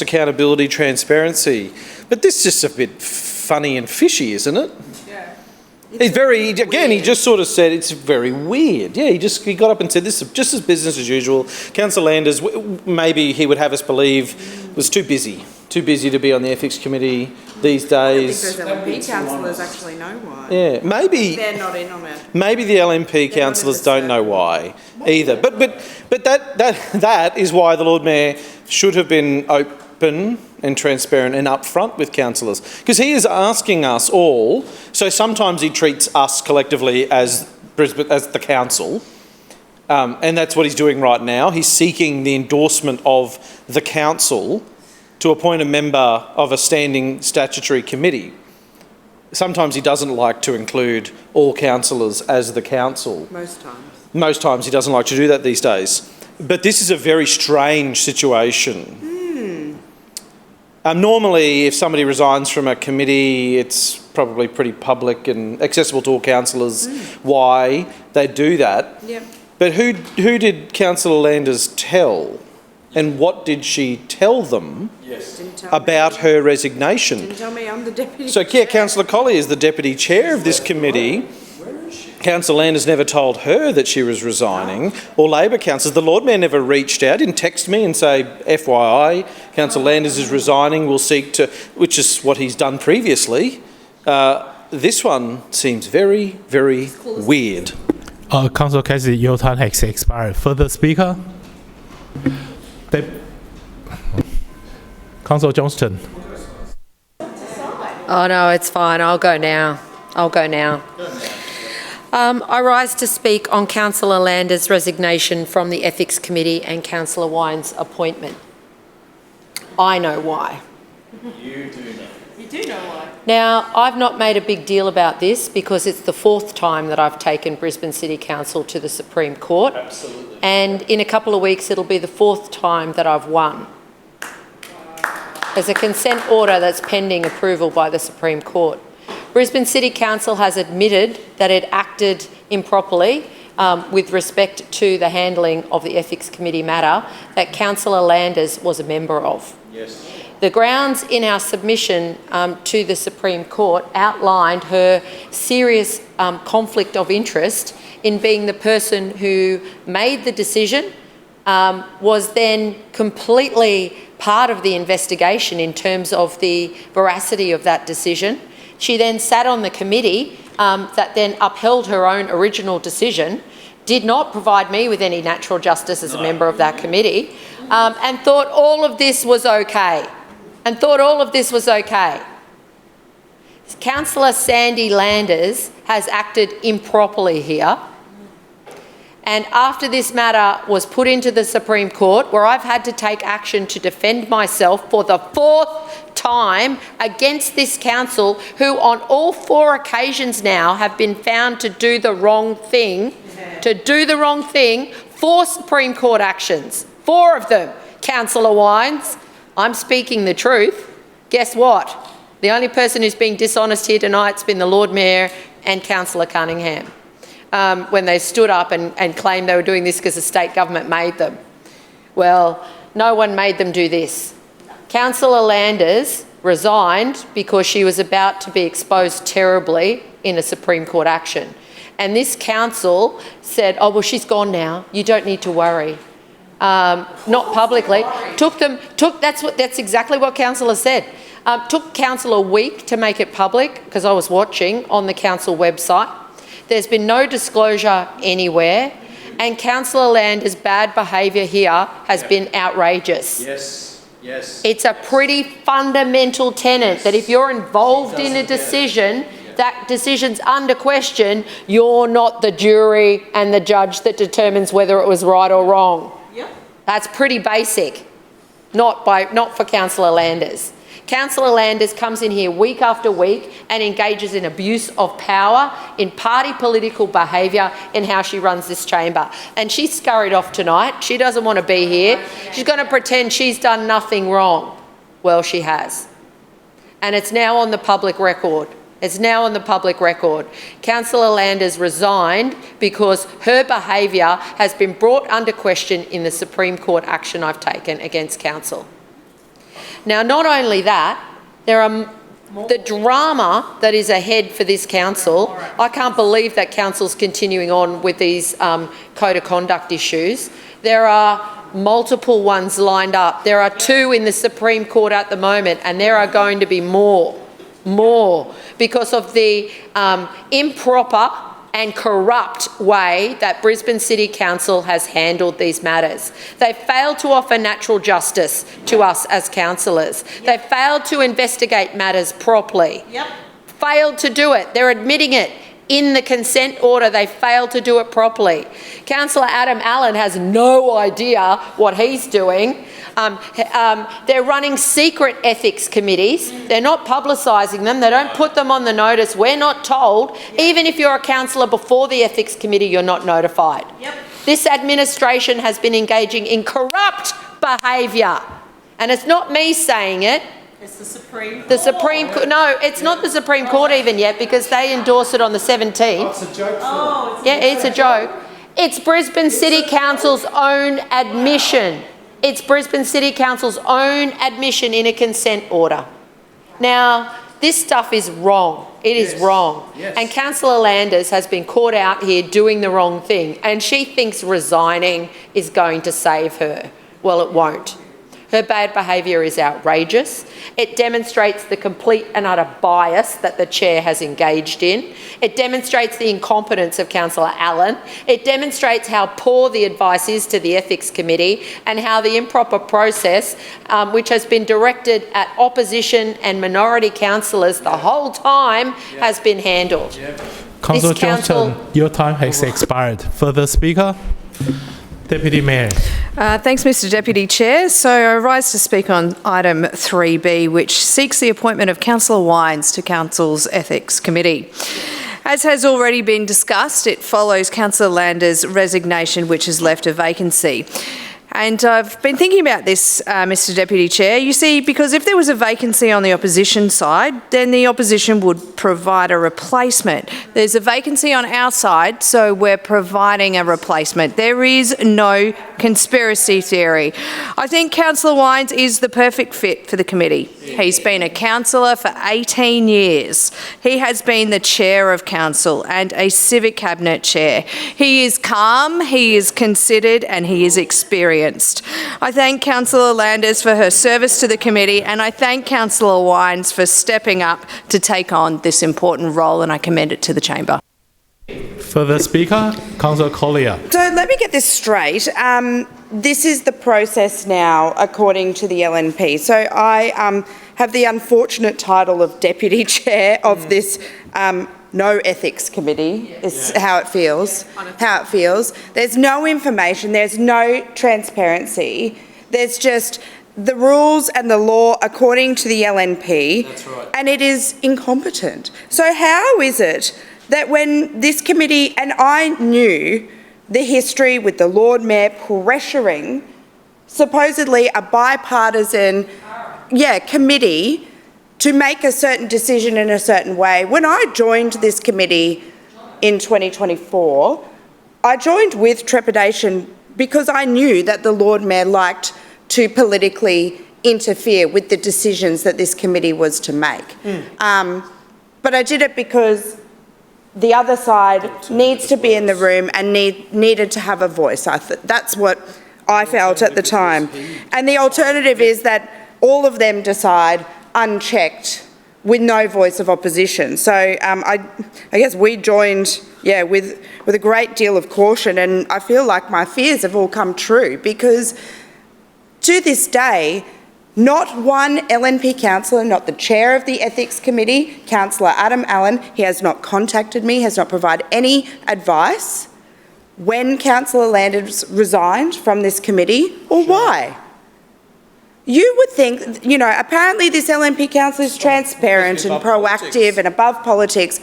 accountability, transparency. But this is just a bit funny and fishy, isn't it? He's very, again, he just sort of said it's very weird. Yeah, he got up and said this is just as business as usual. Councillor Landers, maybe he would have us believe, was too busy to be on the ethics committee these days. I don't think those LNP councillors actually know why. Yeah, maybe They're not in on it. maybe the LNP councillors don't know why either. But that is why the Lord Mayor should have been open and transparent and upfront with councillors, because he is asking us all. So sometimes he treats us collectively as Brisbane, as the council, and that's what he's doing right now. He's seeking the endorsement of the council to appoint a member of a standing statutory committee. Sometimes he doesn't like to include all councillors as the council. Most times. Most times he doesn't like to do that these days. But this is a very strange situation. Normally, if somebody resigns from a committee, it's probably pretty public and accessible to all councillors why they do that. Yep. But who did Councillor Landers tell? And what did she tell them about her resignation? Didn't tell me, I'm the deputy So, yeah, Councillor Colley is the deputy chair of this committee. Councillor Landers never told her that she was resigning, or Labor councillors. The Lord Mayor never reached out, didn't text me and say, FYI, Councillor Landers is resigning, we'll seek to, which is what he's done previously. This one seems very, very weird. Councillor Casey, your time has expired. Further speaker? Councillor Johnston. Oh, no, it's fine. I'll go now. I rise to speak on Councillor Landers' resignation from the Ethics Committee and Councillor Wine's appointment. I know why. You do know why. Now, I've not made a big deal about this because it's the fourth time that I've taken Brisbane City Council to the Supreme Court. Absolutely. And in a couple of weeks, it'll be the fourth time that I've won. There's a consent order that's pending approval by the Supreme Court. Brisbane City Council has admitted that it acted improperly with respect to the handling of the Ethics Committee matter that Councillor Landers was a member of. Yes. The grounds in our submission to the Supreme Court outlined her serious conflict of interest in being the person who made the decision, was then completely part of the investigation in terms of the veracity of that decision. She then sat on the committee that then upheld her own original decision, did not provide me with any natural justice as a member of that committee, and thought all of this was okay. Councillor Sandy Landers has acted improperly here. And after this matter was put into the Supreme Court, where I've had to take action to defend myself for the fourth time against this council, who on all four occasions now have been found to do the wrong thing, four Supreme Court actions, four of them. Councillor Wines, I'm speaking the truth. Guess what? The only person who's being dishonest here tonight's been the Lord Mayor and Councillor Cunningham. When they stood up and claimed they were doing this because the state government made them. Well, no one made them do this. Councillor Landers resigned because she was about to be exposed terribly in a Supreme Court action. And this council said, oh, well, she's gone now. You don't need to worry. Not publicly. That's exactly what councillor said. Took council a week to make it public, because I was watching on the council website. There's been no disclosure anywhere, and Councillor Landers' bad behaviour here has been outrageous. Yes. It's a pretty fundamental tenet that if you're involved in a decision, that decision's under question, you're not the jury and the judge that determines whether it was right or wrong. Yep. That's pretty basic, not for Councillor Landers. Councillor Landers comes in here week after week and engages in abuse of power, in party political behaviour, in how she runs this chamber. And she scurried off tonight. She doesn't want to be here. She's going to pretend she's done nothing wrong. Well, she has. And it's now on the public record. Councillor Landers resigned because her behaviour has been brought under question in the Supreme Court action I've taken against council. Now, not only that, there are The drama that is ahead for this council, I can't believe that council's continuing on with these code of conduct issues. There are multiple ones lined up. There are 2 in the Supreme Court at the moment, and there are going to be more because of the improper and corrupt way that Brisbane City Council has handled these matters. They failed to offer natural justice to us as councillors. They failed to investigate matters properly. Failed to do it. They're admitting it. In the consent order, they failed to do it properly. Councillor Adam Allen has no idea what he's doing. They're running secret ethics committees. They're not publicising them. They don't put them on the notice. We're not told. Even if you're a councillor before the ethics committee, you're not notified. This administration has been engaging in corrupt behaviour. And it's not me saying it. It's the Supreme Court. No, it's not the Supreme Court even yet, because they endorse it on the 17th. It's a joke. It's a joke. It's Brisbane City Council's own admission. It's Brisbane City Council's own admission in a consent order. Now, this stuff is wrong. It is wrong. And Councillor Landers has been caught out here doing the wrong thing, and she thinks resigning is going to save her. Well, it won't. Her bad behaviour is outrageous. It demonstrates the complete and utter bias that the chair has engaged in. It demonstrates the incompetence of Councillor Allen. It demonstrates how poor the advice is to the Ethics Committee and how the improper process, which has been directed at opposition and minority councillors the whole time, has been handled. Councillor Johnston, your time has expired. Further speaker? Deputy Mayor. Thanks, Mr Deputy Chair. So I rise to speak on item 3B, which seeks the appointment of Councillor Wines to Council's Ethics Committee. As has already been discussed, it follows Councillor Landers' resignation, which has left a vacancy. And I've been thinking about this, Mr Deputy Chair. You see, because if there was a vacancy on the opposition side, then the opposition would provide a replacement. There's a vacancy on our side, so we're providing a replacement. There is no conspiracy theory. I think Councillor Wines is the perfect fit for the committee. He's been a councillor for 18 years. He has been the chair of council and a civic cabinet chair. He is calm, he is considered, and he is experienced. I thank Councillor Landers for her service to the committee, and I thank Councillor Wines for stepping up to take on this important role, and I commend it to the chamber. Further speaker, Councillor Collier. So let me get this straight. This is the process now, according to the LNP. So I have the unfortunate title of Deputy Chair of this no ethics committee, is how it feels. There's no information, there's no transparency. There's just the rules and the law according to the LNP. That's right. And it is incompetent. So how is it that when this committee, and I knew the history with the Lord Mayor pressuring supposedly a bipartisan committee to make a certain decision in a certain way. When I joined this committee in 2024, I joined with trepidation because I knew that the Lord Mayor liked to politically interfere with the decisions that this committee was to make. But I did it because the other side needs to be in the room and needed to have a voice. That's what I felt at the time. And the alternative is that all of them decide unchecked with no voice of opposition. So I guess we joined with a great deal of caution, and I feel like my fears have all come true because to this day, not one LNP councillor, not the chair of the Ethics Committee, Councillor Adam Allen, he has not contacted me, has not provided any advice when Councillor Landers resigned from this committee or why. You would think, apparently this LNP council is transparent and proactive and above politics.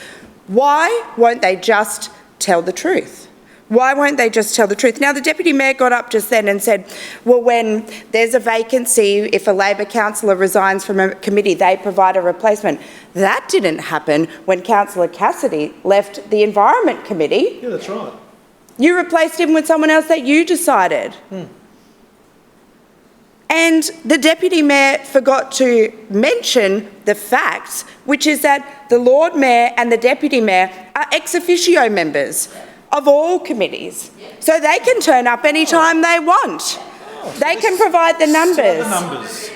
Why won't they just tell the truth? Why won't they just tell the truth? Now, the Deputy Mayor got up just then and said, well, when there's a vacancy, if a Labor councillor resigns from a committee, they provide a replacement. That didn't happen when Councillor Cassidy left the Environment Committee. Yeah, that's right. You replaced him with someone else that you decided. And the Deputy Mayor forgot to mention the facts, which is that the Lord Mayor and the Deputy Mayor are ex officio members of all committees. So they can turn up anytime they want. They can provide the numbers.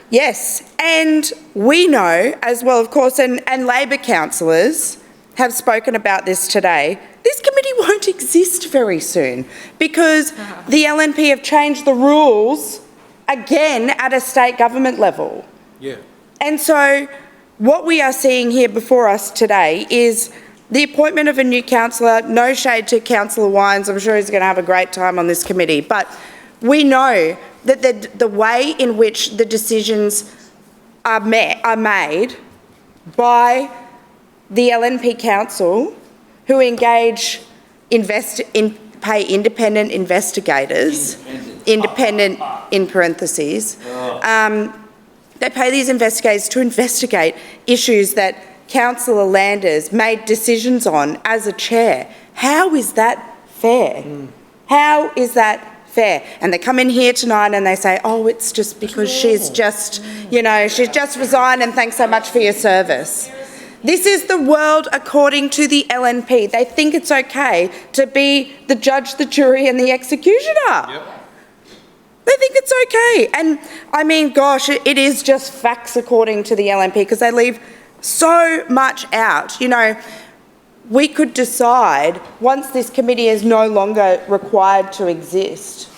Yes, and we know as well, of course, and Labor councillors have spoken about this today, this committee won't exist very soon because the LNP have changed the rules again at a state government level. Yeah. And so what we are seeing here before us today is the appointment of a new councillor. No shade to Councillor Wines, I'm sure he's going to have a great time on this committee, but we know that the way in which the decisions are made by the LNP Council, who pay independent investigators, independent in parentheses, they pay these investigators to investigate issues that Councillor Landers made decisions on as a chair. How is that fair? How is that fair? And they come in here tonight and they say, oh, it's just because she's just, she's just resigned and thanks so much for your service. This is the world according to the LNP. They think it's okay to be the judge, the jury and the executioner. Yep. They think it's okay. And I mean, gosh, it is just facts according to the LNP because they leave so much out. We could decide once this committee is no longer required to exist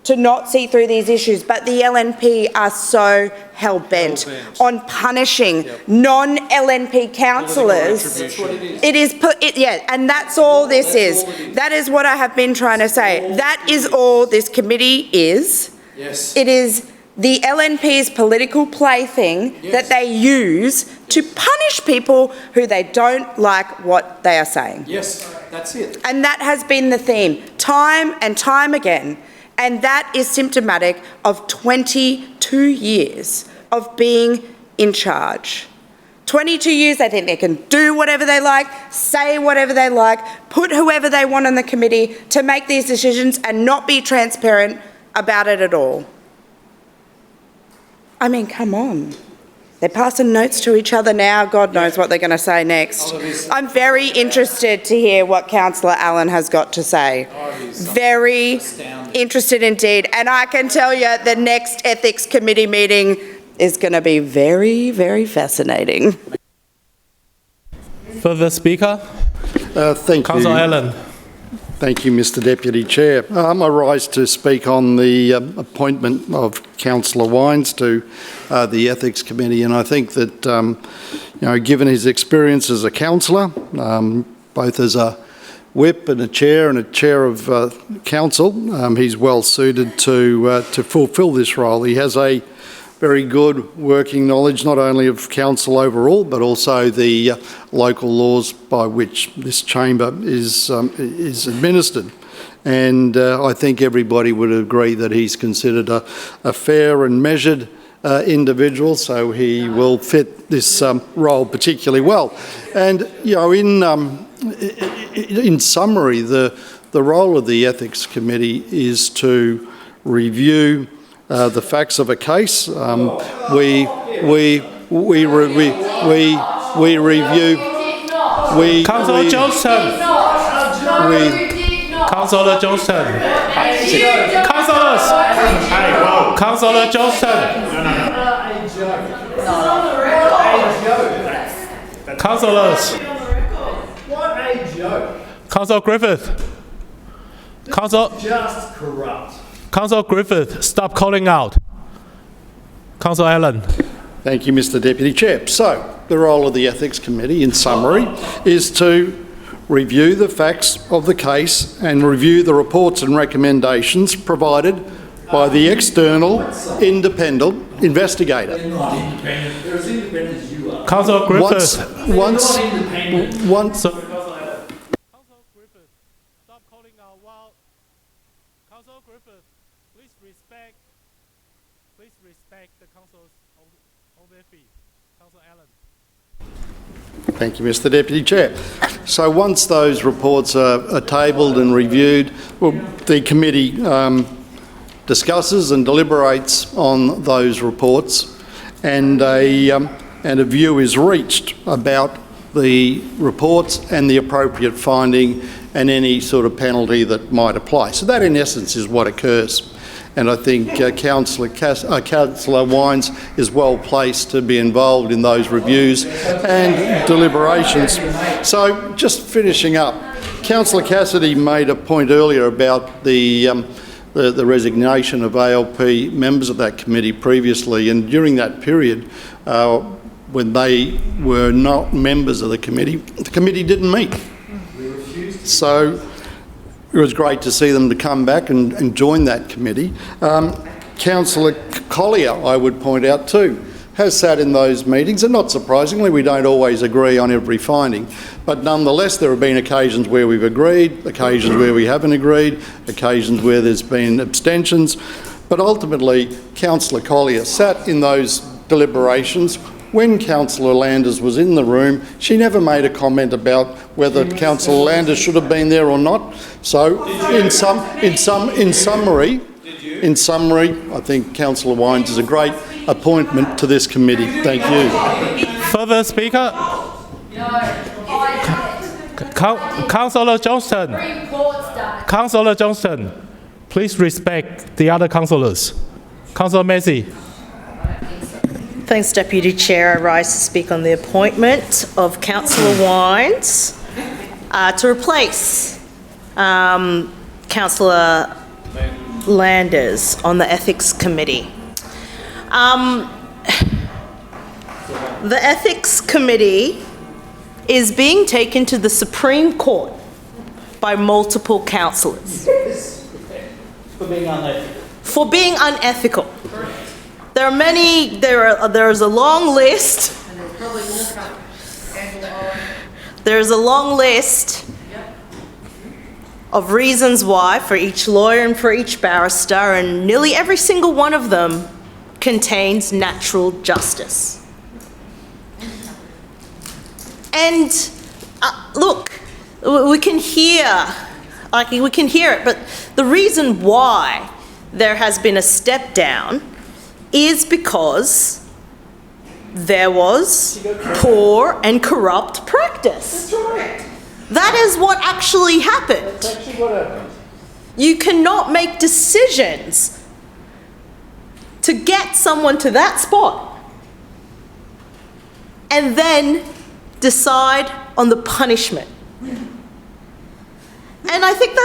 to not see through these issues, but the LNP are so hell-bent on punishing non-LNP councillors. And that's all this is. That is what I have been trying to say. That is all this committee is. Yes. It is the LNP's political plaything that they use to punish people who they don't like what they are saying. Yes, that's it. And that has been the theme, time and time again. And that is symptomatic of 22 years of being in charge. 22 years, they think they can do whatever they like, say whatever they like, put whoever they want on the committee to make these decisions and not be transparent about it at all. I mean, come on. They're passing notes to each other now. God knows what they're going to say next. I'm very interested to hear what Councillor Allen has got to say. Very interested indeed. And I can tell you the next Ethics Committee meeting is going to be very, very fascinating. Further speaker? Thank you. Councillor Allen. Thank you, Mr Deputy Chair. I rise to speak on the appointment of Councillor Wines to the Ethics Committee, and I think that, given his experience as a councillor, both as a whip and a chair of council, he's well suited to fulfil this role. He has a very good working knowledge not only of council overall but also the local laws by which this chamber is administered. And I think everybody would agree that he's considered a fair and measured individual, so he will fit this role particularly well. And in summary, the role of the Ethics Committee is to review the facts of a case. We review. Councillor Johnston. Councillor Johnston. Councillors. Councillor Johnston. Councillors. What a joke. Councillor Griffith. Just corrupt. Councillor Griffith, stop calling out. Councillor Allen. Thank you, Mr Deputy Chair. So, the role of the Ethics Committee, in summary, is to review the facts of the case and review the reports and recommendations provided by the external independent investigator. They're not independent. They're as independent as you are. Councillor Griffith. Councillor Griffith, stop calling out while... Councillor Griffith, please respect the councillors on their feet. Councillor Allen. Thank you, Mr Deputy Chair. So once those reports are tabled and reviewed, well, the committee discusses and deliberates on those reports, and a view is reached about the reports and the appropriate finding and any sort of penalty that might apply. So that in essence is what occurs. And I think Councillor Wines is well placed to be involved in those reviews and deliberations. So just finishing up, Councillor Cassidy made a point earlier about the resignation of ALP members of that committee previously, and during that period, when they were not members of the committee didn't meet. So it was great to see them to come back and join that committee. Councillor Collier, I would point out too, has sat in those meetings, and not surprisingly, we don't always agree on every finding, but nonetheless there have been occasions where we've agreed, occasions where we haven't agreed, occasions where there's been abstentions, but ultimately Councillor Collier sat in those deliberations. When Councillor Landers was in the room, she never made a comment about whether Councillor Landers should have been there or not. So, in summary, I think Councillor Wines is a great appointment to this committee. Thank you. Further speaker? Councillor Johnston. Councillor Johnston, please respect the other councillors. Councillor Massey. Thanks, Deputy Chair. I rise to speak on the appointment of Councillor Wines to replace Councillor Landers on the Ethics Committee. The Ethics Committee is being taken to the Supreme Court by multiple councillors. For being unethical. For being unethical. There are many, there's a long list. There's a long list of reasons why for each lawyer and for each barrister, and nearly every single one of them contains natural justice. And look, we can hear it, but the reason why there has been a step down is because there was poor and corrupt practice. That's right. That is what actually happened. That's actually what happened. You cannot make decisions to get someone to that spot and then decide on the punishment. And I think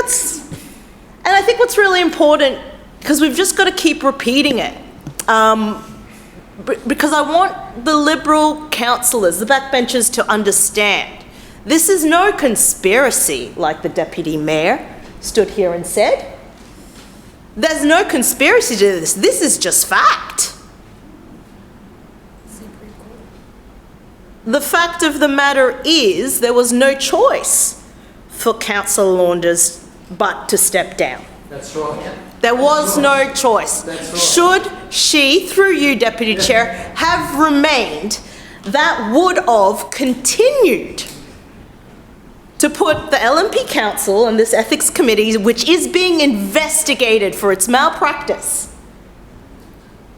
what's really important, because we've just got to keep repeating it, because I want the Liberal councillors, the backbenchers, to understand this is no conspiracy, like the Deputy Mayor stood here and said. There's no conspiracy to this. This is just fact. The fact of the matter is there was no choice for Councillor Landers but to step down. That's right. There was no choice. That's right. Should she, through you, Deputy Chair, have remained, that would have continued to put the LNP Council and this Ethics Committee, which is being investigated for its malpractice,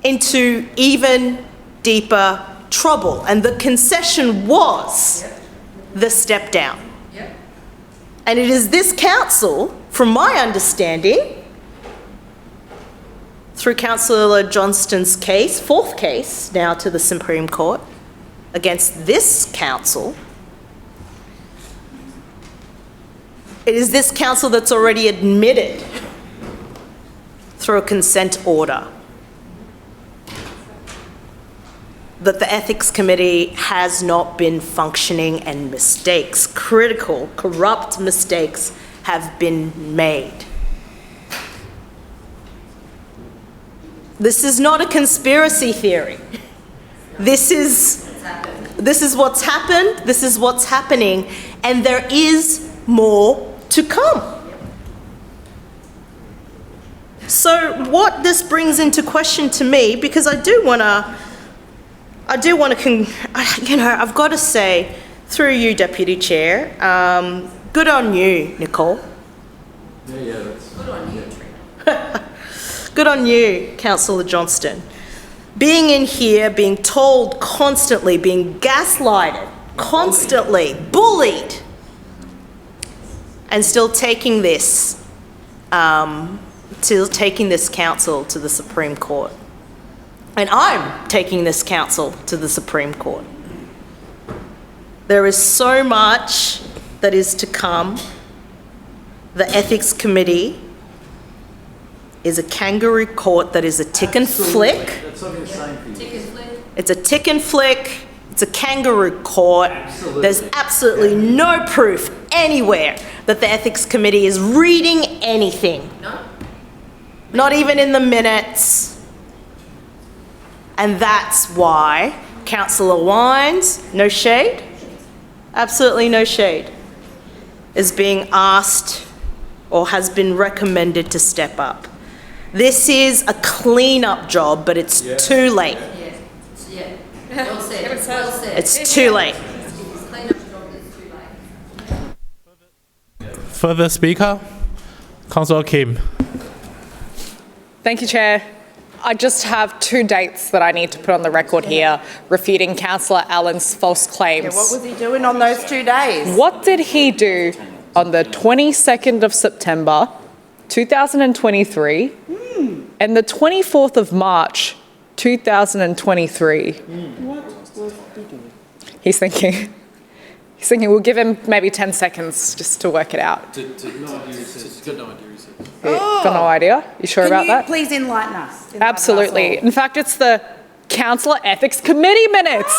into even deeper trouble. And the concession was the step down. And it is this council, from my understanding, through Councillor Johnston's case, fourth case now to the Supreme Court, against this council, it is this council that's already admitted through a consent order that the Ethics Committee has not been functioning and mistakes, critical, corrupt mistakes, have been made. This is not a conspiracy theory. This is what's happened, this is what's happening, and there is more to come. So what this brings into question to me, because I do want to, I've got to say, through you, Deputy Chair, good on you, Nicole. Yeah, that's good on you. Good on you, Councillor Johnston. Being in here, being told constantly, being gaslighted, constantly bullied, and still taking this council to the Supreme Court. And I'm taking this council to the Supreme Court. There is so much that is to come. The Ethics Committee is a kangaroo court that is a tick and flick. It's a tick and flick. It's a kangaroo court. There's absolutely no proof anywhere that the Ethics Committee is reading anything. No. Not even in the minutes. And that's why Councillor Wines, no shade, absolutely no shade, is being asked or has been recommended to step up. This is a clean-up job, but it's too late. Yeah. Well said. Well said. It's too late. Further speaker, Councillor Kim. Thank you, Chair. I just have 2 dates that I need to put on the record here, refuting Councillor Allen's false claims. Yeah, what was he doing on those 2 days? What did he do on the 22nd of September, 2023, and the 24th of March, 2023? What was he doing? He's thinking. He's thinking we'll give him maybe 10 seconds just to work it out. Got no idea? You sure about that? Please enlighten us. Absolutely. In fact, it's the Councillor Ethics Committee minutes,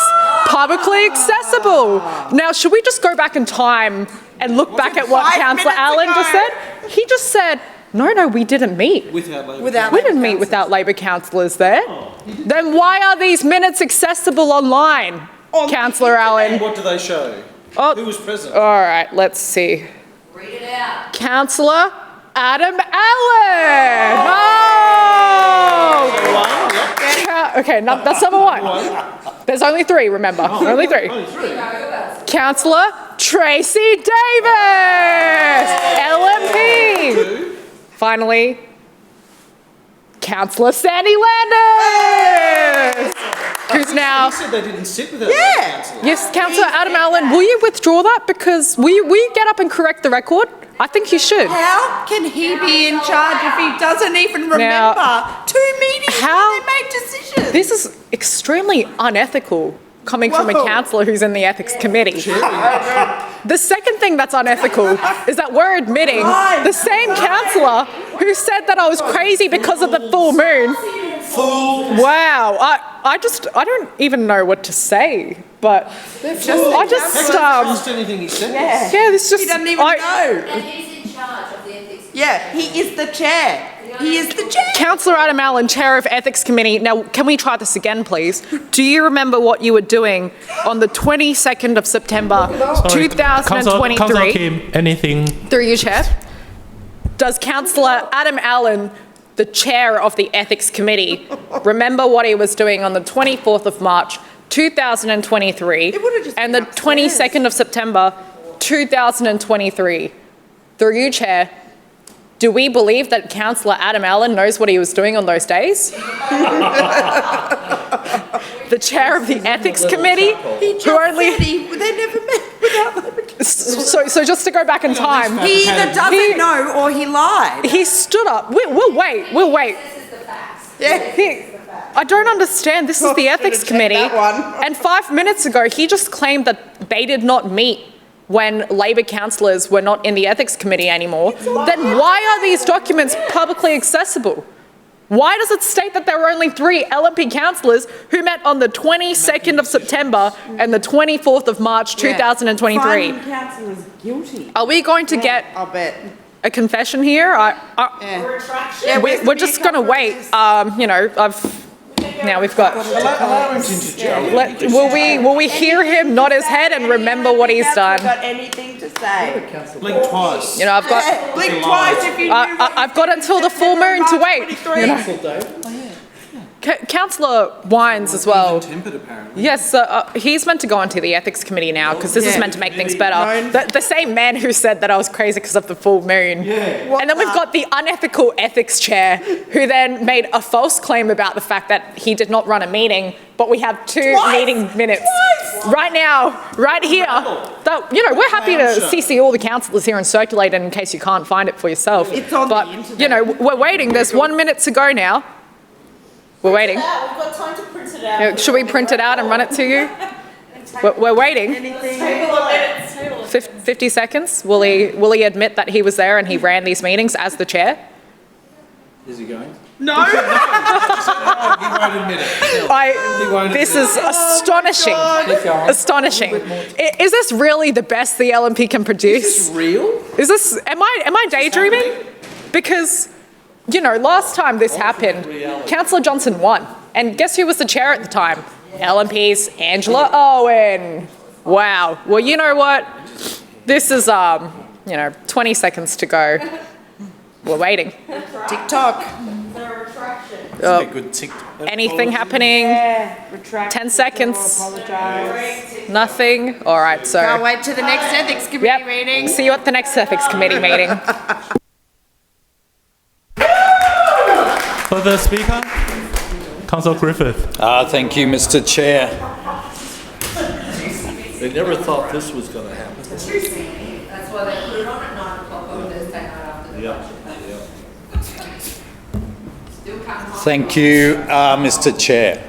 publicly accessible. Now, should we just go back in time and look back at what Councillor Allen just said? He just said, no, we didn't meet. We didn't meet without Labor councillors there. Then why are these minutes accessible online, Councillor Allen? What do they show? Oh, who was present? All right, let's see. Read it out. Councillor Adam Allen. Oh! Okay, that's number 1. There's only 3, remember. Only 3. Councillor Tracy Davis, LMP. Finally, Councillor Sandy Landers, who's now... He said they didn't sit with her. Yeah. Yes, Councillor Adam Allen, will you withdraw that? Because will you get up and correct the record? I think you should. How can he be in charge if he doesn't even remember 2 meetings where they make decisions? This is extremely unethical coming from a councillor who's in the Ethics Committee. The second thing that's unethical is that we're admitting the same councillor who said that I was crazy because of the full moon. Wow, I don't even know what to say, but anything he said. Yeah, this just... He doesn't even know. And he's in charge of the ethics. Yeah, he is the chair. He is the chair. Councillor Adam Allen, Chair of Ethics Committee. Now, can we try this again, please? Do you remember what you were doing on the 22nd of September, 2023? Councillor Kim, anything? Through you, Chair. Does Councillor Adam Allen, the Chair of the Ethics Committee, remember what he was doing on the 24th of March, 2023, and the 22nd of September, 2023? Through you, Chair. Do we believe that Councillor Adam Allen knows what he was doing on those days? The chair of the Ethics Committee, they never met without... So just to go back in time... He either doesn't know or he lied. He stood up. We'll wait. Yeah. I don't understand. This is the Ethics Committee. And 5 minutes ago, he just claimed that they did not meet when Labor councillors were not in the Ethics Committee anymore. Then why are these documents publicly accessible? Why does it state that there were only 3 LNP councillors who met on the 22nd of September and the 24th of March 2023? Finding councillors guilty. Are we going to get a confession here? We're just going to wait. Now we've got... Will we hear him nod his head and remember what he's done? Got anything to say? Blink twice. I've got... Blink twice if you knew. I've got until the full moon to wait. Councillor Wines as well. Tempered, apparently. Yes, he's meant to go onto the ethics committee now because this is meant to make things better. The same man who said that I was crazy because of the full moon. Yeah. And then we've got the unethical ethics chair who then made a false claim about the fact that he did not run a meeting, but we have two meeting minutes. Right now, right here. We're happy to CC all the councillors here and circulate it in case you can't find it for yourself. It's on the internet. We're waiting. There's 1 minute to go now. We're waiting. We've got time to print it out. Should we print it out and run it to you? We're waiting. 50 seconds. Will he admit that he was there and he ran these meetings as the chair? Is he going? No. He won't admit it. This is astonishing. Astonishing. Is this really the best the LNP can produce? Is this real? Is this? Am I daydreaming? Because, last time this happened, Councillor Johnson won, and guess who was the chair at the time? LNP's Angela Owen. Wow. Well, you know what? This is 20 seconds to go. We're waiting. TikTok. Good TikTok. Anything happening? 10 seconds. Nothing? All right, so. Can't wait to the next ethics committee meeting. See you at the next ethics committee meeting. Further speaker? Councillor Griffith. Thank you, Mr. Chair. They never thought this was going to happen. That's why they put it on at 9 o'clock on Thursday night after the budget. Thank you, Mr. Chair.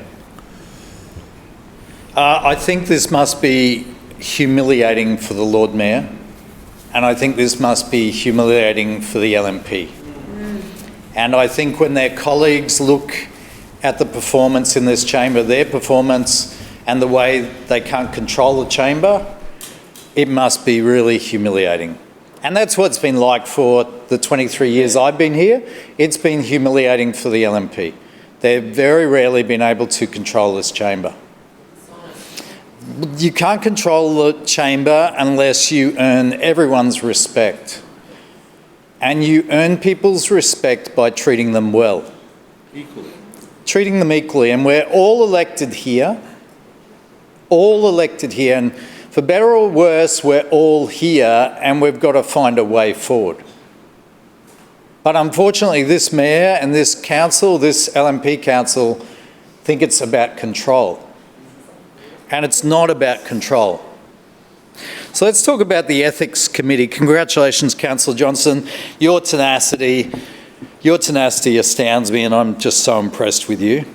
I think this must be humiliating for the Lord Mayor, and I think this must be humiliating for the LNP. And I think when their colleagues look at the performance in this chamber, their performance and the way they can't control the chamber, it must be really humiliating. And that's what it's been like for the 23 years I've been here. It's been humiliating for the LNP. They've very rarely been able to control this chamber. You can't control the chamber unless you earn everyone's respect. And you earn people's respect by treating them well. Equally. Treating them equally. And we're all elected here. All elected here. And for better or worse, we're all here and we've got to find a way forward. But unfortunately, this mayor and this council, this LNP council, think it's about control. And it's not about control. So let's talk about the Ethics Committee. Congratulations, Councillor Johnson. Your tenacity astounds me and I'm just so impressed with you.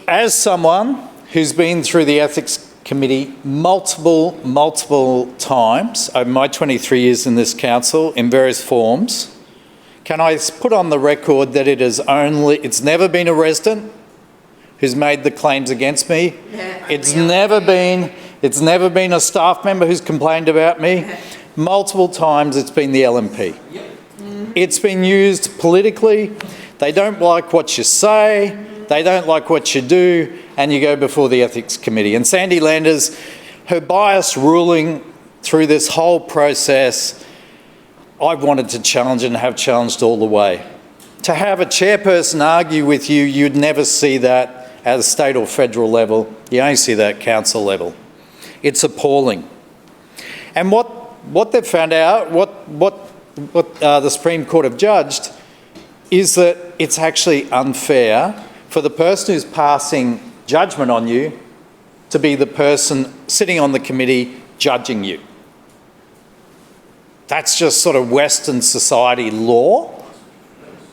As someone who's been through the Ethics Committee multiple times over my 23 years in this council in various forms, can I put on the record that it's never been a resident who's made the claims against me. It's never been a staff member who's complained about me. Multiple times it's been the LNP. It's been used politically. They don't like what you say, they don't like what you do, and you go before the Ethics Committee. And Sandy Landers, her biased ruling through this whole process, I've wanted to challenge and have challenged all the way. To have a chairperson argue with you, you'd never see that at a state or federal level. You only see that at council level. It's appalling. And what they've found out, what the Supreme Court have judged, is that it's actually unfair for the person who's passing judgment on you to be the person sitting on the committee judging you. That's just sort of Western society law,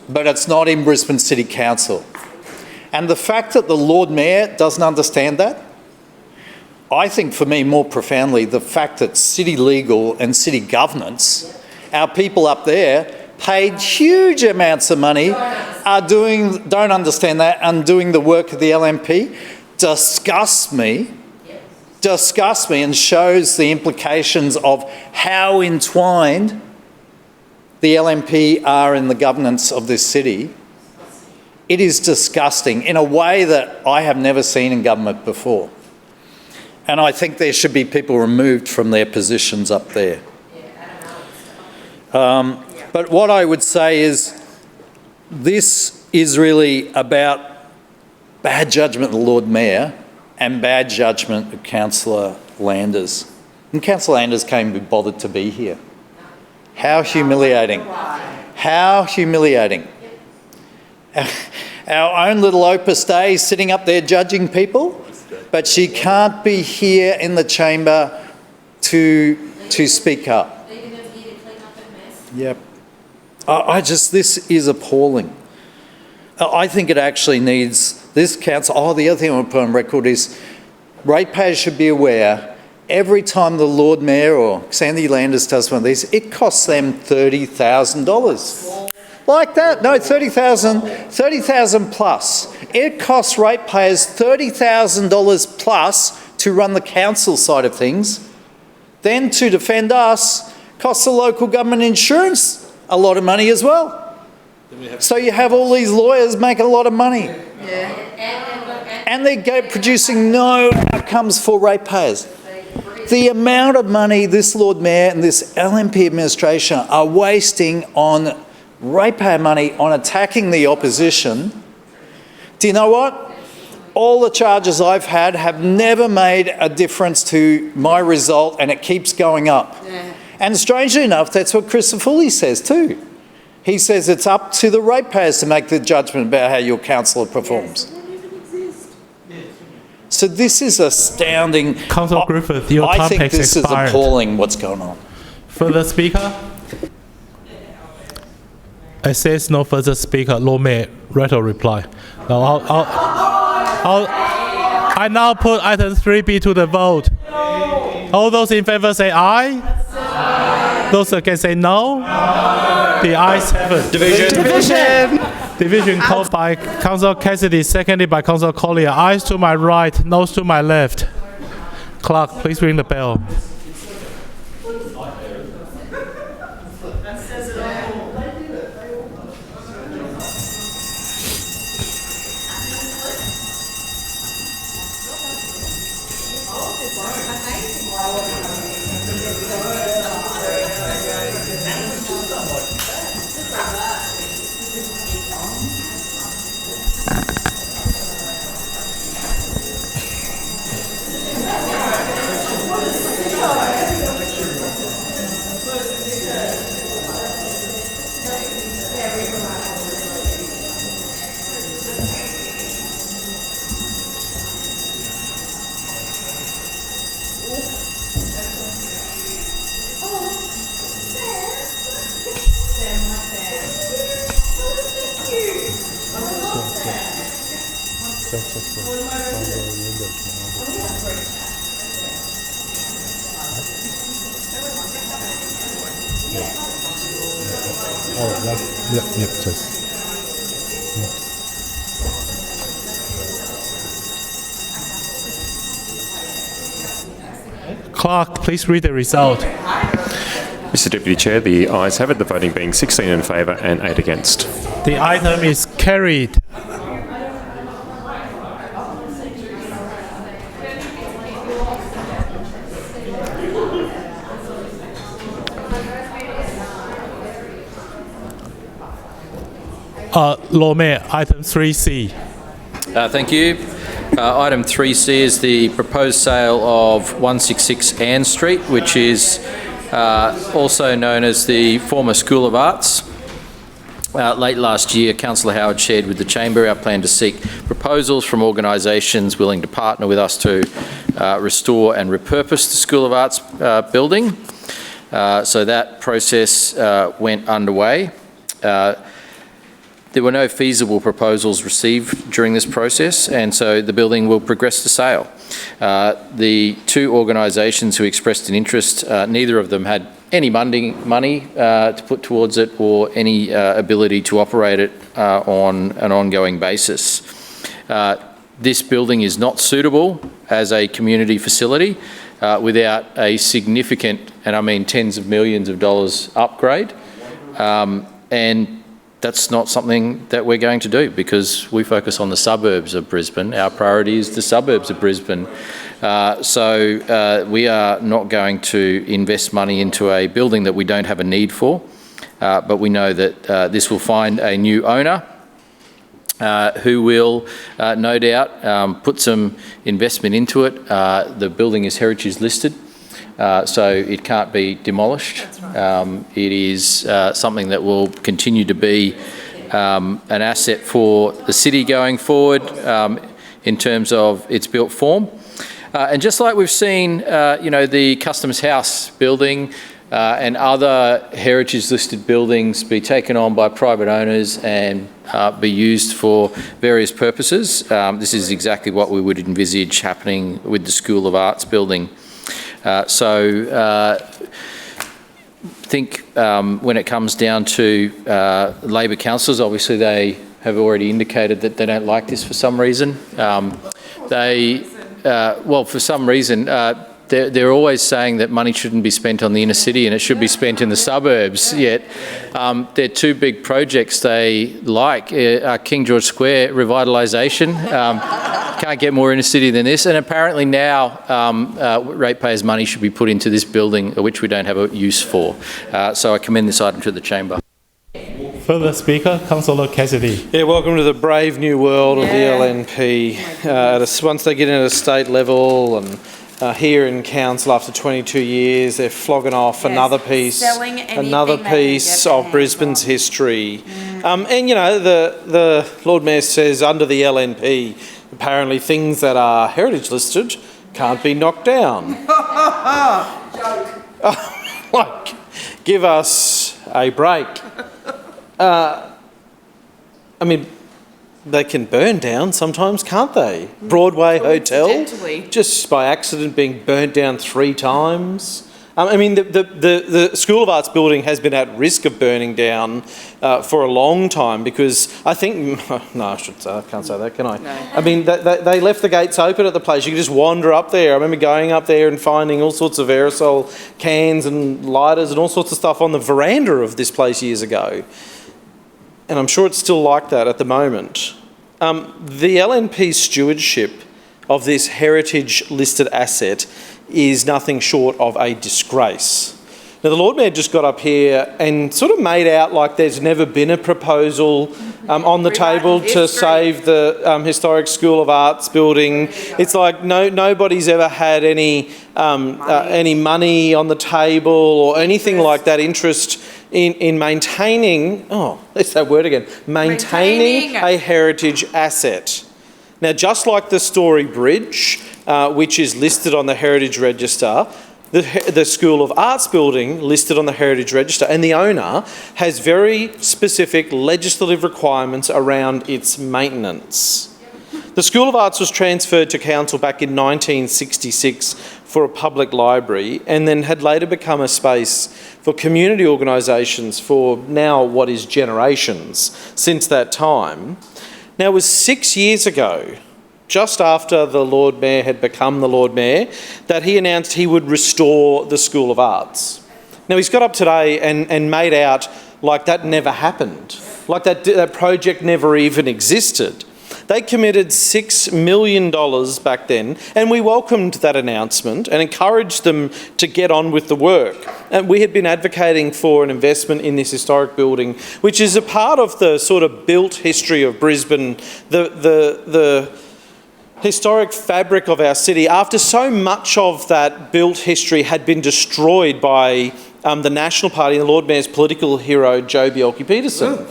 but it's not in Brisbane City Council. And the fact that the Lord Mayor doesn't understand that, I think for me more profoundly, the fact that city legal and city governance, our people up there, paid huge amounts of money, don't understand that and doing the work of the LNP, disgusts me and shows the implications of how entwined the LNP are in the governance of this city. It is disgusting in a way that I have never seen in government before. And I think there should be people removed from their positions up there. But what I would say is this is really about bad judgment of the Lord Mayor and bad judgment of Councillor Landers. And Councillor Landers can't be bothered to be here. How humiliating. How humiliating. Our own little Opus Dei sitting up there judging people, but she can't be here in the chamber to speak up. Yep. This is appalling. I think it actually needs, this council, the other thing I want to put on record is ratepayers should be aware every time the Lord Mayor or Sandy Landers does one of these, it costs them $30,000. Like that? No, 30,000 plus. It costs ratepayers $30,000 plus to run the council side of things. Then to defend us costs the local government insurance a lot of money as well. So you have all these lawyers making a lot of money. And they're producing no outcomes for ratepayers. The amount of money this Lord Mayor and this LNP administration are wasting on ratepayer money on attacking the opposition, do you know what? All the charges I've had have never made a difference to my result, and it keeps going up. Yeah. And strangely enough, that's what Christopher Foley says too. He says it's up to the ratepayers to make the judgment about how your councillor performs. Yes. So this is astounding. Councillor Griffith, your time has expired. I think this is appalling what's going on. Further speaker? It says no further speaker. Lord Mayor, right or reply. Now I now put item 3B to the vote. All those in favour say aye. Those against say no. The ayes have it. Division called by Councillor Cassidy, seconded by Councillor Collier. Ayes to my right, noes to my left. Clerk, please ring the bell. Clerk, please read the result. Mr Deputy Chair, the ayes have it, the voting being 16 in favour and 8 against. The item is carried. Lord Mayor, item 3C. Thank you. Item 3C is the proposed sale of 166 Ann Street, which is also known as the former School of Arts. Late last year, Councillor Howard shared with the Chamber our plan to seek proposals from organisations willing to partner with us to restore and repurpose the School of Arts building. So that process went underway. There were no feasible proposals received during this process, and so the building will progress to sale. The two organisations who expressed an interest, neither of them had any money to put towards it or any ability to operate it on an ongoing basis. This building is not suitable as a community facility without a significant, and I mean tens of millions of dollars upgrade, and that's not something that we're going to do because we focus on the suburbs of Brisbane. Our priority is the suburbs of Brisbane. So we are not going to invest money into a building that we don't have a need for, but we know that this will find a new owner who will no doubt put some investment into it. The building is heritage listed, so it can't be demolished. It is something that will continue to be an asset for the city going forward in terms of its built form. And just like we've seen, the Customs House building and other heritage-listed buildings be taken on by private owners and be used for various purposes. This is exactly what we would envisage happening with the School of Arts building. I think when it comes down to Labor councillors, obviously they have already indicated that they don't like this for some reason. For some reason, they're always saying that money shouldn't be spent on the inner city and it should be spent in the suburbs, yet their two big projects they like are King George Square revitalisation. Can't get more inner city than this, and apparently now ratepayers' money should be put into this building, which we don't have a use for. So I commend this item to the chamber. Further speaker, Councillor Cassidy. Yeah, welcome to the brave new world of the LNP. Once they get into the state level and here in council after 22 years, they're flogging off another piece of Brisbane's history. And the Lord Mayor says under the LNP, apparently things that are heritage listed can't be knocked down. Give us a break. They can burn down sometimes, can't they? Broadway Hotel, just by accident being burnt down 3 times. The School of Arts building has been at risk of burning down for a long time because I think... No, I can't say that, can I? No. They left the gates open at the place. You could just wander up there. I remember going up there and finding all sorts of aerosol cans and lighters and all sorts of stuff on the veranda of this place years ago. And I'm sure it's still like that at the moment. The LNP's stewardship of this heritage-listed asset is nothing short of a disgrace. Now, the Lord Mayor just got up here and sort of made out like there's never been a proposal on the table to save the historic School of Arts building. It's like nobody's ever had any money on the table or anything like that, interest in maintaining, there's that word again, maintaining a heritage asset. Now, just like the Story Bridge, which is listed on the Heritage Register, the School of Arts building listed on the Heritage Register, and the owner has very specific legislative requirements around its maintenance. The School of Arts was transferred to council back in 1966 for a public library and then had later become a space for community organisations for now what is generations since that time. Now, it was 6 years ago, just after the Lord Mayor had become the Lord Mayor, that he announced he would restore the School of Arts. Now, he's got up today and made out like that never happened, like that project never even existed. They committed $6 million back then, and we welcomed that announcement and encouraged them to get on with the work. And we had been advocating for an investment in this historic building, which is a part of the sort of built history of Brisbane, the historic fabric of our city, after so much of that built history had been destroyed by the National Party and the Lord Mayor's political hero, Joh Bjelke-Petersen.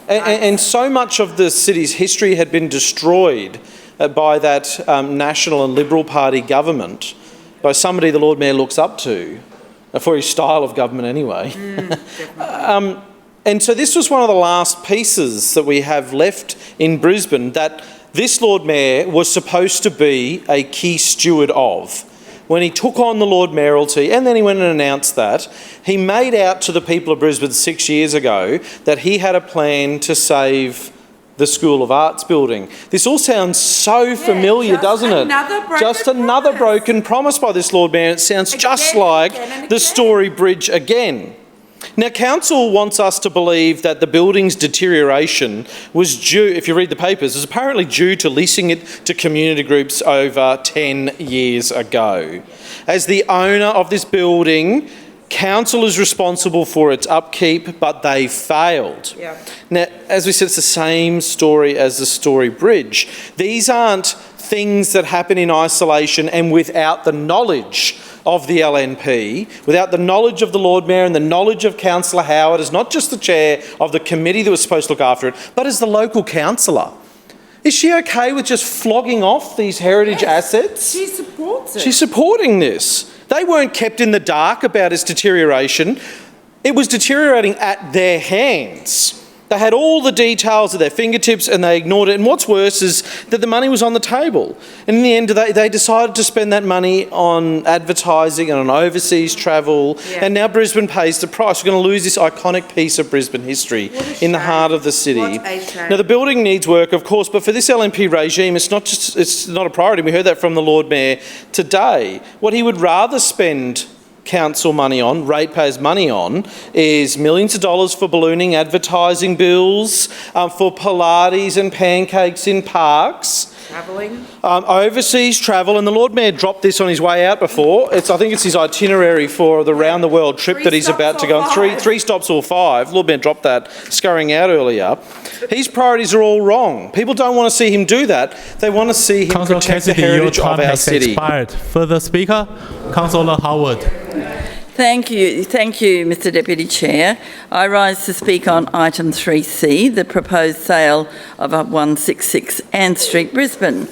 And so much of the city's history had been destroyed by that National and Liberal Party government, by somebody the Lord Mayor looks up to, for his style of government anyway. And so this was one of the last pieces that we have left in Brisbane that this Lord Mayor was supposed to be a key steward of. When he took on the Lord Mayoralty, and then he went and announced that, he made out to the people of Brisbane 6 years ago that he had a plan to save the School of Arts building. This all sounds so familiar, doesn't it? Just another broken promise by this Lord Mayor. It sounds just like the Story Bridge again. Now, council wants us to believe that the building's deterioration was due, if you read the papers, was apparently due to leasing it to community groups over 10 years ago. As the owner of this building, Council is responsible for its upkeep, but they failed. Yeah. Now, as we said, it's the same story as the Story Bridge. These aren't things that happen in isolation and without the knowledge of the LNP, without the knowledge of the Lord Mayor and the knowledge of Councillor Howard as not just the chair of the committee that was supposed to look after it, but as the local councillor. Is she okay with just flogging off these heritage assets? She supports it. She's supporting this. They weren't kept in the dark about its deterioration. It was deteriorating at their hands. They had all the details at their fingertips and they ignored it. And what's worse is that the money was on the table. And in the end, they decided to spend that money on advertising and on overseas travel. Yeah. And now Brisbane pays the price. We're going to lose this iconic piece of Brisbane history in the heart of the city. What a shame. Now, the building needs work, of course, but for this LNP regime, it's not a priority. We heard that from the Lord Mayor today. What he would rather spend council money on, ratepayers' money on, is millions of dollars for ballooning advertising bills, for Pilates and pancakes in parks. Travelling. Overseas travel, and the Lord Mayor dropped this on his way out before. I think it's his itinerary for the round-the-world trip that he's about to go on. Three stops or five. Lord Mayor dropped that, scurrying out earlier. His priorities are all wrong. People don't want to see him do that. They want to see him Councillor protect the Cassidy, your heritage time of our has city. expired. Further speaker, Councillor Howard. Thank you, Mr Deputy Chair. I rise to speak on item 3C, the proposed sale of 166 Ann Street, Brisbane.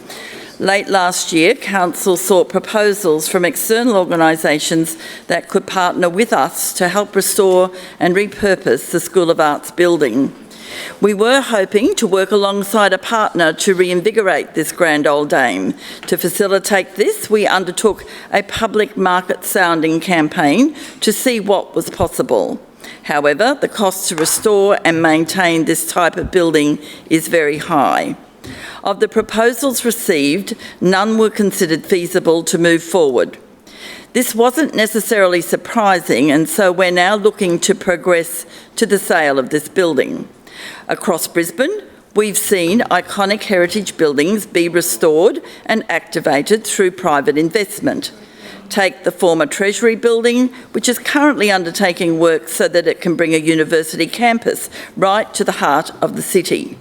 Late last year, Council sought proposals from external organisations that could partner with us to help restore and repurpose the School of Arts building. We were hoping to work alongside a partner to reinvigorate this grand old dame. To facilitate this, we undertook a public market sounding campaign to see what was possible. However, the cost to restore and maintain this type of building is very high. Of the proposals received, none were considered feasible to move forward. This wasn't necessarily surprising, and so we're now looking to progress to the sale of this building. Across Brisbane, we've seen iconic heritage buildings be restored and activated through private investment. Take the former Treasury building, which is currently undertaking work so that it can bring a university campus right to the heart of the city.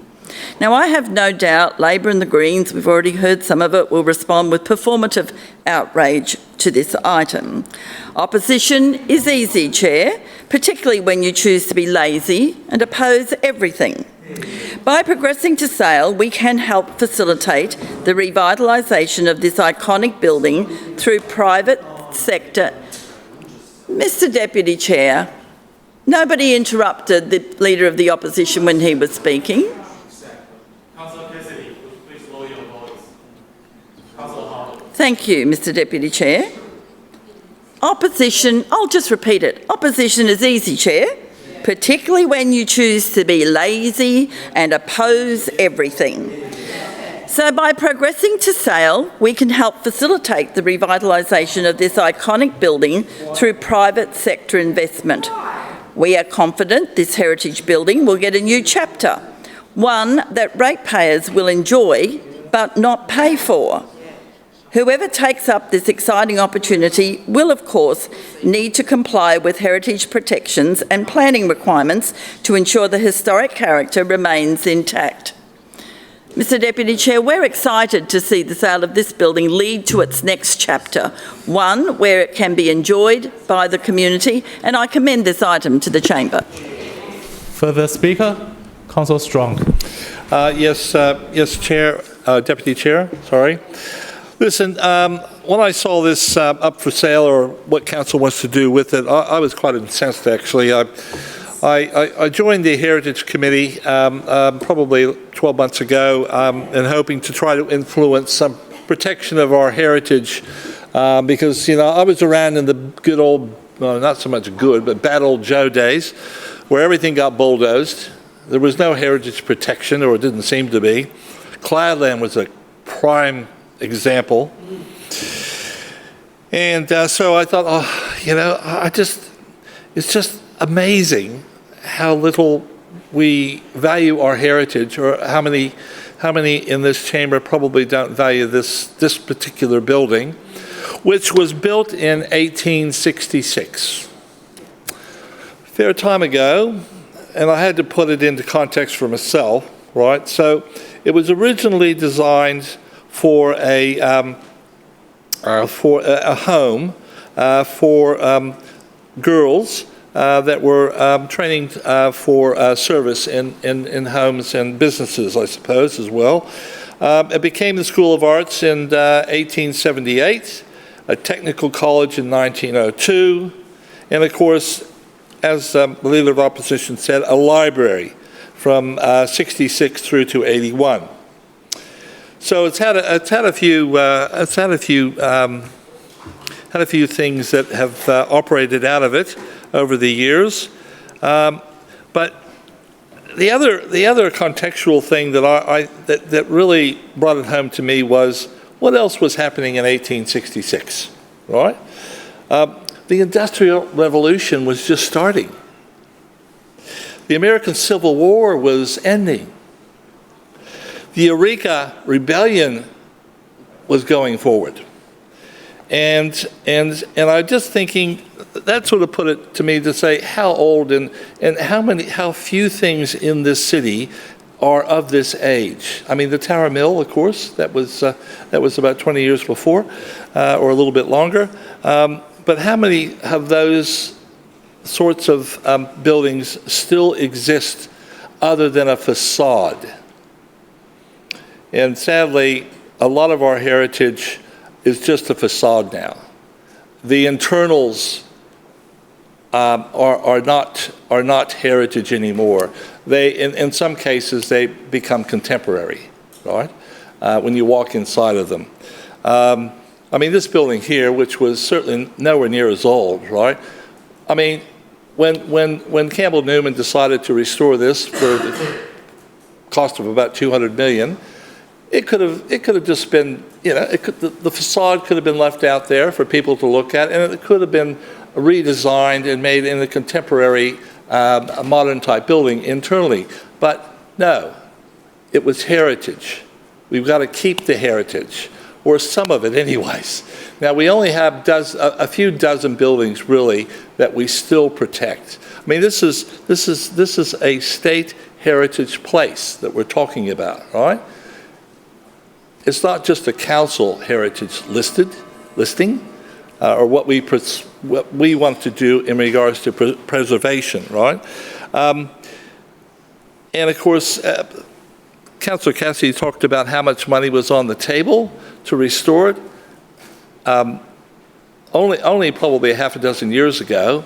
Now, I have no doubt Labor and the Greens, we've already heard some of it, will respond with performative outrage to this item. Opposition is easy, Chair, particularly when you choose to be lazy and oppose everything. By progressing to sale, we can help facilitate the revitalisation of this iconic building through private sector. Mr Deputy Chair, nobody interrupted the Leader of the Opposition when he was speaking. Thank you, Mr Deputy Chair. Opposition, I'll just repeat it. Opposition is easy, Chair, particularly when you choose to be lazy and oppose everything. So by progressing to sale, we can help facilitate the revitalisation of this iconic building through private sector investment. We are confident this heritage building will get a new chapter, one that ratepayers will enjoy but not pay for. Whoever takes up this exciting opportunity will, of course, need to comply with heritage protections and planning requirements to ensure the historic character remains intact. Mr Deputy Chair, we're excited to see the sale of this building lead to its next chapter, one where it can be enjoyed by the community, and I commend this item to the Chamber. Further speaker, Councillor Strong. Yes, Chair, Deputy Chair, sorry. Listen, when I saw this up for sale, or what council wants to do with it, I was quite incensed, actually. I joined the Heritage Committee probably 12 months ago and hoping to try to influence some protection of our heritage because, you know, I was around in the good old, well, not so much good, but bad old Joe days where everything got bulldozed. There was no heritage protection, or it didn't seem to be. Cladland was a prime example. And so I thought, oh, you know, it's just amazing how little we value our heritage, or how many in this chamber probably don't value this particular building, which was built in 1866. fair time ago, and I had to put it into context for myself, right? So it was originally designed for a home for girls that were training for service in homes and businesses, I suppose, as well. It became the School of Arts in 1878, a technical college in 1902, and of course, as the Leader of Opposition said, a library from 66 through to 81. So it's had a few things that have operated out of it over the years, but the other contextual thing that that really brought it home to me was what else was happening in 1866, right? The Industrial Revolution was just starting. The American Civil War was ending. The Eureka Rebellion was going forward. And I'm just thinking, that sort of put it to me to say how old and how few things in this city are of this age. I mean, the Tower Mill, of course, that was about 20 years before, or a little bit longer. But how many of those sorts of buildings still exist other than a facade? And sadly, a lot of our heritage is just a facade now. The internals are not heritage anymore. In some cases, they become contemporary, right? When you walk inside of them. I mean, this building here, which was certainly nowhere near as old, right? I mean, when Campbell Newman decided to restore this for the cost of about $200 million, it could have just been, you know, the facade could have been left out there for people to look at, and it could have been redesigned and made in a contemporary, modern type building internally. But no, it was heritage. We've got to keep the heritage, or some of it anyways. Now, we only have a few dozen buildings really that we still protect. I mean, this is a state heritage place that we're talking about, right? It's not just a council heritage listing, or what we want to do in regards to preservation, right? And of course, Councillor Cassidy talked about how much money was on the table to restore it. Only probably a half a dozen years ago,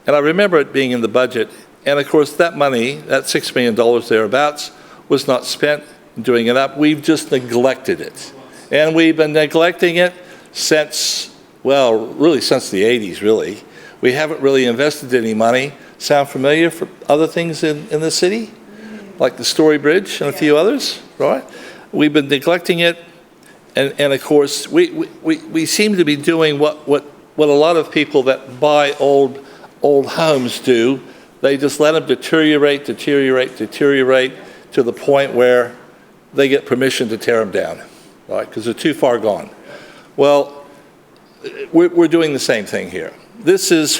and I remember it being in the budget. And of course, that money, that $6 million thereabouts, was not spent doing it up. We've just neglected it. And we've been neglecting it since, well, really since the 80s, really. We haven't really invested any money. Sound familiar for other things in the city? Like the Story Bridge and a few others, right? We've been neglecting it. And of course, we seem to be doing what a lot of people that buy old homes do. They just let them deteriorate to the point where they get permission to tear them down, right? Because they're too far gone. Well, we're doing the same thing here. This is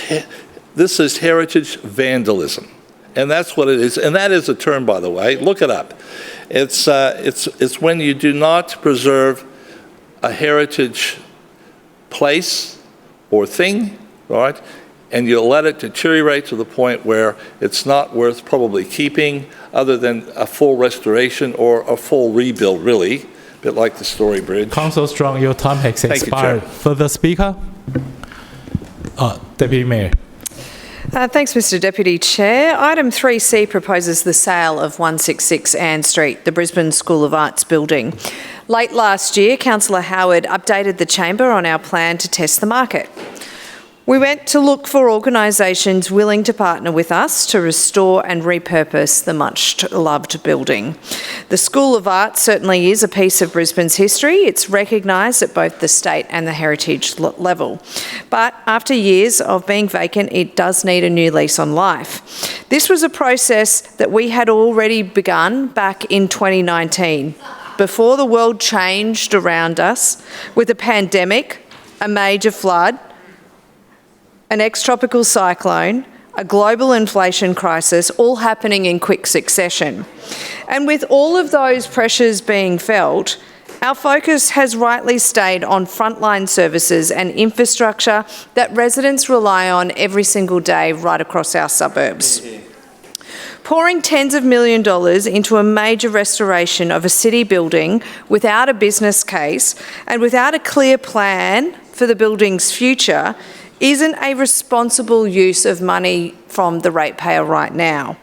heritage vandalism, and that's what it is. And that is a term, by the way. Look it up. It's when you do not preserve a heritage place or thing, right? And you let it deteriorate to the point where it's not worth probably keeping other than a full restoration or a full rebuild, really, a bit like the Story Bridge. Councillor Strong, your time has expired. You, Further speaker? Deputy Mayor. Thanks, Mr Deputy Chair. Item 3C proposes the sale of 166 Ann Street, the Brisbane School of Arts building. Late last year, Councillor Howard updated the chamber on our plan to test the market. We went to look for organisations willing to partner with us to restore and repurpose the much-loved building. The School of Arts certainly is a piece of Brisbane's history. It's recognised at both the state and the heritage level. But after years of being vacant, it does need a new lease on life. This was a process that we had already begun back in 2019, before the world changed around us with a pandemic, a major flood, an ex-tropical cyclone, a global inflation crisis, all happening in quick succession. And with all of those pressures being felt, our focus has rightly stayed on frontline services and infrastructure that residents rely on every single day right across our suburbs. Pouring tens of millions of dollars into a major restoration of a city building without a business case and without a clear plan for the building's future isn't a responsible use of money from the ratepayer right now.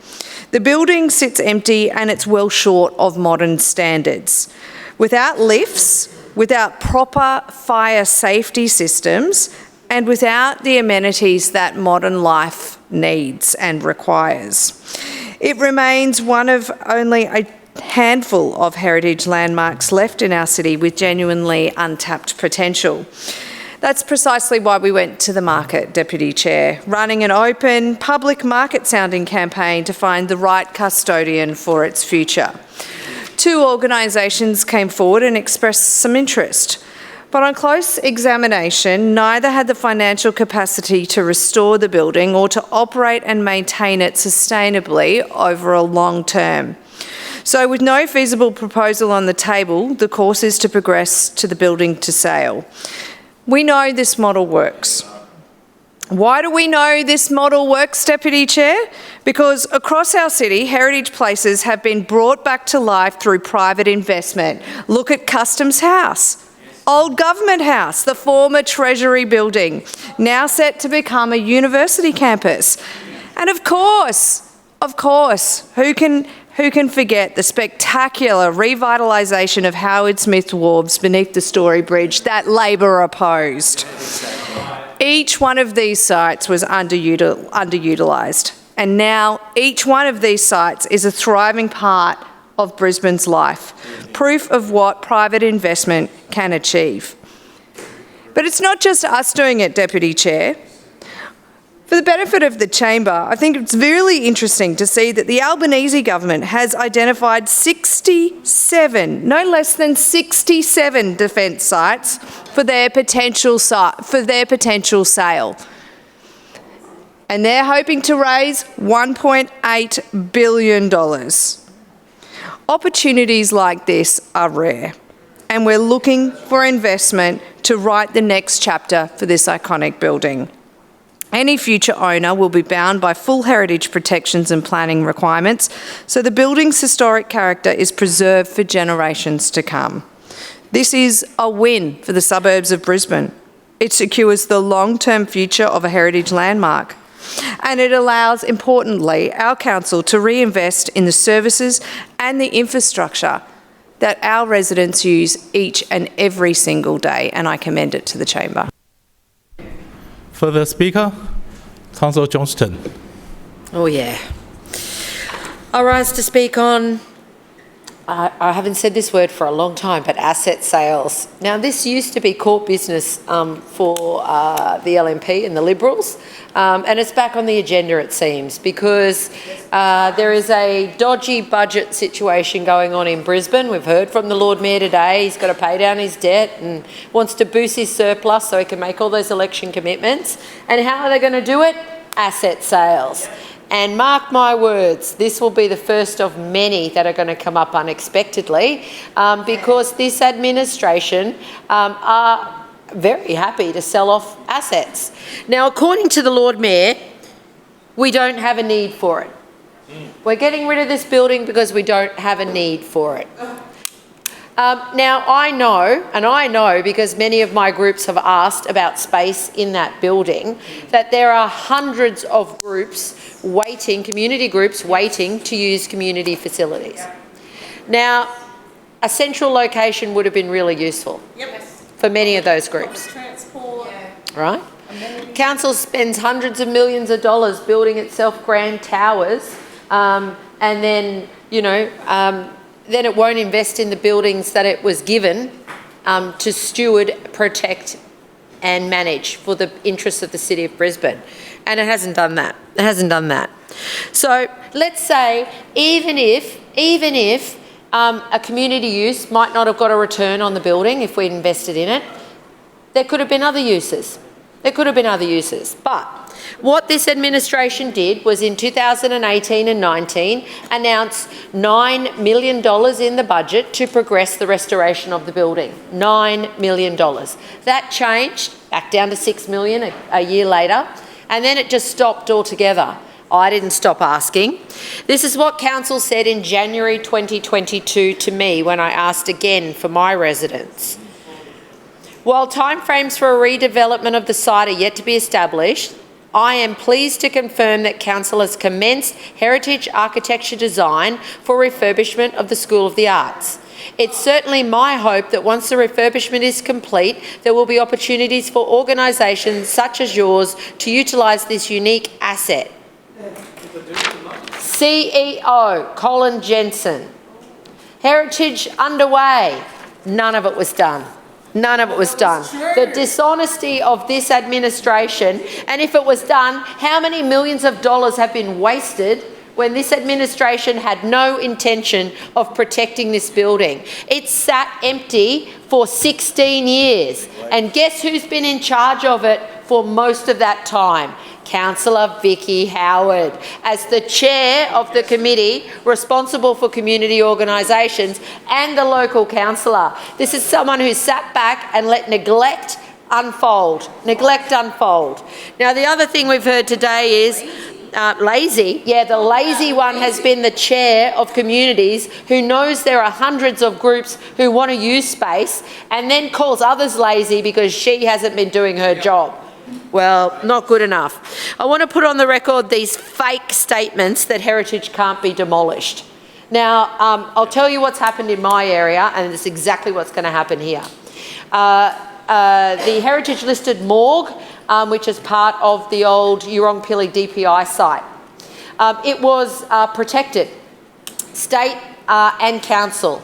The building sits empty and it's well short of modern standards. Without lifts, without proper fire safety systems, and without the amenities that modern life needs and requires. It remains one of only a handful of heritage landmarks left in our city with genuinely untapped potential. That's precisely why we went to the market, Deputy Chair, running an open, public market-sounding campaign to find the right custodian for its future. 2 organisations came forward and expressed some interest, but on close examination, neither had the financial capacity to restore the building or to operate and maintain it sustainably over a long term. So with no feasible proposal on the table, the course is to progress to the building to sale. We know this model works. Why do we know this model works, Deputy Chair? Because across our city, heritage places have been brought back to life through private investment. Look at Customs House. Old Government House, the former Treasury building, now set to become a university campus. And of course, who can forget the spectacular revitalisation of Howard Smith Wharves beneath the Story Bridge that Labor opposed? Each one of these sites was underutilised, and now each one of these sites is a thriving part of Brisbane's life, proof of what private investment can achieve. But it's not just us doing it, Deputy Chair. For the benefit of the chamber, I think it's really interesting to see that the Albanese government has identified 67, no less than 67 defence sites for their potential sale. And they're hoping to raise $1.8 billion. Opportunities like this are rare, and we're looking for investment to write the next chapter for this iconic building. Any future owner will be bound by full heritage protections and planning requirements, so the building's historic character is preserved for generations to come. This is a win for the suburbs of Brisbane. It secures the long-term future of a heritage landmark. And it allows, importantly, our council to reinvest in the services and the infrastructure that our residents use each and every single day, and I commend it to the chamber. Further speaker, Councillor Johnston. Oh yeah. I rise to speak on, I haven't said this word for a long time, but asset sales. Now this used to be court business for the LNP and the Liberals, and it's back on the agenda it seems, because there is a dodgy budget situation going on in Brisbane. We've heard from the Lord Mayor today, he's got to pay down his debt and wants to boost his surplus so he can make all those election commitments. And how are they going to do it? Asset sales. And mark my words, this will be the first of many that are going to come up unexpectedly, because this administration are very happy to sell off assets. Now, according to the Lord Mayor, we don't have a need for it. We're getting rid of this building because we don't have a need for it. Now, I know because many of my groups have asked about space in that building, that there are hundreds of groups waiting, community groups waiting to use community facilities. Now, a central location would have been really useful for many of those groups. Right? Council spends hundreds of millions of dollars building itself grand towers, and then, then it won't invest in the buildings that it was given to steward, protect and manage for the interests of the City of Brisbane. And it hasn't done that. It hasn't done that. So let's say even if a community use might not have got a return on the building if we'd invested in it, there could have been other uses. There could have been other uses. But What this administration did was in 2018 and 19 announce $9 million in the budget to progress the restoration of the building. $9 million. That changed back down to $6 million a year later, and then it just stopped altogether. I didn't stop asking. This is what Council said in January 2022 to me when I asked again for my residents. While timeframes for a redevelopment of the site are yet to be established, I am pleased to confirm that Council has commenced heritage architecture design for refurbishment of the School of the Arts. It's certainly my hope that once the refurbishment is complete, there will be opportunities for organisations such as yours to utilise this unique asset. CEO Colin Jensen. Heritage underway. None of it was done. None of it was done. The dishonesty of this administration, and if it was done, how many millions of dollars have been wasted when this administration had no intention of protecting this building? It sat empty for 16 years. And guess who's been in charge of it for most of that time? Councillor Vicky Howard, as the chair of the committee responsible for community organisations and the local councillor. This is someone who sat back and let neglect unfold. Neglect unfold. Now, the other thing we've heard today is lazy. Yeah, the lazy one has been the chair of communities who knows there are hundreds of groups who want to use space and then calls others lazy because she hasn't been doing her job. Well, not good enough. I want to put on the record these fake statements that heritage can't be demolished. Now, I'll tell you what's happened in my area, and it's exactly what's going to happen here. The heritage listed morgue, which is part of the old Yurongpili DPI site, it was protected, state and council.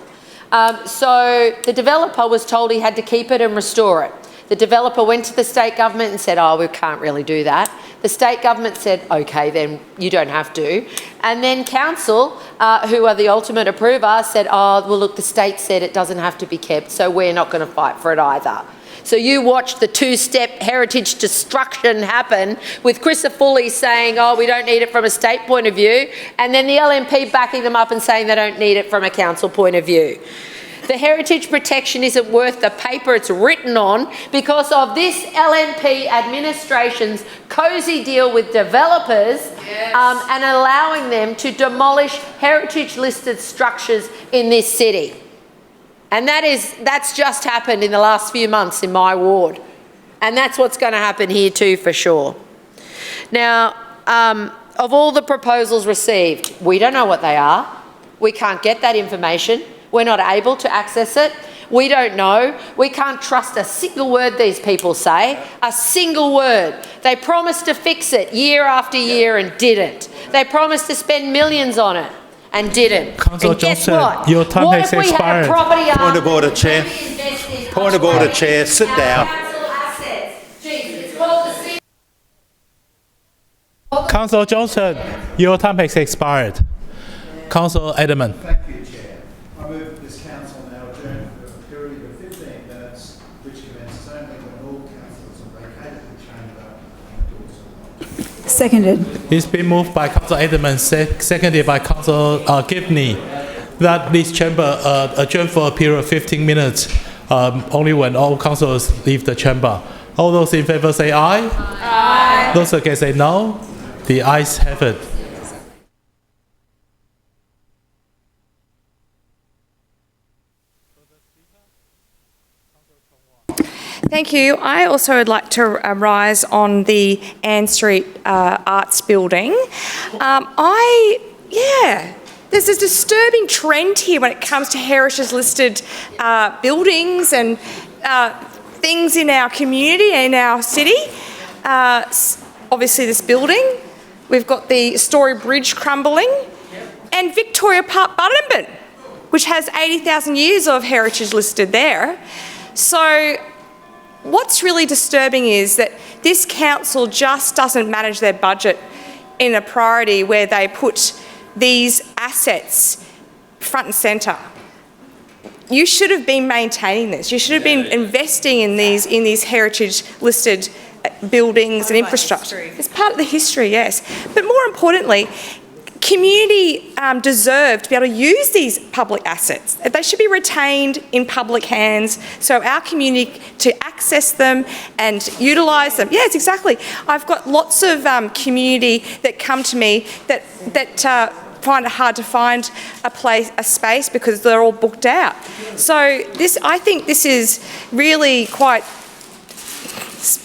So the developer was told he had to keep it and restore it. The developer went to the state government and said, oh, we can't really do that. The state government said, okay, then you don't have to. And then council, who are the ultimate approver, said, oh, well, look, the state said it doesn't have to be kept, so we're not going to fight for it either. So you watch the two-step heritage destruction happen with Chris Foley saying, oh, we don't need it from a state point of view, and then the LNP backing them up and saying they don't need it from a council point of view. The heritage protection isn't worth the paper it's written on because of this LNP administration's cosy deal with developers and allowing them to demolish heritage-listed structures in this city. And that's just happened in the last few months in my ward. And that's what's going to happen here too, for sure. Now, of all the proposals received, we don't know what they are. We can't get that information. We're not able to access it. We don't know. We can't trust a single word these people say. A single word. They promised to fix it year after year and didn't. They promised to spend millions on it and didn't. Councillor And guess Johnson, what? your time What has if we had a expired. property Point of order, Chair. Chair. Point of order, Chair. Sit down. Councillor Johnson, your time has expired. Councillor Edelman. Thank you, Chair. I move that this council now adjourn for a period of 15 minutes, which commences only when all councillors have vacated the chamber and doors are locked. Seconded. It's been moved by Councillor Edelman, seconded by Councillor Gibney, that this chamber adjourn for a period of 15 minutes, only when all councillors leave the chamber. All those in favour say aye. Aye. Those against say no. The ayes have it. Thank you. I also would like to rise on the Ann Street Arts Building. There's a disturbing trend here when it comes to heritage-listed buildings and things in our community, in our city. Obviously this building, we've got the Story Bridge crumbling, and Victoria Park, Bundaberg, which has 80,000 years of heritage listed there. So what's really disturbing is that this council just doesn't manage their budget in a priority where they put these assets front and centre. You should have been maintaining this. You should have been investing in these heritage listed buildings and infrastructure. It's part of the history, yes. But more importantly, community deserve to be able to use these public assets. They should be retained in public hands so our community to access them and utilise them. Yes, exactly. I've got lots of community that come to me that find it hard to find a space because they're all booked out. So I think this is really quite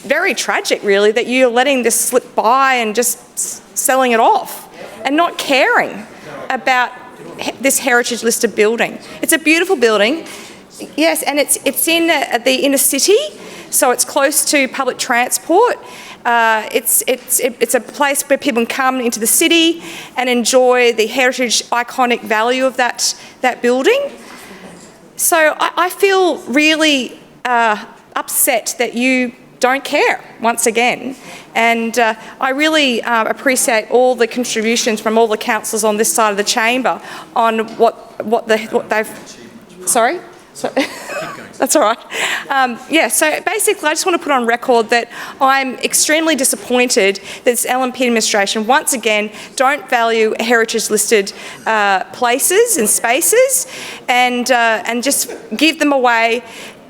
very tragic, really, that you're letting this slip by and just selling it off and not caring about this heritage listed building. It's a beautiful building, yes, and it's in the inner city, so it's close to public transport. It's a place where people can come into the city and enjoy the heritage iconic value of that building. So I feel really upset that you don't care once again, and I really appreciate all the contributions from all the councillors on this side of the chamber on what they've. Sorry. That's all right. Yeah, so basically I just want to put on record that I'm extremely disappointed that this LNP administration once again don't value heritage listed places and spaces and just give them away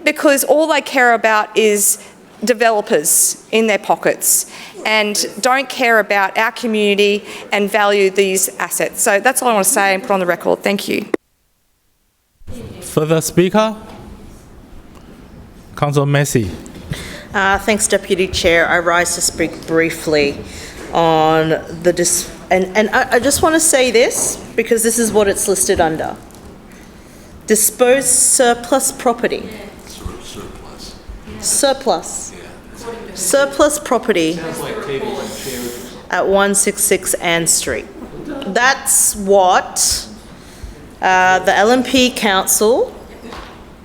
because all they care about is developers in their pockets and don't care about our community and value these assets. So that's all I want to say and put on the record. Thank you. Further speaker? Councillor Massey. Thanks, Deputy Chair. I rise to speak briefly on the and I just want to say this because this is what it's listed under. Disposed surplus property. Surplus property at 166 Ann Street. That's what the LNP Council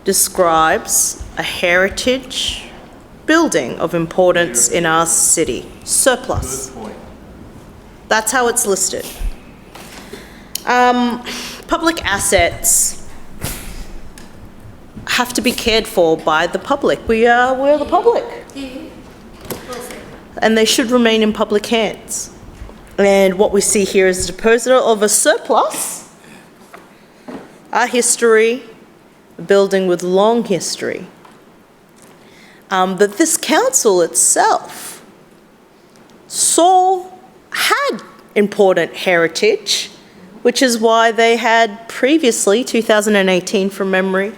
describes a heritage building of importance in our city. Surplus. That's how it's listed. Public assets have to be cared for by the public. We're the public. And they should remain in public hands. And what we see here is the disposal of a surplus, a history, a building with long history. That this council itself had important heritage, which is why they had previously, 2018 from memory,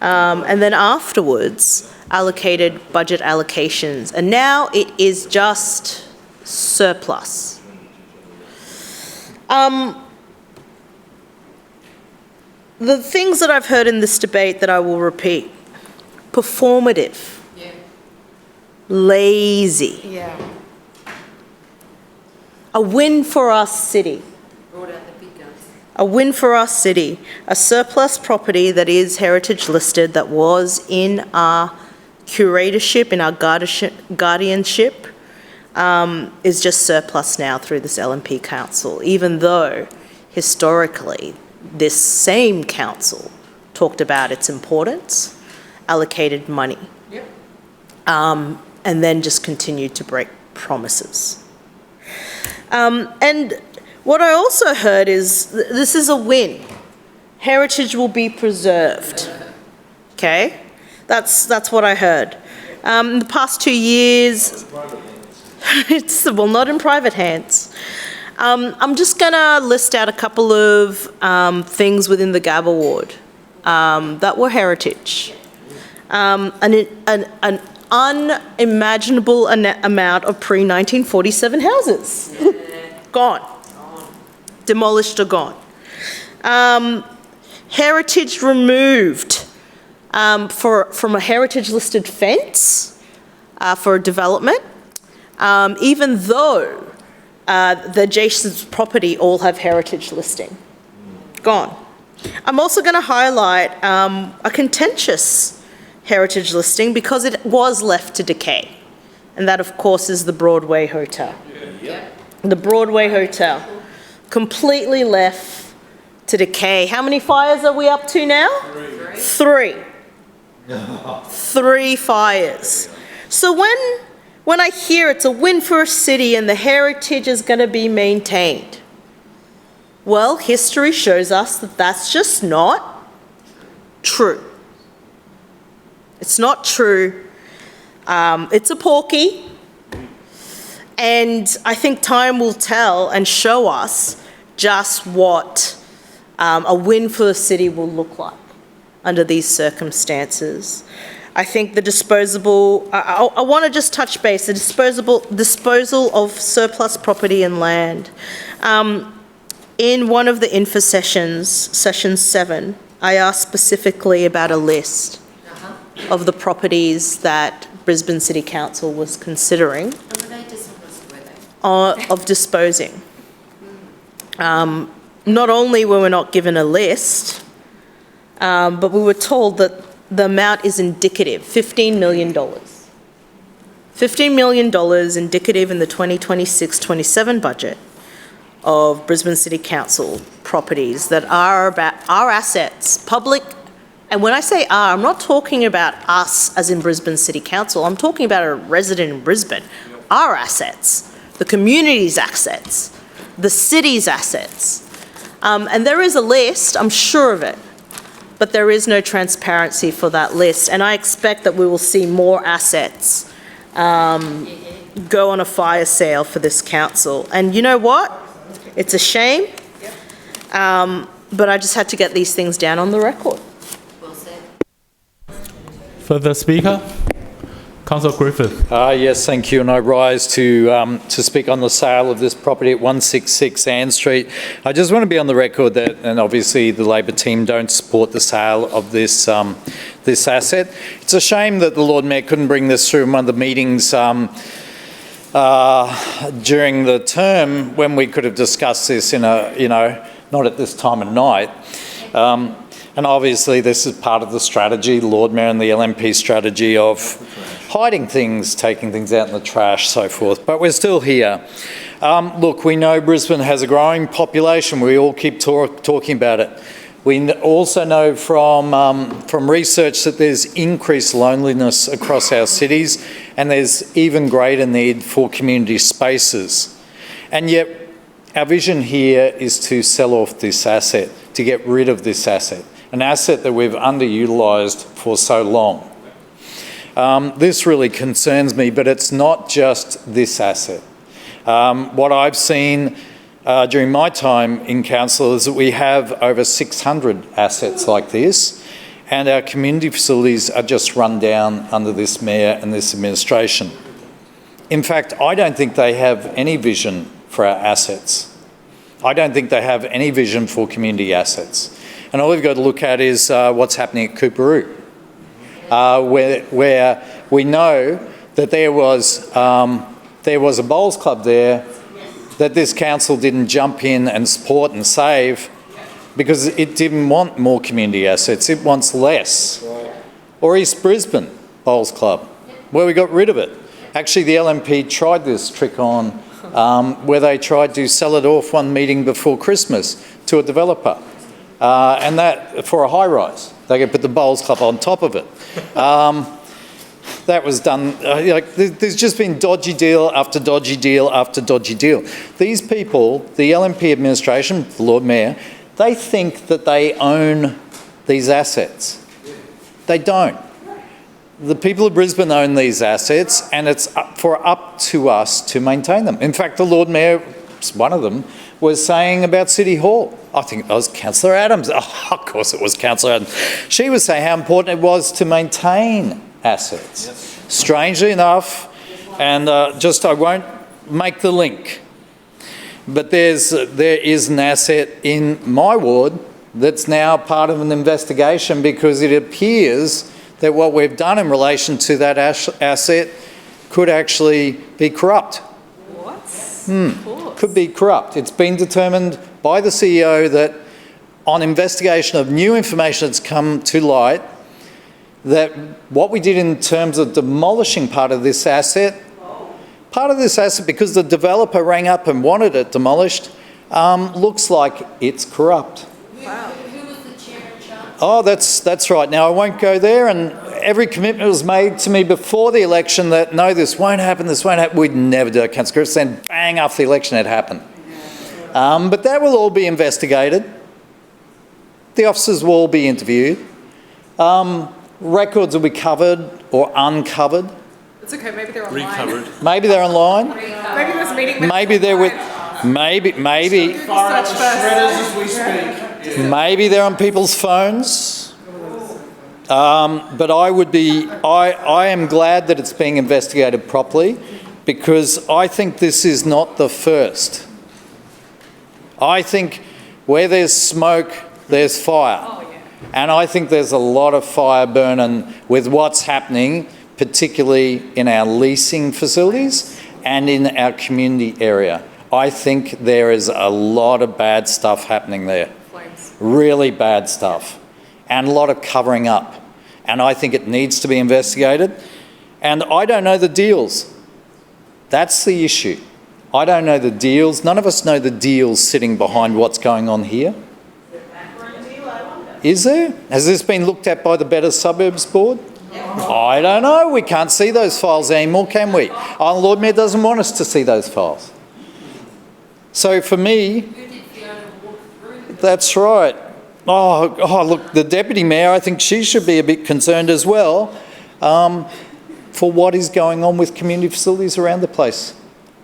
and then afterwards allocated budget allocations, and now it is just surplus. The things that I've heard in this debate that I will repeat: performative, lazy, a win for our city. A win for our city, a surplus property that is heritage listed, that was in our curatorship, in our guardianship, is just surplus now through this LNP Council, even though historically this same council talked about its importance, allocated money, and then just continued to break promises. And what I also heard is this is a win. Heritage will be preserved. Okay? That's what I heard. In the past 2 years, well, not in private hands. I'm just going to list out a couple of things within the Gab Award that were heritage. An unimaginable amount of pre-1947 houses. Gone. Demolished or gone. Heritage removed from a heritage listed fence for development, even though the adjacent property all have heritage listing. Gone. I'm also going to highlight a contentious heritage listing because it was left to decay, and that of course is the Broadway Hotel. The Broadway Hotel. Completely left to decay. How many fires are we up to now? Three. 3 fires. So when when I hear it's a win for a city and the heritage is going to be maintained. Well, history shows us that that's just not true. It's not true. It's a porky. And I think time will tell and show us just what a win for the city will look like under these circumstances. I think the disposable, I want to just touch base, the disposal of surplus property and land. In one of the info sessions, session 7, I asked specifically about a list of the properties that Brisbane City Council was considering of disposing. Not only were we not given a list, but we were told that the amount is indicative, $15 million. $15 million indicative in the 2026-27 budget of Brisbane City Council properties that are about our assets, public. And when I say our, I'm not talking about us as in Brisbane City Council. I'm talking about a resident in Brisbane. Our assets, the community's assets, the city's assets. And there is a list, I'm sure of it, but there is no transparency for that list. And I expect that we will see more assets go on a fire sale for this council. And you know what? It's a shame, but I just had to get these things down on the record. Further speaker? Councillor Griffith. Yes, thank you. And I rise to speak on the sale of this property at 166 Ann Street. I just want to be on the record that, and obviously the Labor team don't support the sale of this this asset. It's a shame that the Lord Mayor couldn't bring this through in one of the meetings during the term when we could have discussed this in a, not at this time of night. And obviously this is part of the strategy, the Lord Mayor and the LNP strategy of hiding things, taking things out in the trash, so forth. But we're still here. Look, we know Brisbane has a growing population. We all keep talking about it. We also know from research that there's increased loneliness across our cities, and there's even greater need for community spaces. And yet our vision here is to sell off this asset, to get rid of this asset, an asset that we've underutilised for so long. This really concerns me, but it's not just this asset. What I've seen during my time in council is that we have over 600 assets like this, and our community facilities are just run down under this mayor and this administration. In fact, I don't think they have any vision for our assets. I don't think they have any vision for community assets. And all we've got to look at is what's happening at Cooperoo, where we know that there was a bowls club there that this council didn't jump in and support and save because it didn't want more community assets, it wants less. Or East Brisbane Bowls Club, where we got rid of it. Actually, the LNP tried this trick on where they tried to sell it off one meeting before Christmas to a developer. And that for a high-rise. They could put the Bowls Club on top of it. That was done, there's just been dodgy deal after dodgy deal after dodgy deal. These people, the LNP administration, the Lord Mayor, they think that they own these assets. They don't. The people of Brisbane own these assets, and it's up to us to maintain them. In fact, the Lord Mayor, one of them, was saying about City Hall. I think that was Councillor Adams. Oh, of course it was Councillor Adams. She was saying how important it was to maintain assets. Yes. Strangely enough, and I won't make the link, but there is an asset in my ward that's now part of an investigation because it appears that what we've done in relation to that asset could actually be corrupt. What? Could be corrupt. It's been determined by the CEO that on investigation of new information that's come to light, that what we did in terms of demolishing part of this asset, because the developer rang up and wanted it demolished, looks like it's corrupt. Wow. Who was the chair in charge? Oh, that's right. Now, I won't go there, and every commitment was made to me before the election that, no, this won't happen, this won't happen. We'd never do it, Councillor Griffiths. Then bang, after the election it happened. But that will all be investigated. The officers will all be interviewed. Records will be covered or uncovered. It's okay, maybe they're online. Recovered. Maybe they're online. Maybe this meeting. Maybe they're with. Maybe. Maybe they're on people's phones. But I am glad that it's being investigated properly, because I think this is not the first. I think where there's smoke, there's fire. And I think there's a lot of fire burning with what's happening, particularly in our leasing facilities and in our community area. I think there is a lot of bad stuff happening there. Really bad stuff. And a lot of covering up. And I think it needs to be investigated. And I don't know the deals. That's the issue. I don't know the deals. None of us know the deals sitting behind what's going on here. Is there? Has this been looked at by the Better Suburbs Board? I don't know. We can't see those files anymore, can we? Our Lord Mayor doesn't want us to see those files. So for me, that's right. Oh, look, the Deputy Mayor, I think she should be a bit concerned as well for what is going on with community facilities around the place.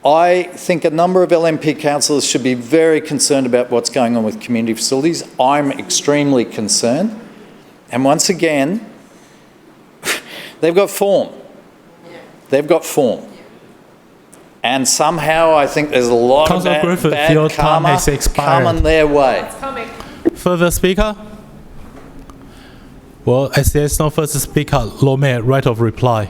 I think a number of LNP councillors should be very concerned about what's going on with community facilities. I'm extremely concerned. And once again, they've got form. They've got form. And somehow I think there's a lot of bad karma coming their way. Further speaker? Well, as there's no further speaker, Lord Mayor, right of reply.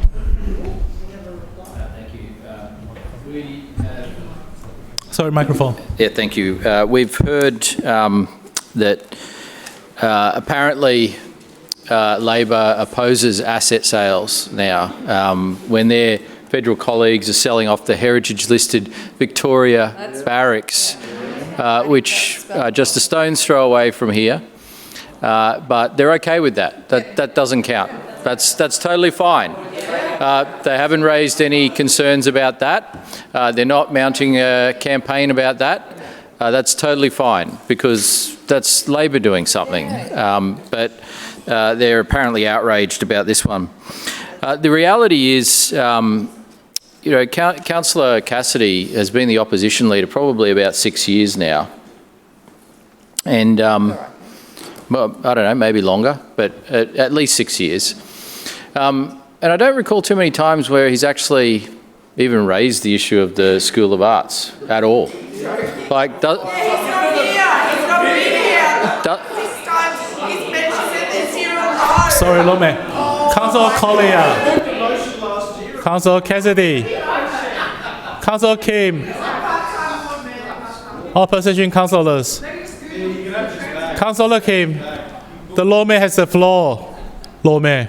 Sorry, microphone. Yeah, thank you. We've heard that apparently Labor opposes asset sales now when their federal colleagues are selling off the heritage-listed Victoria Barracks, which are just a stone's throw away from here. But they're okay with that. That doesn't count. That's totally fine. They haven't raised any concerns about that. They're not mounting a campaign about that. That's totally fine, because that's Labor doing something. But they're apparently outraged about this one. The reality is, Councillor Cassidy has been the opposition leader probably about 6 years now. And, well, I don't know, maybe longer, but at least 6 years. And I don't recall too many times where he's actually even raised the issue of the School of Arts at all. Like, Sorry, Lord Mayor. Councillor Collier. Councillor Cassidy. Councillor Kim. Opposition councillors. Councillor Kim, the Lord Mayor has the floor. Lord Mayor.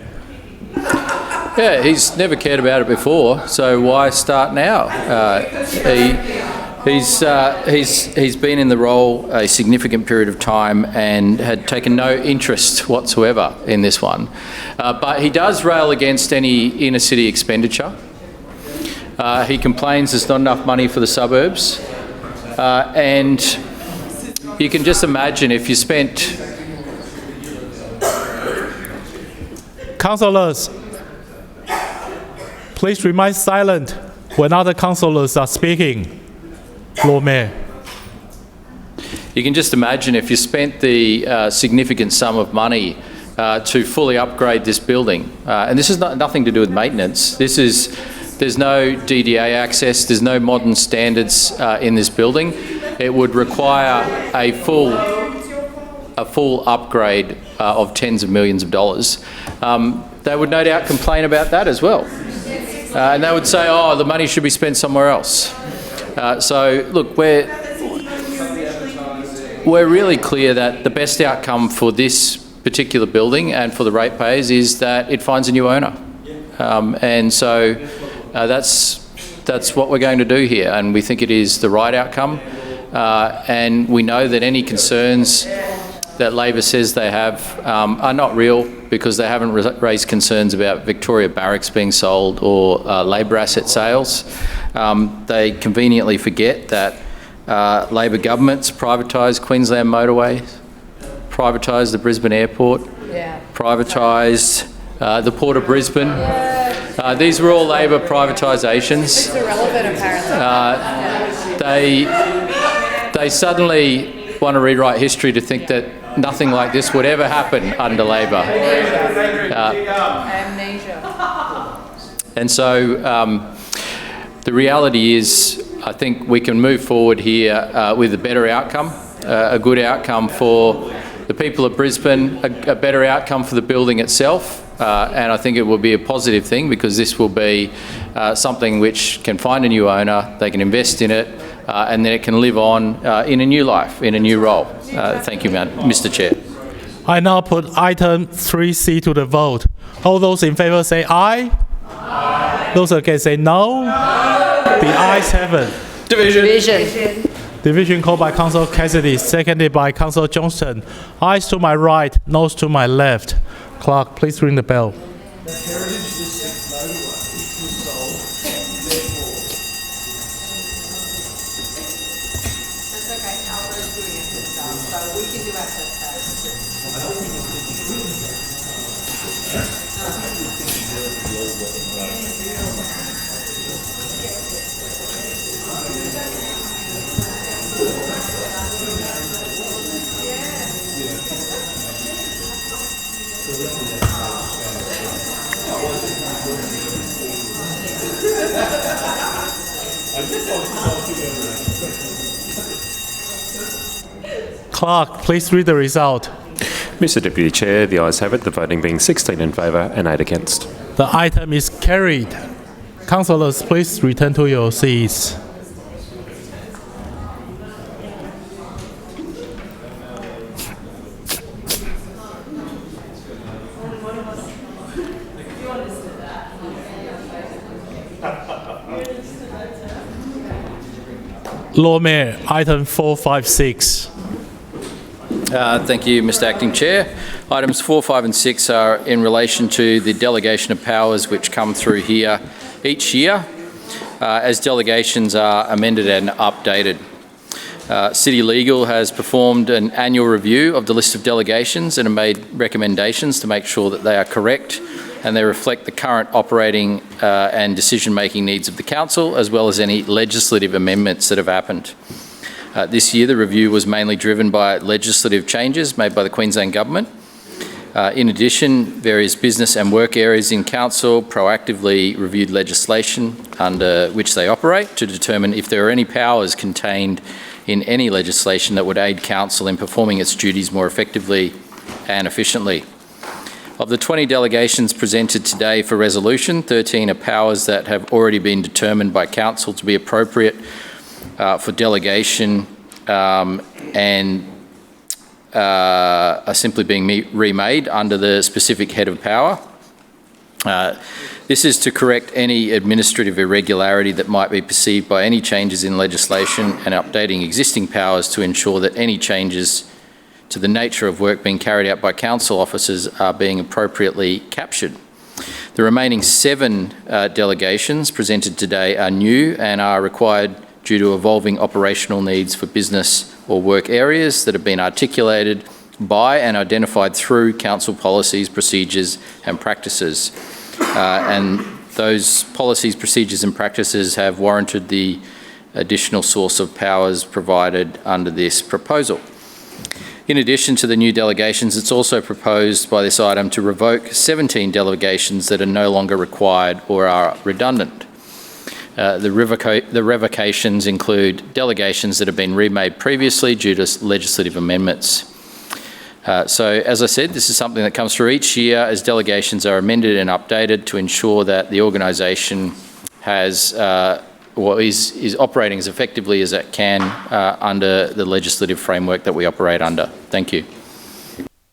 Yeah, he's never cared about it before, so why start now? He's been in the role a significant period of time and had taken no interest whatsoever in this one. But he does rail against any inner city expenditure. He complains there's not enough money for the suburbs. And you can just imagine if you spent... Councillors, please remain silent when other councillors are speaking. Lord Mayor. You can just imagine if you spent the significant sum of money to fully upgrade this building, and this is nothing to do with maintenance. There's no DDA access, there's no modern standards in this building. It would require a full upgrade of tens of millions of dollars. They would no doubt complain about that as well. And they would say, oh, the money should be spent somewhere else. So, look, we're really clear that the best outcome for this particular building and for the ratepayers is that it finds a new owner. And so that's what we're going to do here, and we think it is the right outcome. And we know that any concerns that Labor says they have are not real because they haven't raised concerns about Victoria Barracks being sold or Labor asset sales. They conveniently forget that Labor governments privatised Queensland motorways, privatised the Brisbane airport, privatised the Port of Brisbane. These were all Labor privatisations. It's irrelevant, apparently. They suddenly want to rewrite history to think that nothing like this would ever happen under Labor. And so the reality is, I think we can move forward here with a better outcome, a good outcome for the people of Brisbane, a better outcome for the building itself. And I think it will be a positive thing because this will be something which can find a new owner, they can invest in it, and then it can live on in a new life, in a new role. Thank you, Mr. Chair. I now put item 3C to the vote. All those in favour say aye. Aye. Those against say no. The ayes have it. Division. Division called by Councillor Cassidy, seconded by Councillor Johnston. Ayes to my right, noes to my left. Clerk, please ring the bell. Clerk, please read the result. Mr Deputy Chair, the ayes have it, the voting being 16 in favour and 8 against. The item is carried. Councillors, please return to your seats. Lord Mayor, item 456. Thank you, Mr Acting Chair. Items 4, 5 and 6 are in relation to the delegation of powers which come through here each year as delegations are amended and updated. City Legal has performed an annual review of the list of delegations and have made recommendations to make sure that they are correct and they reflect the current operating and decision-making needs of the Council, as well as any legislative amendments that have happened. This year, the review was mainly driven by legislative changes made by the Queensland Government. In addition, various business and work areas in Council proactively reviewed legislation under which they operate to determine if there are any powers contained in any legislation that would aid Council in performing its duties more effectively and efficiently. Of the 20 delegations presented today for resolution, 13 are powers that have already been determined by Council to be appropriate for delegation and are simply being remade under the specific head of power. This is to correct any administrative irregularity that might be perceived by any changes in legislation and updating existing powers to ensure that any changes to the nature of work being carried out by Council officers are being appropriately captured. The remaining 7 delegations presented today are new and are required due to evolving operational needs for business or work areas that have been articulated by and identified through Council policies, procedures and practices. And those policies, procedures and practices have warranted the additional source of powers provided under this proposal. In addition to the new delegations, it's also proposed by this item to revoke 17 delegations that are no longer required or are redundant. The revocations include delegations that have been remade previously due to legislative amendments. So, as I said, this is something that comes through each year as delegations are amended and updated to ensure that the organisation has is operating as effectively as it can under the legislative framework that we operate under. Thank you.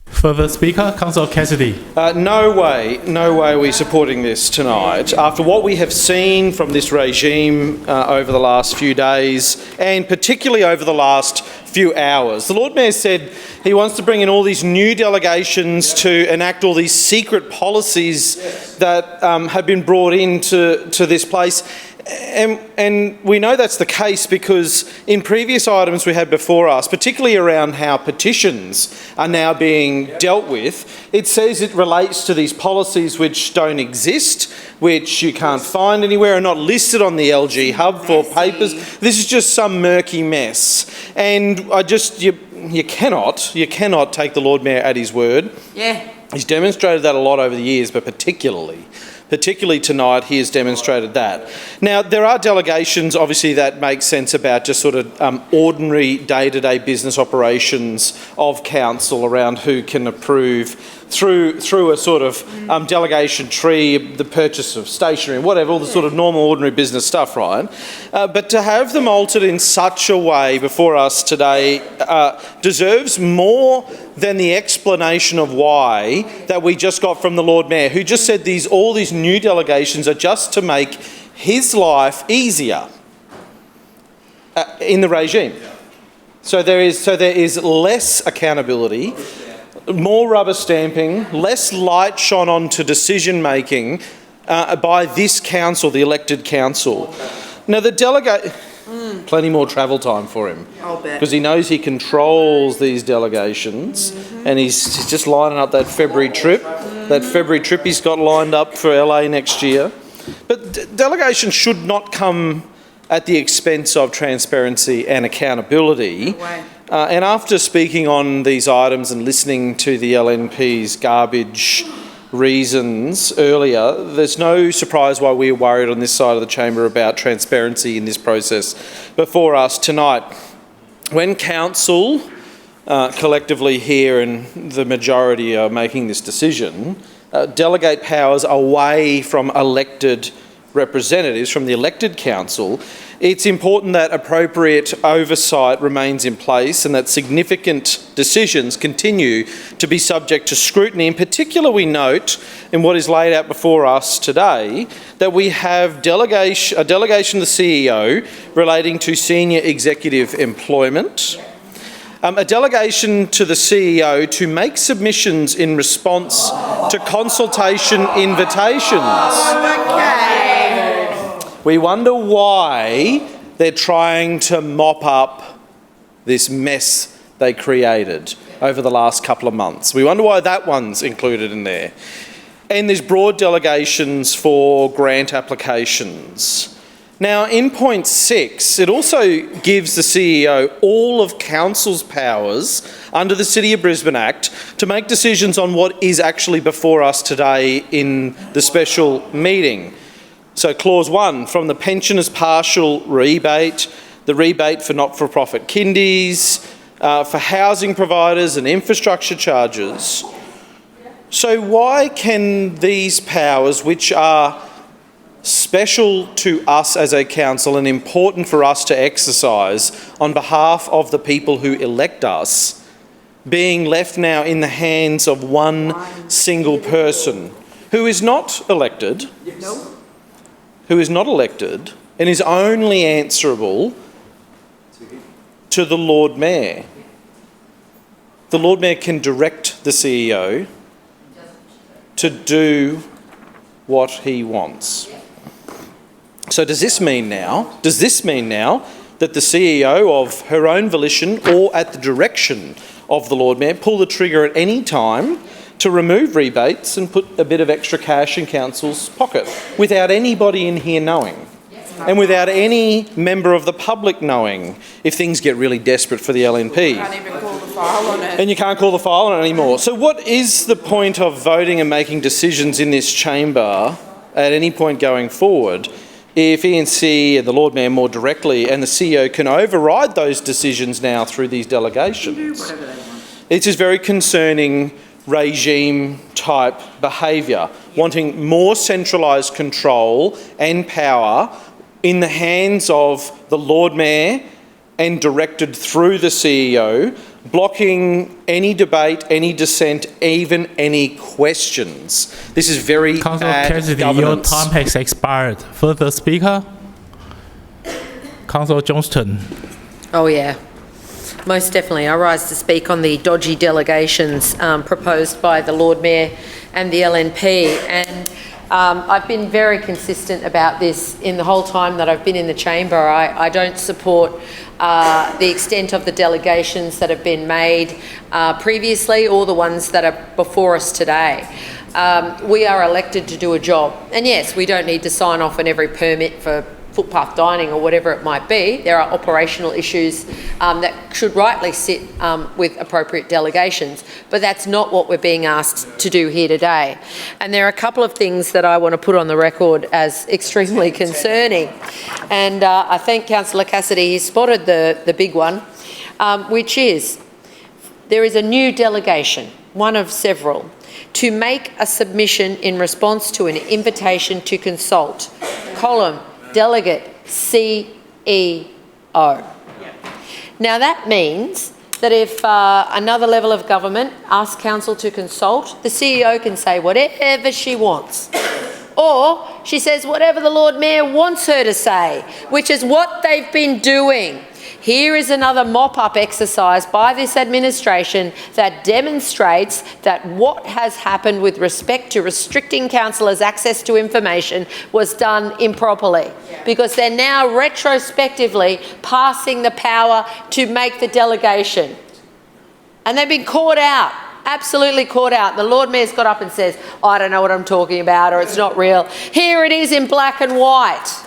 Further speaker, Councillor Cassidy. No way are we supporting this tonight. After what we have seen from this regime over the last few days, and particularly over the last few hours. The Lord Mayor said he wants to bring in all these new delegations to enact all these secret policies that have been brought into this place. And we know that's the case because in previous items we had before us, particularly around how petitions are now being dealt with, it says it relates to these policies which don't exist, which you can't find anywhere, are not listed on the LG Hub for papers. This is just some murky mess. And you cannot take the Lord Mayor at his word. Yeah. He's demonstrated that a lot over the years, but particularly tonight, he has demonstrated that. Now, there are delegations, obviously, that make sense about just sort of ordinary day-to-day business operations of council around who can approve through a sort of delegation tree, the purchase of stationery, whatever, all the sort of normal, ordinary business stuff, right? But to have them altered in such a way before us today deserves more than the explanation of why that we just got from the Lord Mayor, who just said all these new delegations are just to make his life easier in the regime. So there is less accountability, more rubber stamping, less light shone onto decision making by this council, the elected council. Now the delegate. Plenty more travel time for him. I'll bet. Because he knows he controls these delegations and he's just lining up that February trip. That February trip he's got lined up for LA next year. But delegation should not come at the expense of transparency and accountability. And after speaking on these items and listening to the LNP's garbage reasons earlier, there's no surprise why we're worried on this side of the chamber about transparency in this process before us tonight. When council collectively here and the majority are making this decision, delegate powers away from elected representatives, from the elected council, it's important that appropriate oversight remains in place and that significant decisions continue to be subject to scrutiny. In particular, we note in what is laid out before us today that we have a delegation to the CEO relating to senior executive employment, a delegation to the CEO to make submissions in response to consultation invitations. We wonder why they're trying to mop up this mess they created over the last couple of months. We wonder why that one's included in there. And there's broad delegations for grant applications. Now, in point 6, it also gives the CEO all of council's powers under the City of Brisbane Act to make decisions on what is actually before us today in the special meeting. So clause 1, from the pensioners' partial rebate, the rebate for not-for-profit kindies, for housing providers and infrastructure charges. So why can these powers, which are special to us as a council and important for us to exercise on behalf of the people who elect us, being left now in the hands of one single person who is not elected, and is only answerable to the Lord Mayor? The Lord Mayor can direct the CEO to do what he wants. So does this mean now that the CEO of her own volition or at the direction of the Lord Mayor pull the trigger at any time to remove rebates and put a bit of extra cash in council's pocket without anybody in here knowing? And without any member of the public knowing if things get really desperate for the LNP. You can't even call the file on it. And you can't call the file on it anymore. So what is the point of voting and making decisions in this chamber at any point going forward if ENC and the Lord Mayor more directly and the CEO can override those decisions now through these delegations? It's just very concerning regime-type behaviour, wanting more centralised control and power in the hands of the Lord Mayor and directed through the CEO, blocking any debate, any dissent, even any questions. This is very bad President, governance. your time has expired. Further speaker? Councillor Johnston. Oh, yeah. Most definitely. I rise to speak on the dodgy delegations proposed by the Lord Mayor and the LNP. And I've been very consistent about this in the whole time that I've been in the chamber. I don't support the extent of the delegations that have been made previously or the ones that are before us today. We are elected to do a job. And yes, we don't need to sign off on every permit for footpath dining or whatever it might be. There are operational issues that should rightly sit with appropriate delegations, but that's not what we're being asked to do here today. And there are a couple of things that I want to put on the record as extremely concerning. And I thank Councillor Cassidy, he spotted the big one, which is there is a new delegation, one of several, to make a submission in response to an invitation to consult, column, Delegate CEO. Now that means that if another level of government asks council to consult, the CEO can say whatever she wants. Or she says whatever the Lord Mayor wants her to say, which is what they've been doing. Here is another mop-up exercise by this administration that demonstrates that what has happened with respect to restricting councillors' access to information was done improperly, because they're now retrospectively passing the power to make the delegation. And they've been caught out, absolutely caught out. The Lord Mayor's got up and says, I don't know what I'm talking about, or it's not real. Here it is in black and white.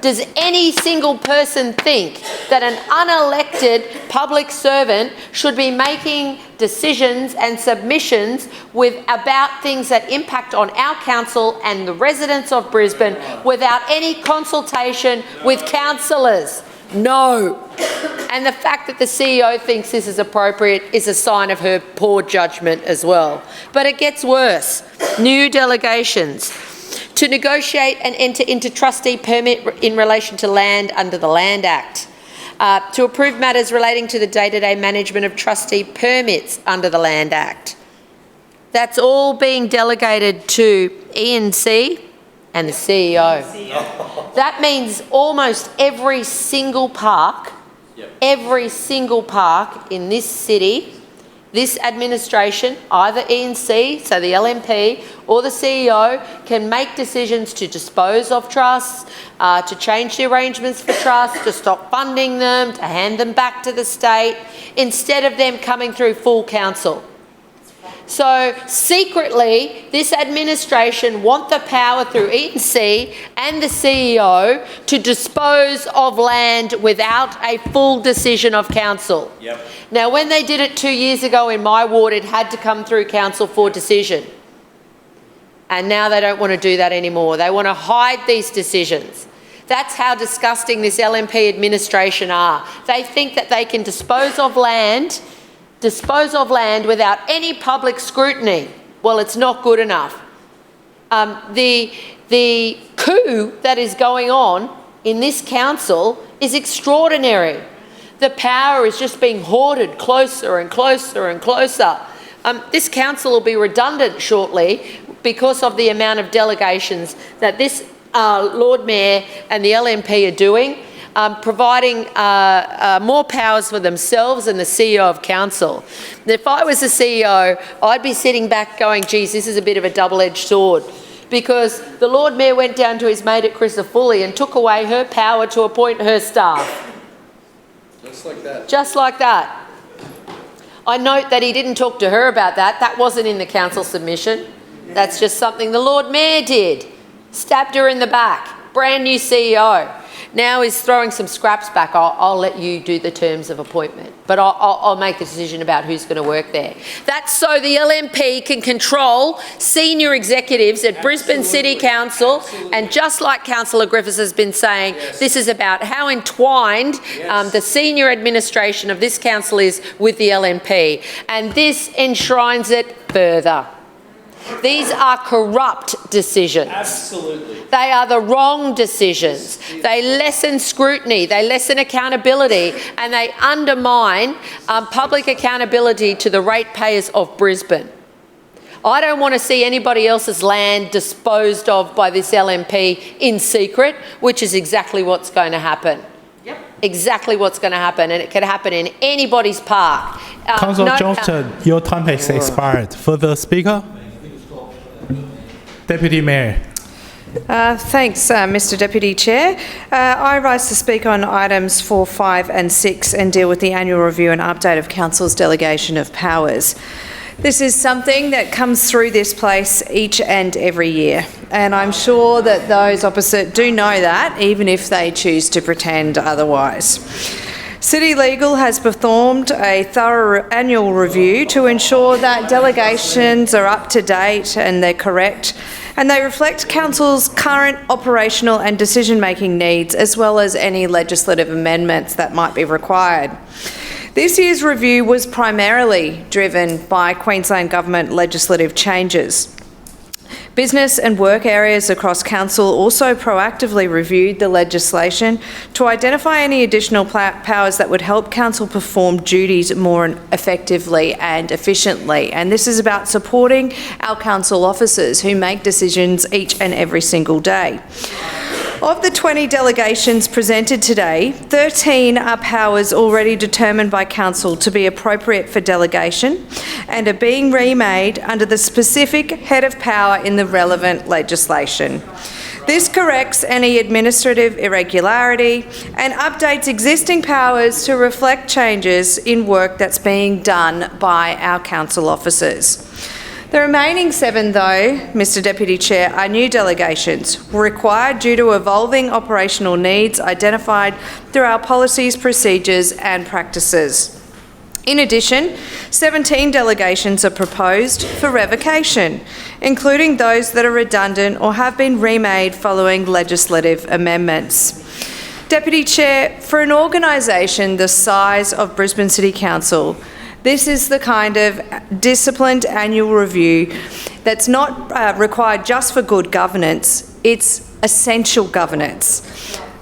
Does any single person think that an unelected public servant should be making decisions and submissions about things that impact on our council and the residents of Brisbane without any consultation with councillors? No. And the fact that the CEO thinks this is appropriate is a sign of her poor judgment as well. But it gets worse. New delegations. To negotiate and enter into trustee permit in relation to land under the Land Act. To approve matters relating to the day-to-day management of trustee permits under the Land Act. That's all being delegated to E&C and the CEO. That means almost every single park in this city, this administration, either E&C, so the LNP, or the CEO, can make decisions to dispose of trusts, to change the arrangements for trusts, to stop funding them, to hand them back to the state, instead of them coming through full council. So secretly, this administration want the power through E&C and the CEO to dispose of land without a full decision of council. Yep. Now, when they did it 2 years ago in my ward, it had to come through council for decision. And now they don't want to do that anymore. They want to hide these decisions. That's how disgusting this LNP administration are. They think that they can dispose of land without any public scrutiny. Well, it's not good enough. The coup that is going on in this council is extraordinary. The power is just being hoarded closer and closer and closer. This council will be redundant shortly because of the amount of delegations that this Lord Mayor and the LNP are doing, providing more powers for themselves and the CEO of council. If I was the CEO, I'd be sitting back going, geez, this is a bit of a double-edged sword, because the Lord Mayor went down to his mate at Chrysophilia and took away her power to appoint her staff. Just like that. Just like that. I note that he didn't talk to her about that. That wasn't in the council submission. That's just something the Lord Mayor did. Stabbed her in the back. Brand new CEO. Now he's throwing some scraps back. I'll let you do the terms of appointment, but I'll make the decision about who's going to work there. That's so the LNP can control senior executives at Brisbane City Council. And just like Councillor Griffiths has been saying, this is about how entwined the senior administration of this council is with the LNP. And this enshrines it further. These are corrupt decisions. Absolutely. They are the wrong decisions. They lessen scrutiny, they lessen accountability, and they undermine public accountability to the ratepayers of Brisbane. I don't want to see anybody else's land disposed of by this LNP in secret, which is exactly what's going to happen. Yep. exactly what's going to happen, and it could happen in anybody's park. Councillor Johnston, your time has expired. Further speaker? Deputy Mayor. Thanks, Mr Deputy Chair. I rise to speak on items 4, 5 and 6 and deal with the annual review and update of Council's delegation of powers. This is something that comes through this place each and every year, and I'm sure that those opposite do know that, even if they choose to pretend otherwise. City Legal has performed a thorough annual review to ensure that delegations are up to date and they're correct, and they reflect Council's current operational and decision-making needs, as well as any legislative amendments that might be required. This year's review was primarily driven by Queensland Government legislative changes. Business and work areas across Council also proactively reviewed the legislation to identify any additional powers that would help Council perform duties more effectively and efficiently. And this is about supporting our Council officers who make decisions each and every single day. Of the 20 delegations presented today, 13 are powers already determined by Council to be appropriate for delegation and are being remade under the specific head of power in the relevant legislation. This corrects any administrative irregularity and updates existing powers to reflect changes in work that's being done by our Council officers. The remaining 7, though, Mr Deputy Chair, are new delegations required due to evolving operational needs identified through our policies, procedures and practices. In addition, 17 delegations are proposed for revocation, including those that are redundant or have been remade following legislative amendments. Deputy Chair, for an organisation the size of Brisbane City Council, this is the kind of disciplined annual review that's not required just for good governance, it's essential governance.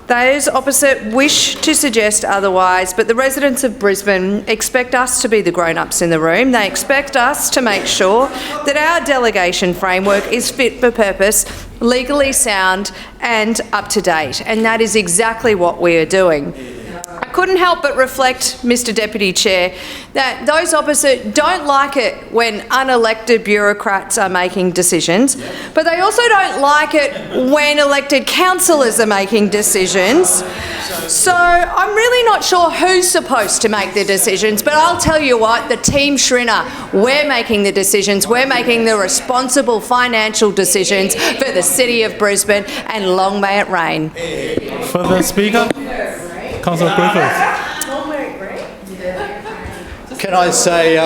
Those opposite wish to suggest otherwise, but the residents of Brisbane expect us to be the grown-ups in the room. They expect us to make sure that our delegation framework is fit for purpose, legally sound and up to date, and that is exactly what we are doing. I couldn't help but reflect, Mr Deputy Chair, that those opposite don't like it when unelected bureaucrats are making decisions, but they also don't like it when elected councillors are making decisions. So I'm really not sure who's supposed to make the decisions, but I'll tell you what, the Team Schrinner, we're making the decisions, we're making the responsible financial decisions for the City of Brisbane, and long may it rain. Further speaker? Councillor Griffiths. Can I say...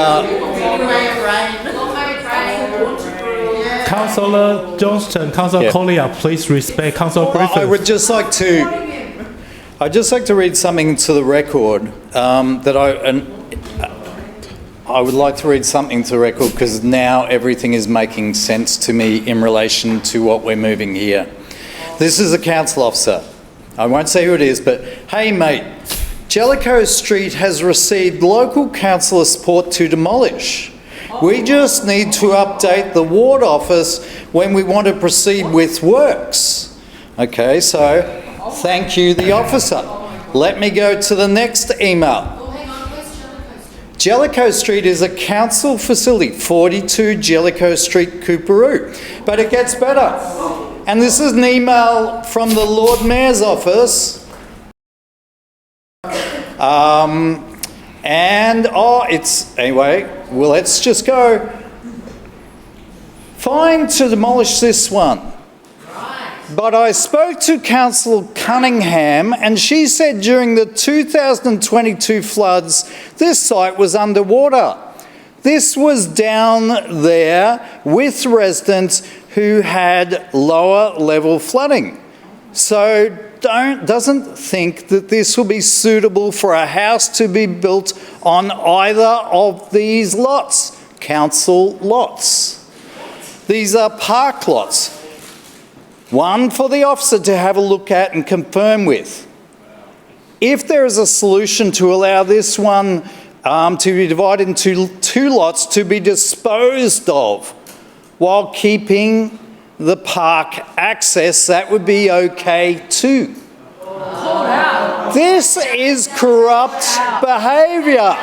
Councillor Johnston, Councillor Collier, please respect Councillor Griffiths. I would just like to... I'd just like to read something into the record I would like to read something to the record because now everything is making sense to me in relation to what we're moving here. This is a council officer. I won't say who it is, but hey mate, Jellicoe Street has received local councillor support to demolish. We just need to update the ward office when we want to proceed with works. Okay, so thank you, the officer. Let me go to the next email. Jellicoe Street is a council facility, 42 Jellicoe Street, Coorparoo. But it gets better. And this is an email from the Lord Mayor's office. Anyway, well, let's just go. Fine to demolish this one. But I spoke to Councillor Cunningham and she said during the 2022 floods, this site was underwater. This was down there with residents who had lower level flooding. So doesn't think that this will be suitable for a house to be built on either of these lots, council lots. These are park lots. One for the officer to have a look at and confirm with. If there is a solution to allow this one to be divided into 2 lots to be disposed of while keeping the park access, that would be okay too. This is corrupt behaviour.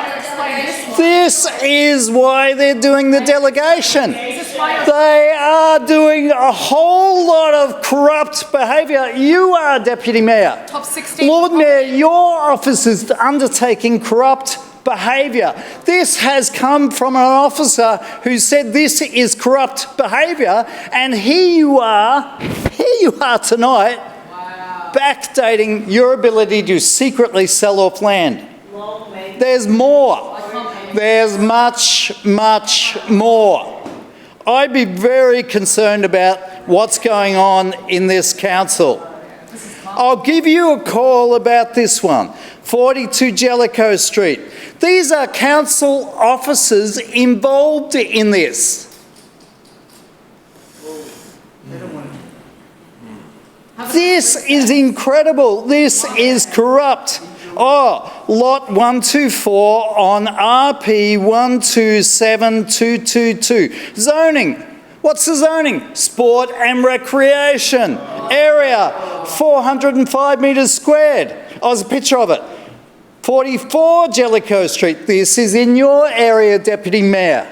This is why they're doing the delegation. They are doing a whole lot of corrupt behaviour. You are, Deputy Mayor. Top 16. Lord Mayor, your office is undertaking corrupt behaviour. This has come from an officer who said this is corrupt behaviour, and here you are tonight, backdating your ability to secretly sell off land. There's more. There's much, much more. I'd be very concerned about what's going on in this council. I'll give you a call about this one. 42 Jellicoe Street. These are council officers involved in this. This is incredible. This is corrupt. Oh, lot 124 on RP 127222. Zoning. What's the zoning? Sport and recreation. Area 405 metres squared. Oh, there's a picture of it. 44 Jellicoe Street. This is in your area, Deputy Mayor.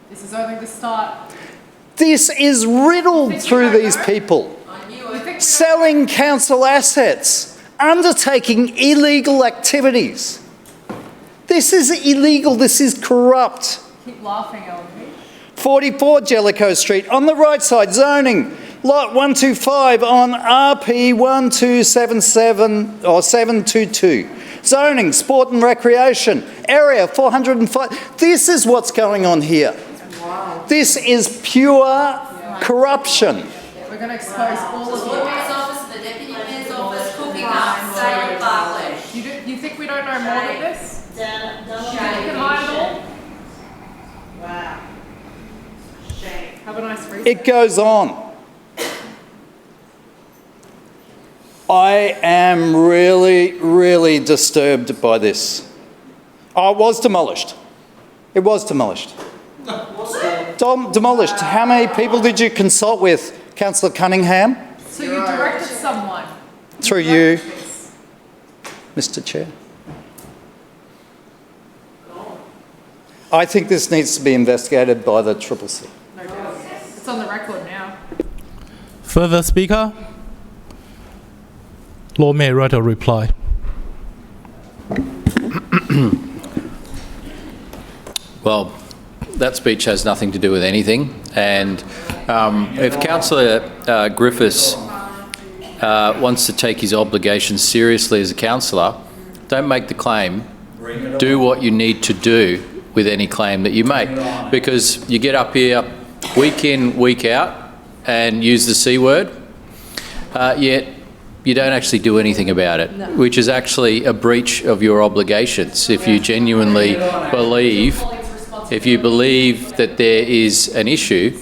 This is only the start. This is riddled through these people. Selling council assets, undertaking illegal activities. This is illegal. This is corrupt. Keep laughing, LP. 44 Jellicoe Street. On the right side, zoning. Lot 125 on RP 1277 or 722. Zoning, sport and recreation. Area 405. This is what's going on here. Wow. This is pure corruption. We're going to expose all of you. The Deputy Mayor's office cooking up sale of Barclays. You think we don't know more than this? You think you can hide it all? Wow. Shame. Have a nice read. It goes on. I am really, really disturbed by this. Oh, it was demolished. It was demolished. Demolished. How many people did you consult with, Councillor Cunningham? So you directed someone. Through you, Mr. Chair. I think this needs to be investigated by the CCC. No doubt. It's on the record now. Further speaker? Lord Mayor wrote a reply. Well, that speech has nothing to do with anything. And if Councillor Griffiths wants to take his obligations seriously as a councillor, don't make the claim. Do what you need to do with any claim that you make. Because you get up here week in, week out and use the C word, yet you don't actually do anything about it, which is actually a breach of your obligations. If you genuinely believe that there is an issue,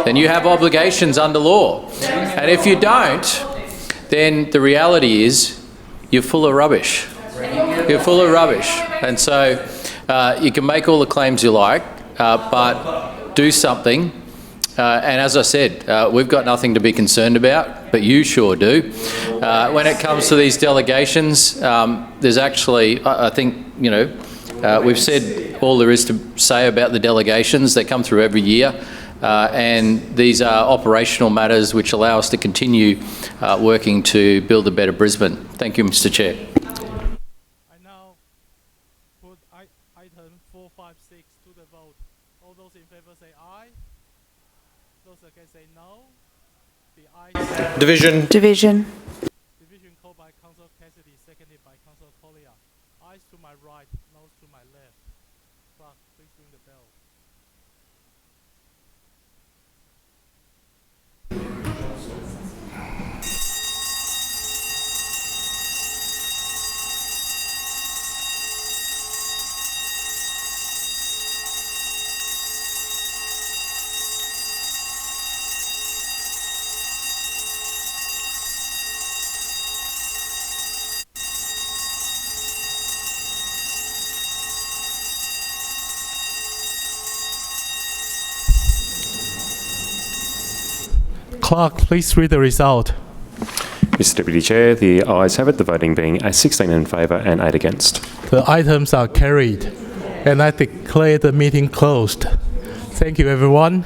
then you have obligations under law. And if you don't, then the reality is you're full of rubbish. You're full of rubbish. And so you can make all the claims you like, but do something. And as I said, we've got nothing to be concerned about, but you sure do. When it comes to these delegations, there's actually, I think, we've said all there is to say about the delegations. They come through every year, and these are operational matters which allow us to continue working to build a better Brisbane. Thank you, Mr. Chair. I now put item 456 to the vote. All those in favour say aye. Those against say no. The ayes. Division. Division. Division called by Councillor Cassidy, seconded by Councillor Collier. Ayes to my right, noes to my left. Clerk, please ring the bell. Clerk, please read the result. Mr Deputy Chair, the ayes have it, the voting being 16 in favour and 8 against. The items are carried, and I declare the meeting closed. Thank you, everyone.